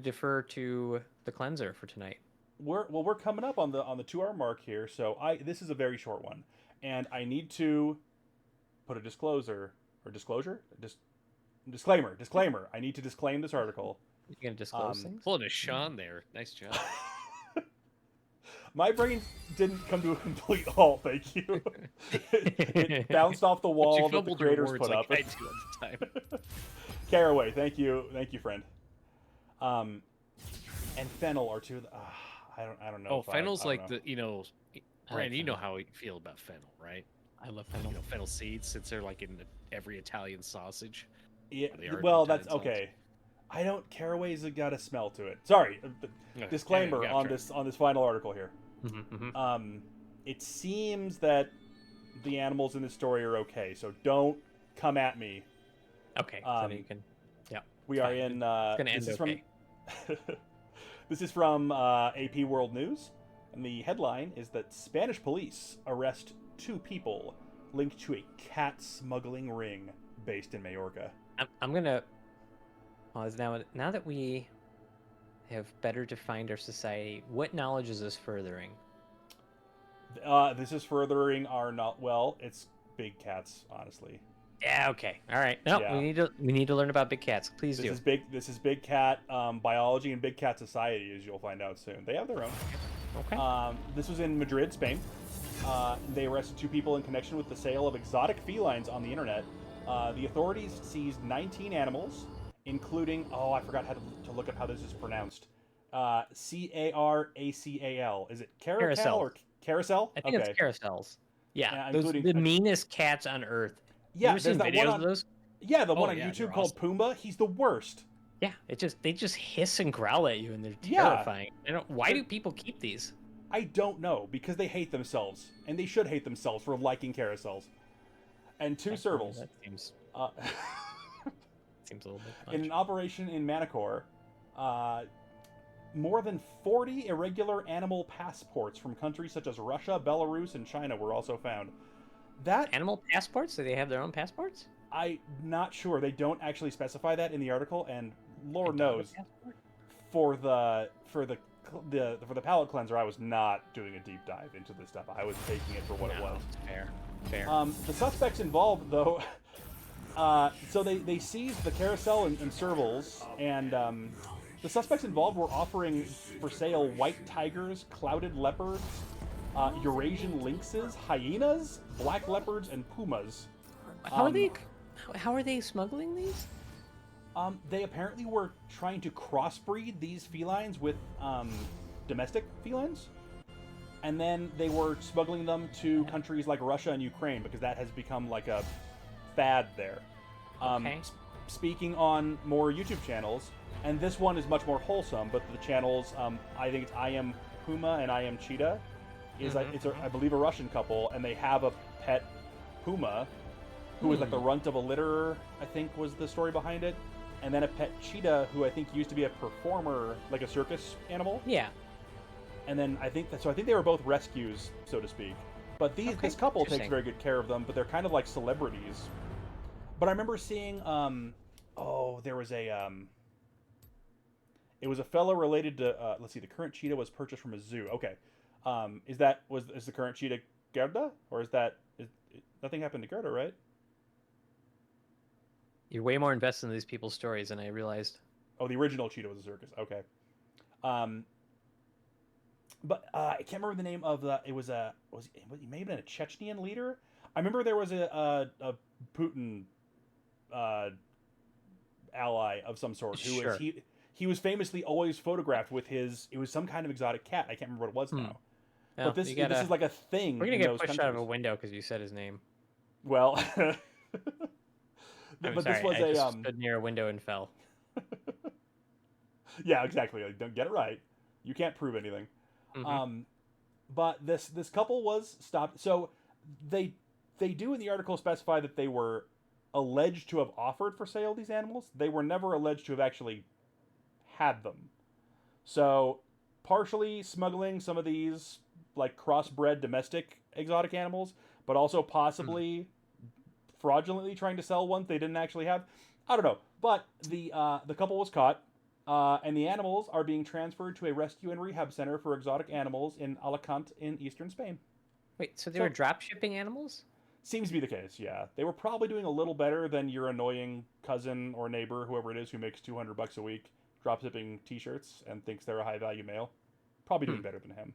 defer to the cleanser for tonight. We're coming up on the 2-hour mark here, so this is a very short one, and I need to put a disclaimer. I need to disclaim this article. You gonna disclose things? Pulling a Shon there. Nice job. My brain didn't come to a complete halt, thank you. It bounced off the wall that the creators put up. I do at the time. Caraway, thank you, friend. And fennel are two of the. I don't know. Oh, fennel's like know. Brand, you know how we feel about fennel, right? I love fennel. Fennel seeds, since they're like in every Italian sausage. Yeah. Well, that's okay. I don't. Caraway's got a smell to it. Sorry, disclaimer yeah, on sure. this final article here. Mm-hmm. It seems that the animals in this story are okay, so don't come at me. Okay, so you can. Yeah, We it's are fine. in. It's gonna This end is okay. from. This is from AP World News, and the headline is that Spanish police arrest 2 people linked to a cat smuggling ring based in Majorca. I'm gonna pause now that we have better defined our society. What knowledge is this furthering? This is furthering our not well. It's big cats, honestly. Yeah. Okay. All right. No, Yeah. we need to learn about big cats. Please This do. is big. This is big cat biology and big cat society, as you'll find out soon. They have their own. Okay. This was in Madrid, Spain. They arrested 2 people in connection with the sale of exotic felines on the internet. The authorities seized 19 animals, including I forgot how to look up how this is pronounced. Caracal. Is it caracal Carousel. or carousel? I think it's carousels. Yeah, those including the meanest cats on earth. You yeah. ever There's seen that videos one of on those? yeah the one Oh, on yeah, YouTube they're called awesome. Pumbaa. He's the worst. Yeah, they just hiss and growl at you, and they're Yeah. terrifying. I don't. Why do people keep these? I don't know, because they hate themselves, and they should hate themselves for liking carousels. And 2 servals. That seems Uh, seems a little bit in an much. operation in Manacor, more than 40 irregular animal passports from countries such as Russia, Belarus, and China were also found. That Animal passports? Do they have their own passports? I'm not sure. They don't actually specify that in the article, and Lord A dog knows, passport? for the palate cleanser, I was not doing a deep dive into this stuff. I was taking it for what it No, was. Fair. The suspects involved, though, so they seized the carousel and servals, and the suspects involved were offering for sale white tigers, clouded leopards, Eurasian lynxes, hyenas, black leopards, and pumas. How are they smuggling these? They apparently were trying to crossbreed these felines with domestic felines, and then they were smuggling them to countries like Russia and Ukraine, because that has become like a fad there. Okay. Speaking on more YouTube channels, and this one is much more wholesome, but the channels, I think it's I Am Puma and I Am Cheetah, is I believe a Russian couple, and they have a pet puma, who is like the runt of a litter, I think was the story behind it, and then a pet cheetah, who I think used to be a performer, like a circus animal. Yeah. And then I think they were both rescues, so to speak. But this couple takes very good care of them, but they're kind of like celebrities. But I remember seeing, there was it was a fellow related to, let's see, the current cheetah was purchased from a zoo. Okay, is the current cheetah Gerda, or nothing happened to Gerda, right? You're way more invested in these people's stories than I realized. Oh, the original cheetah was a circus. Okay. But I can't remember the name of the. It may have been a Chechnyan leader. I remember there was a Putin ally of some sort who Sure. he was famously always photographed with it was some kind of exotic cat. I can't remember what it was now. Well, But this is like a thing. We're gonna in get those pushed countries. out of a window because you said his name. Well, I'm but sorry, this was I just stood near a window and fell. Yeah, exactly. Like, don't get it right. You can't prove anything. Mm-hmm. But this couple was stopped. So they do in the article specify that they were alleged to have offered for sale these animals. They were never alleged to have actually had them. So partially smuggling some of these like crossbred domestic exotic animals, but also possibly fraudulently trying to sell ones they didn't actually have. I don't know. But the couple was caught. And the animals are being transferred to a rescue and rehab center for exotic animals in Alicante in eastern Spain. Wait, so they were drop shipping animals? Seems to be the case, yeah. They were probably doing a little better than your annoying cousin or neighbor, whoever it is, who makes $200 a week drop shipping t-shirts and thinks they're a high value male. Probably doing better than him.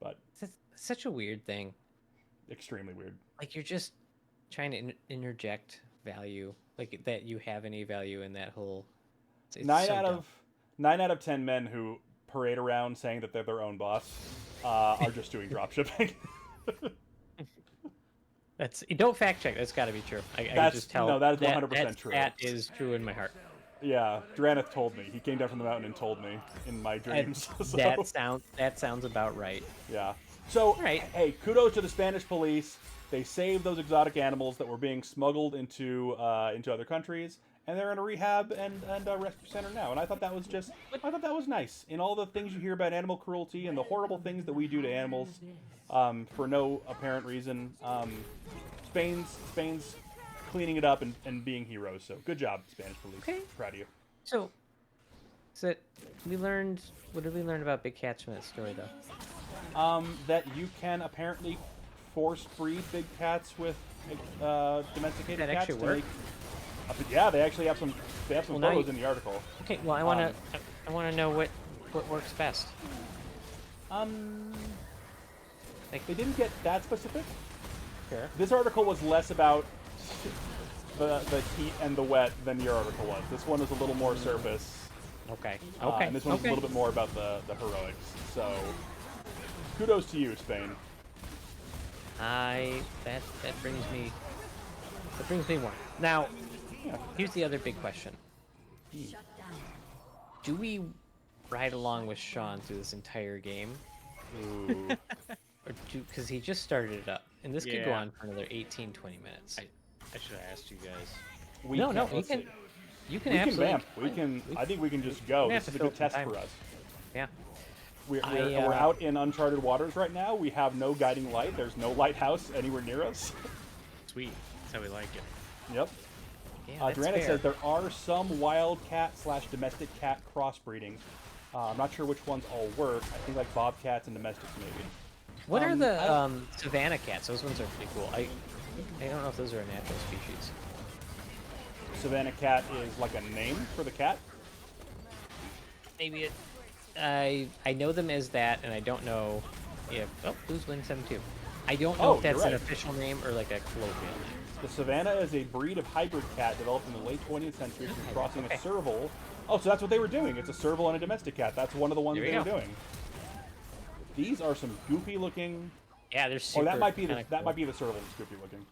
But It's such a weird thing. extremely weird. Like you're just trying to interject value, like that you have any value in that whole. It's Nine so out dumb. of 9 out of 10 men who parade around saying that they're their own boss are just doing drop shipping. That's don't fact check. That's got to be true. I can That's just tell. no, that is 100% true. That is true in my heart. Yeah, Draneth told me. He came down from the mountain and told me in my dreams. So, That sounds about right. yeah. So, All right. hey, kudos to the Spanish police. They saved those exotic animals that were being smuggled into other countries, and they're in a rehab and a rescue center now. And I thought that was nice. In all the things you hear about animal cruelty and the horrible things that we do to animals, for no apparent reason, Spain's cleaning it up and being heroes. So good job, Spanish police. Okay. Proud of you. So, what did we learn about big cats from that story, though? That you can apparently force breed big cats with domesticated That cats. actually work? Yeah, they actually have some. They have some Well, now photos in the article. Okay, well, I wanna know what works best. Like they didn't get that specific. Sure. This article was less about the heat and the wet than your article was. This one was a little more surface. Okay. And this one's a little bit more about the heroics. So, kudos to you, Spain. That brings me more. Now, here's the other big question. Do we ride along with Shon through this entire game? Ooh. Or because he just started it up, and this could go Yeah. on for another 18, 20 minutes. I should have asked you guys. You can We can absolutely. vamp. I think we can just go. We have This is to a fill good some test time. for us. Yeah. We're out in uncharted waters right now. We have no guiding light. There's no lighthouse anywhere near us. Sweet. That's how we like it. Yep. Yeah, that's Durana fair. says there are some wild cat / domestic cat crossbreeding. I'm not sure which ones all work. I think like bobcats and domestics maybe. What are the savannah cats? Those ones are pretty cool. I don't know if those are a natural species. Savannah cat is like a name for the cat. Maybe it. I know them as that, and I don't know if Blue's Wing 7-2. I don't know if you're that's an right. official name or like a colloquial name. The Savannah is a breed of hybrid cat developed in the late 20th century from crossing a serval. Oh, so that's what they were doing. It's a serval and a domestic cat. That's one of the ones There you they were go. doing. These are some goofy looking. Yeah, they're super. Oh, that might be kinda that cool. might be the serval that's goofy looking.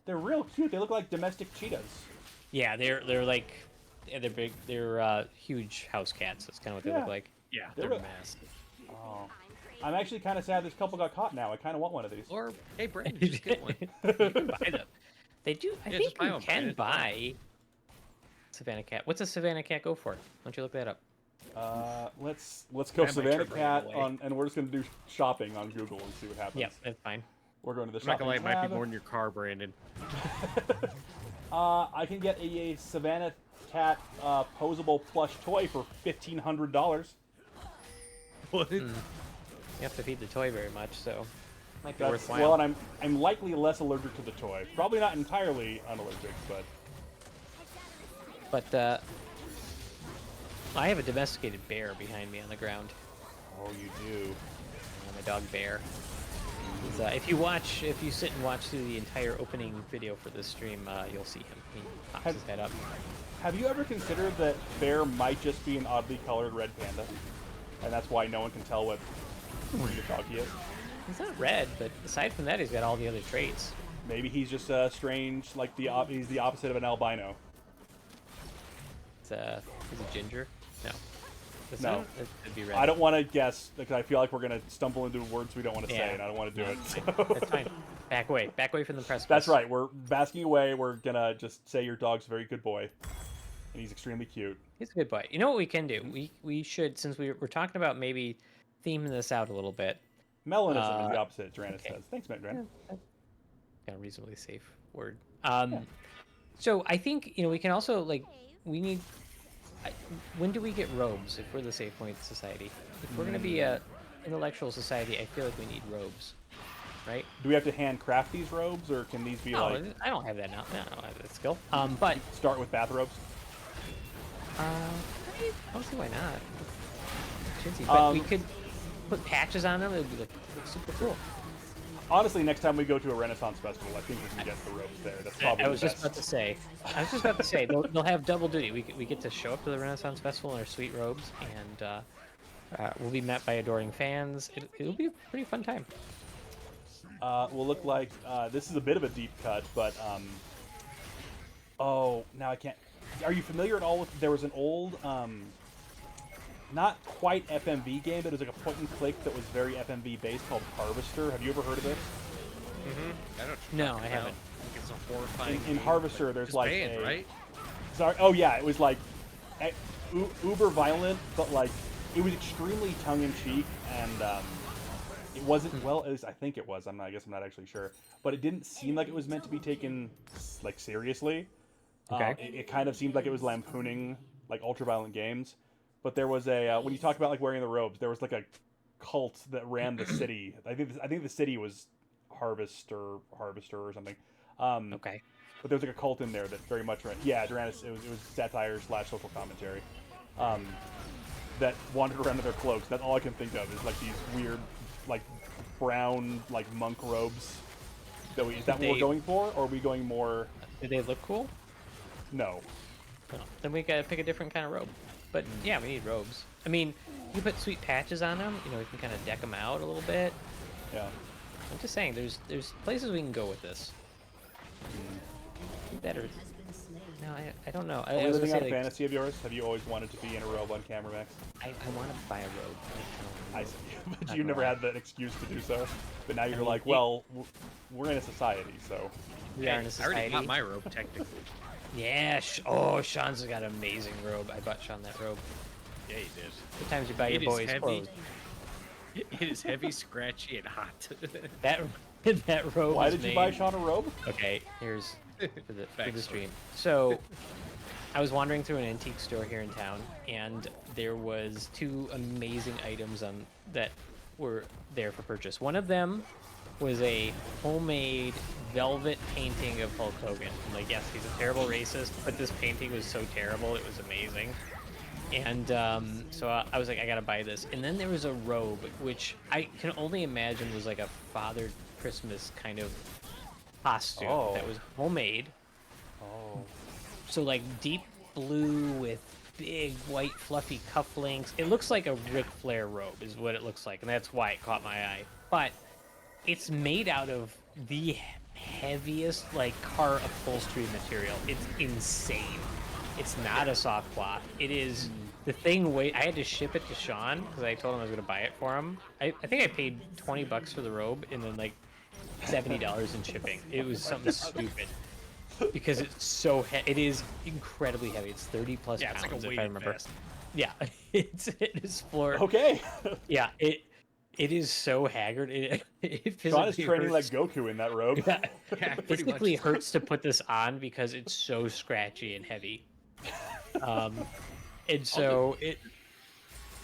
They're real cute. They look like domestic cheetahs. Yeah, they're like, they're big. They're huge house cats. That's kind of what they Yeah. look like. Yeah, They're they're real- massive. Oh. I'm actually kind of sad this couple got caught now. I kind of want one of these. Or, hey, Brandon, just get one. You can buy them. They do. I Yeah, think just buy you one, can Brandon. buy savannah cat. What's a savannah cat go for? Why don't you look that up? Let's go Grab my Savannah trip right cat away. on, and we're just gonna do shopping on Google and see what happens. Yeah, that's fine. We're going to the I'm not shopping gonna lie, it might be tab. more in your car, Brandon. I can get a Savannah cat posable plush toy for $1,500. What? You have to feed the toy very much, so might be That's, worthwhile. well, and I'm likely less allergic to the toy. Probably not entirely unallergic, but But I have a domesticated bear behind me on the ground. oh, you do. My dog Bear. If you sit and watch through the entire opening video for this stream, you'll see him. He pops his head up. Have you ever considered that Bear might just be an oddly colored red panda, and that's why no one can tell what breed of dog he is? He's not red, but aside from that, he's got all the other traits. Maybe he's just strange, like he's the opposite of an albino. Is he ginger? No. No. It'd be red. I don't want to guess because I feel like we're gonna stumble into words we don't want to Yeah. say, and I don't want to do it. That's fine. Back away from the precipice. That's right. We're basking away. We're gonna just say your dog's a very good boy, and he's extremely cute. He's a good boy. You know what we can do? We should, since we're talking about maybe theming this out a little bit. Melanism is the opposite. Duranus okay. says. Thanks, Duran. Kind of reasonably safe word. So I think we can also we need. When do we get robes if we're the Save Point Society? If we're going to be a intellectual society, I feel like we need robes, right? Do we have to handcraft these robes, or can these be No, like I don't have that now. No, I don't have that skill. But start with bathrobes? I don't see why not. Should see, but we could put patches on them. It would be look super cool. Honestly, next time we go to a Renaissance festival, I think we can get the robes there. That's probably I was the just best. about to say. They'll have double duty. We get to show up to the Renaissance Festival in our sweet robes, and we'll be met by adoring fans. It'll be a pretty fun time. Will look like this is a bit of a deep cut, but Oh, now I can't. Are you familiar at all with? There was an old, not quite FMV game, but it was like a point and click that was very FMV based called Harvester. Have you ever heard of this? I don't. No, I haven't. It's a horrifying. In game, Harvester, but there's it's like banned, right? Sorry. Oh yeah, it was like uber violent, but like it was extremely tongue in cheek, and it wasn't well. At least I think it was. I guess I'm not actually sure, but it didn't seem like it was meant to be taken like seriously. Okay. It kind of seemed like it was lampooning like ultra-violent games. But there was a when you talk about like wearing the robes, there was like a cult that ran the city. I think the city was Harvester or something. Okay. But there was like a cult in there that very much ran. Yeah, Duranus. It was satire / social commentary. That wandered around in their cloaks. That's all I can think of is like these weird, like brown, like monk robes. Is that what we're going for, or are we going more? Do they look cool? No. No. Then we gotta pick a different kind of robe. But yeah, we need robes. I mean, you put sweet patches on them. You know, we can kind of deck them out a little bit. Yeah. I'm just saying, there's places we can go with this. Better. No, I don't know. Are we living out a fantasy of yours? Have you always wanted to be in a robe on camera, Max? I want to buy a robe. I see. But you never had that excuse to do so. But now you're like, well, we're in a society, so. We are in a I society. already got my robe, technically. Yeah. Oh, Sean's got an amazing robe. I bought Sean that robe. Yeah, you did. Sometimes you buy It your is boys heavy. clothes. It is heavy, scratchy, and hot. That robe. Why is did you made- buy Shon a robe? Okay, here's for the Backstory. stream. So, I was wandering through an antique store here in town, and there was two amazing items that were there for purchase. One of them was a homemade velvet painting of Hulk Hogan. I'm like, yes, he's a terrible racist, but this painting was so terrible, it was amazing. And so I was like, I gotta buy this. And then there was a robe, which I can only imagine was like a Father Christmas kind of costume that was homemade. Oh. So like deep blue with big white fluffy cufflinks. It looks like a Ric Flair robe is what it looks like, and that's why it caught my eye. But it's made out of the heaviest like car upholstery material. It's insane. It's not a soft cloth. It is the thing. I had to ship it to Sean because I told him I was gonna buy it for him. I think I paid $20 for the robe and then like $70 in shipping. It was something stupid because it's so it is incredibly heavy. It's 30+ Yeah, it's like a pounds if I weighted remember. vest. Yeah, it is floor. Okay. Yeah, it is so haggard. It Shon is physically training like hurts. Goku in that robe. Yeah, Yeah, it pretty physically much. hurts to put this on because it's so scratchy and heavy. And so it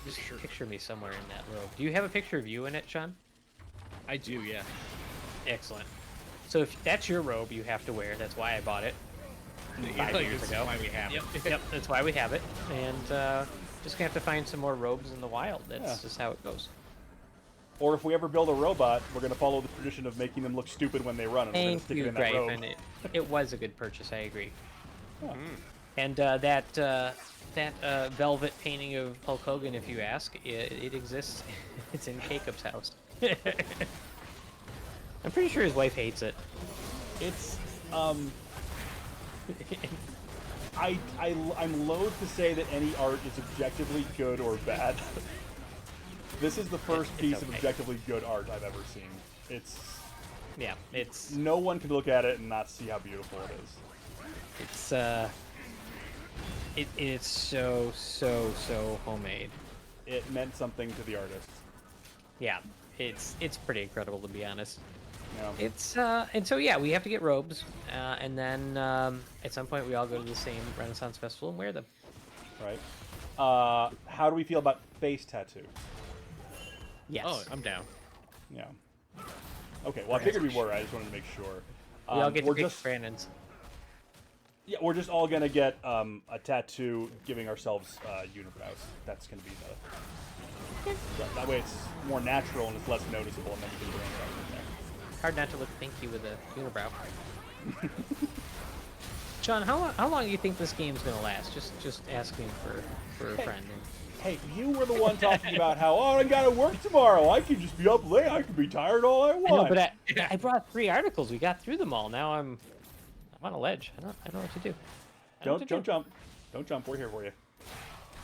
just picture me somewhere in that robe. Do you have a picture of you in it, Sean? I do, yeah. Excellent. So if that's your robe, you have to wear. That's why I bought it 5 years That's ago. why we have it. Yep, that's why we have it. And just gonna have to find some more robes in the wild. That's Yeah. just how it goes. Or if we ever build a robot, we're going to follow the tradition of making them look stupid when they run, and we're going to Thank stick it you, in that robe. Gryphon. It was a good purchase. I agree. Yeah. And that velvet painting of Hulk Hogan, if you ask, it exists. It's in Jacob's house. I'm pretty sure his wife hates it. It's I'm loath to say that any art is objectively good or bad. This is the first It's piece of okay. objectively good art I've ever seen. Yeah, it's No one can look at it and not see how beautiful it is. it's so homemade. It meant something to the artist. Yeah, it's pretty incredible, to be honest. You know? It's and so yeah, we have to get robes, and then at some point we all go to the same Renaissance festival and wear them. Right? How do we feel about face tattoo? Yes. Oh, I'm down. Yeah. Okay, well, I figured we were. I just wanted to make sure. We all get to we're pick just, Brandon's. yeah, we're just all gonna get a tattoo giving ourselves unibrows. That's gonna be that way it's more natural and it's less noticeable, and then we can branch out from there. Hard not to look pinky with a unibrow. John, how long do you think this game's gonna last? Just asking for a friend. Hey, you were the one talking about how, oh, I gotta work tomorrow. I could just be up late. I could be tired all I want. I know, but I brought 3 articles. We got through them all. Now I'm on a ledge. I don't know what to do. I know what to Don't do. jump. Don't jump. We're here for you.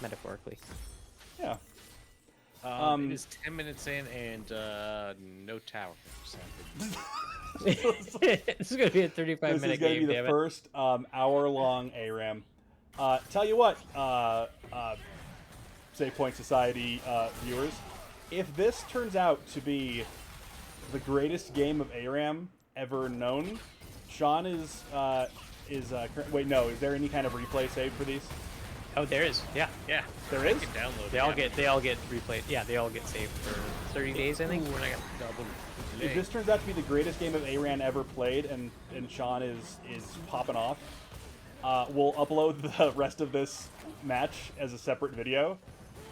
Metaphorically. Yeah. It is 10 minutes in, and no tower. This is gonna be a 35-minute game. This is going to be the first hour-long ARAM. Tell you what, Save Point Society viewers, if this turns out to be the greatest game of ARAM ever known, Shon is wait, no, is there any kind of replay saved for these? Oh, there is. Yeah. There is? You can download They all get replayed. Yeah, they all get saved for 30 days, I think. Ooh, and I got double. If this turns out to be the greatest game of ARAM ever played, and Shon is popping off, we'll upload the rest of this match as a separate video,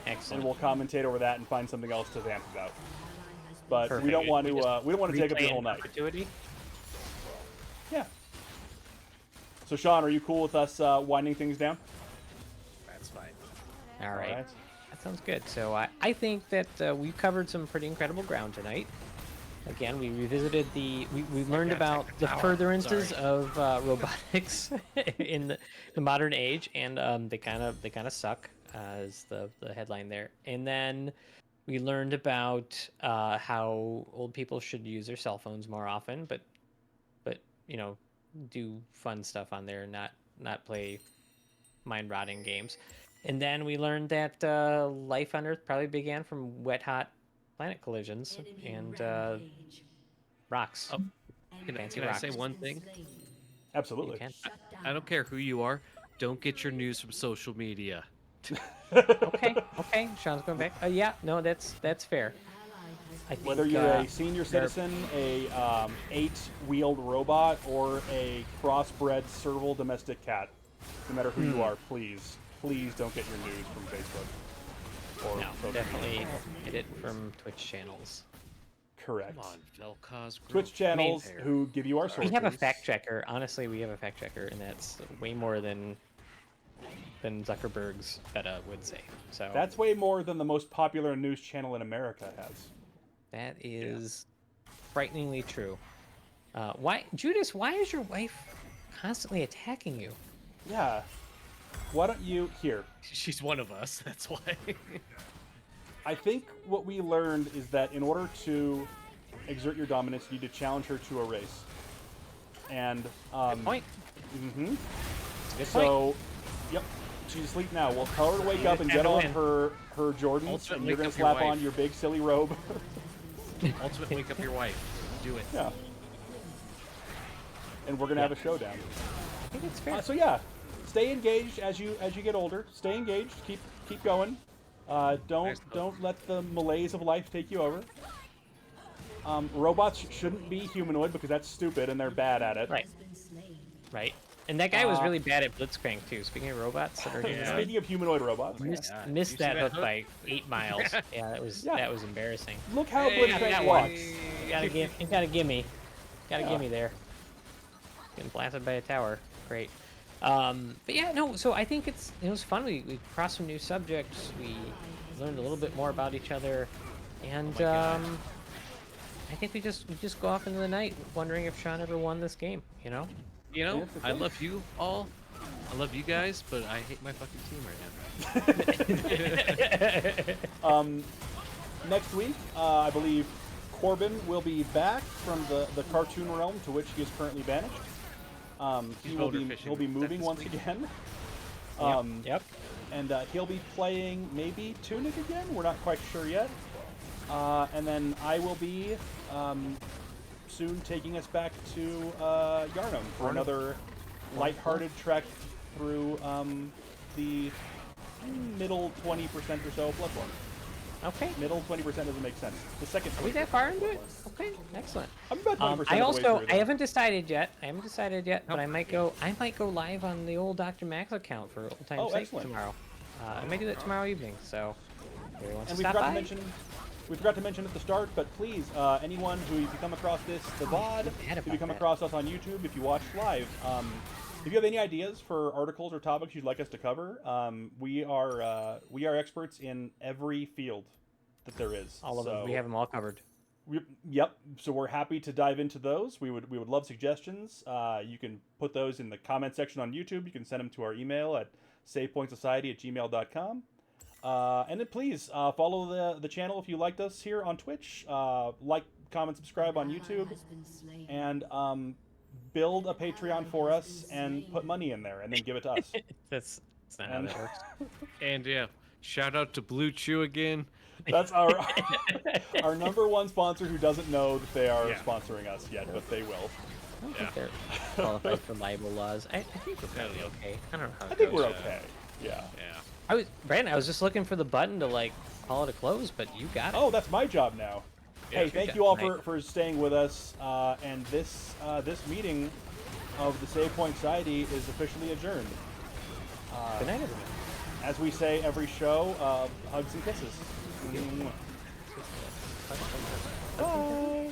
Excellent. and we'll commentate over that and find something else to vamp about. But Perfect. we don't want to take up Replay your in whole night. perpetuity? Yeah. So Shon, are you cool with us winding things down? That's fine. All right. Alright. That sounds good. So I think that we've covered some pretty incredible ground tonight. Again, we revisited we learned gotta about take the the tower. furtherances Sorry. of robotics in the modern age, and they kind of suck, is the headline there. And then we learned about how old people should use their cell phones more often, but do fun stuff on there, not play mind-rotting games. And then we learned that life on Earth probably began from wet-hot planet collisions and rocks. Oh, can I rocks. say one thing? Absolutely. You can. I don't care who you are. Don't get your news from social media. Okay, Sean's going back. Yeah, no, that's fair. I think, Whether you're a senior citizen, a 8-wheeled robot, or a crossbred serval domestic cat, no matter who you are, please don't get your news from Facebook. Or no, social definitely media. get it from Twitch channels. Correct. Come on, Vel'Koz Group. Twitch channels Fair. who give you our sources. We have a fact checker. Honestly, we have a fact checker, and that's way more than Zuckerberg's beta would say. So That's way more than the most popular news channel in America has. that is frighteningly true. Judas? Why is your wife constantly attacking you? Yeah. Why don't you here? She's one of us. That's why. I think what we learned is that in order to exert your dominance, you need to challenge her to a race. And Good point. Mm-hmm. Good point. So, yep. She's asleep now. We'll tell her to wake up and time get to on win. her Jordans, Ultimate and you're wake gonna up your slap on wife. your big silly robe. Ultimate wake up your wife. Do it. Yeah. And we're gonna have a showdown. I think it's fair. So yeah, stay engaged as you get older. Stay engaged. Keep going. Don't let the malaise of life take you over. Robots shouldn't be humanoid because that's stupid and they're bad at it. Right. And that guy was really bad at Blitzcrank too. Speaking of robots that are humanoid, Speaking of humanoid robots, missed You see that that hook hook? by 8 miles. Yeah, that was embarrassing. look how Hey, Blitzcrank that walks. You gotta gimme. Gotta Yeah. gimme there. Getting blasted by a tower. Great. But yeah, no. So I think it was fun. We crossed some new subjects. We learned a little bit more about each other, and I think we just go off into the night wondering if Sean ever won this game. You know. You know, That's the I thing. love you all. I love you guys, but I hate my fucking team right now. Next week, I believe Corbin will be back from the cartoon realm to which he is currently banished. He'll be moving this once week. again. Yep. And he'll be playing maybe Tunic again. We're not quite sure yet. And then I will be soon taking us back to Yarnum for another lighthearted trek through the middle 20% or so of Bloodborne. Okay. Middle 20% doesn't make sense. The second. Are we that far into it? Okay, excellent. I'm about 20% of the I way also through I it. haven't decided yet. But I might go live on the old Dr. Max account for old time's sake excellent. tomorrow. I may do that tomorrow evening. So if anyone wants And to we stop forgot by. to mention. We forgot to mention at the start, but please, anyone who, if you come across the VOD, bad if you about come that. across us on YouTube, if you watch live, if you have any ideas for articles or topics you'd like us to cover, we are experts in every field that there is. All of them. So, We have them all covered. Yep. So we're happy to dive into those. We would love suggestions. You can put those in the comment section on YouTube. You can send them to our email at savepointsociety@gmail.com. And then please follow the channel if you liked us here on Twitch. Like, comment, subscribe on YouTube, and build a Patreon for us and put money in there, and then give it to us. That's not how that works. And yeah, shout out to Blue Chew again. That's our our number one sponsor who doesn't know that they are Yeah. sponsoring us yet, but they will. I don't think they're qualified for libel laws. I think we're probably okay. I don't know how. I think goes. we're okay. Yeah. Yeah. Brandon, I was just looking for the button to like call it a close, but you got it. Oh, that's my job now. Yeah, Hey, you thank got you all it. for staying with us. And this meeting of the Save Point Society is officially adjourned. Good night, everyone. As we say every show, hugs and kisses. Bye.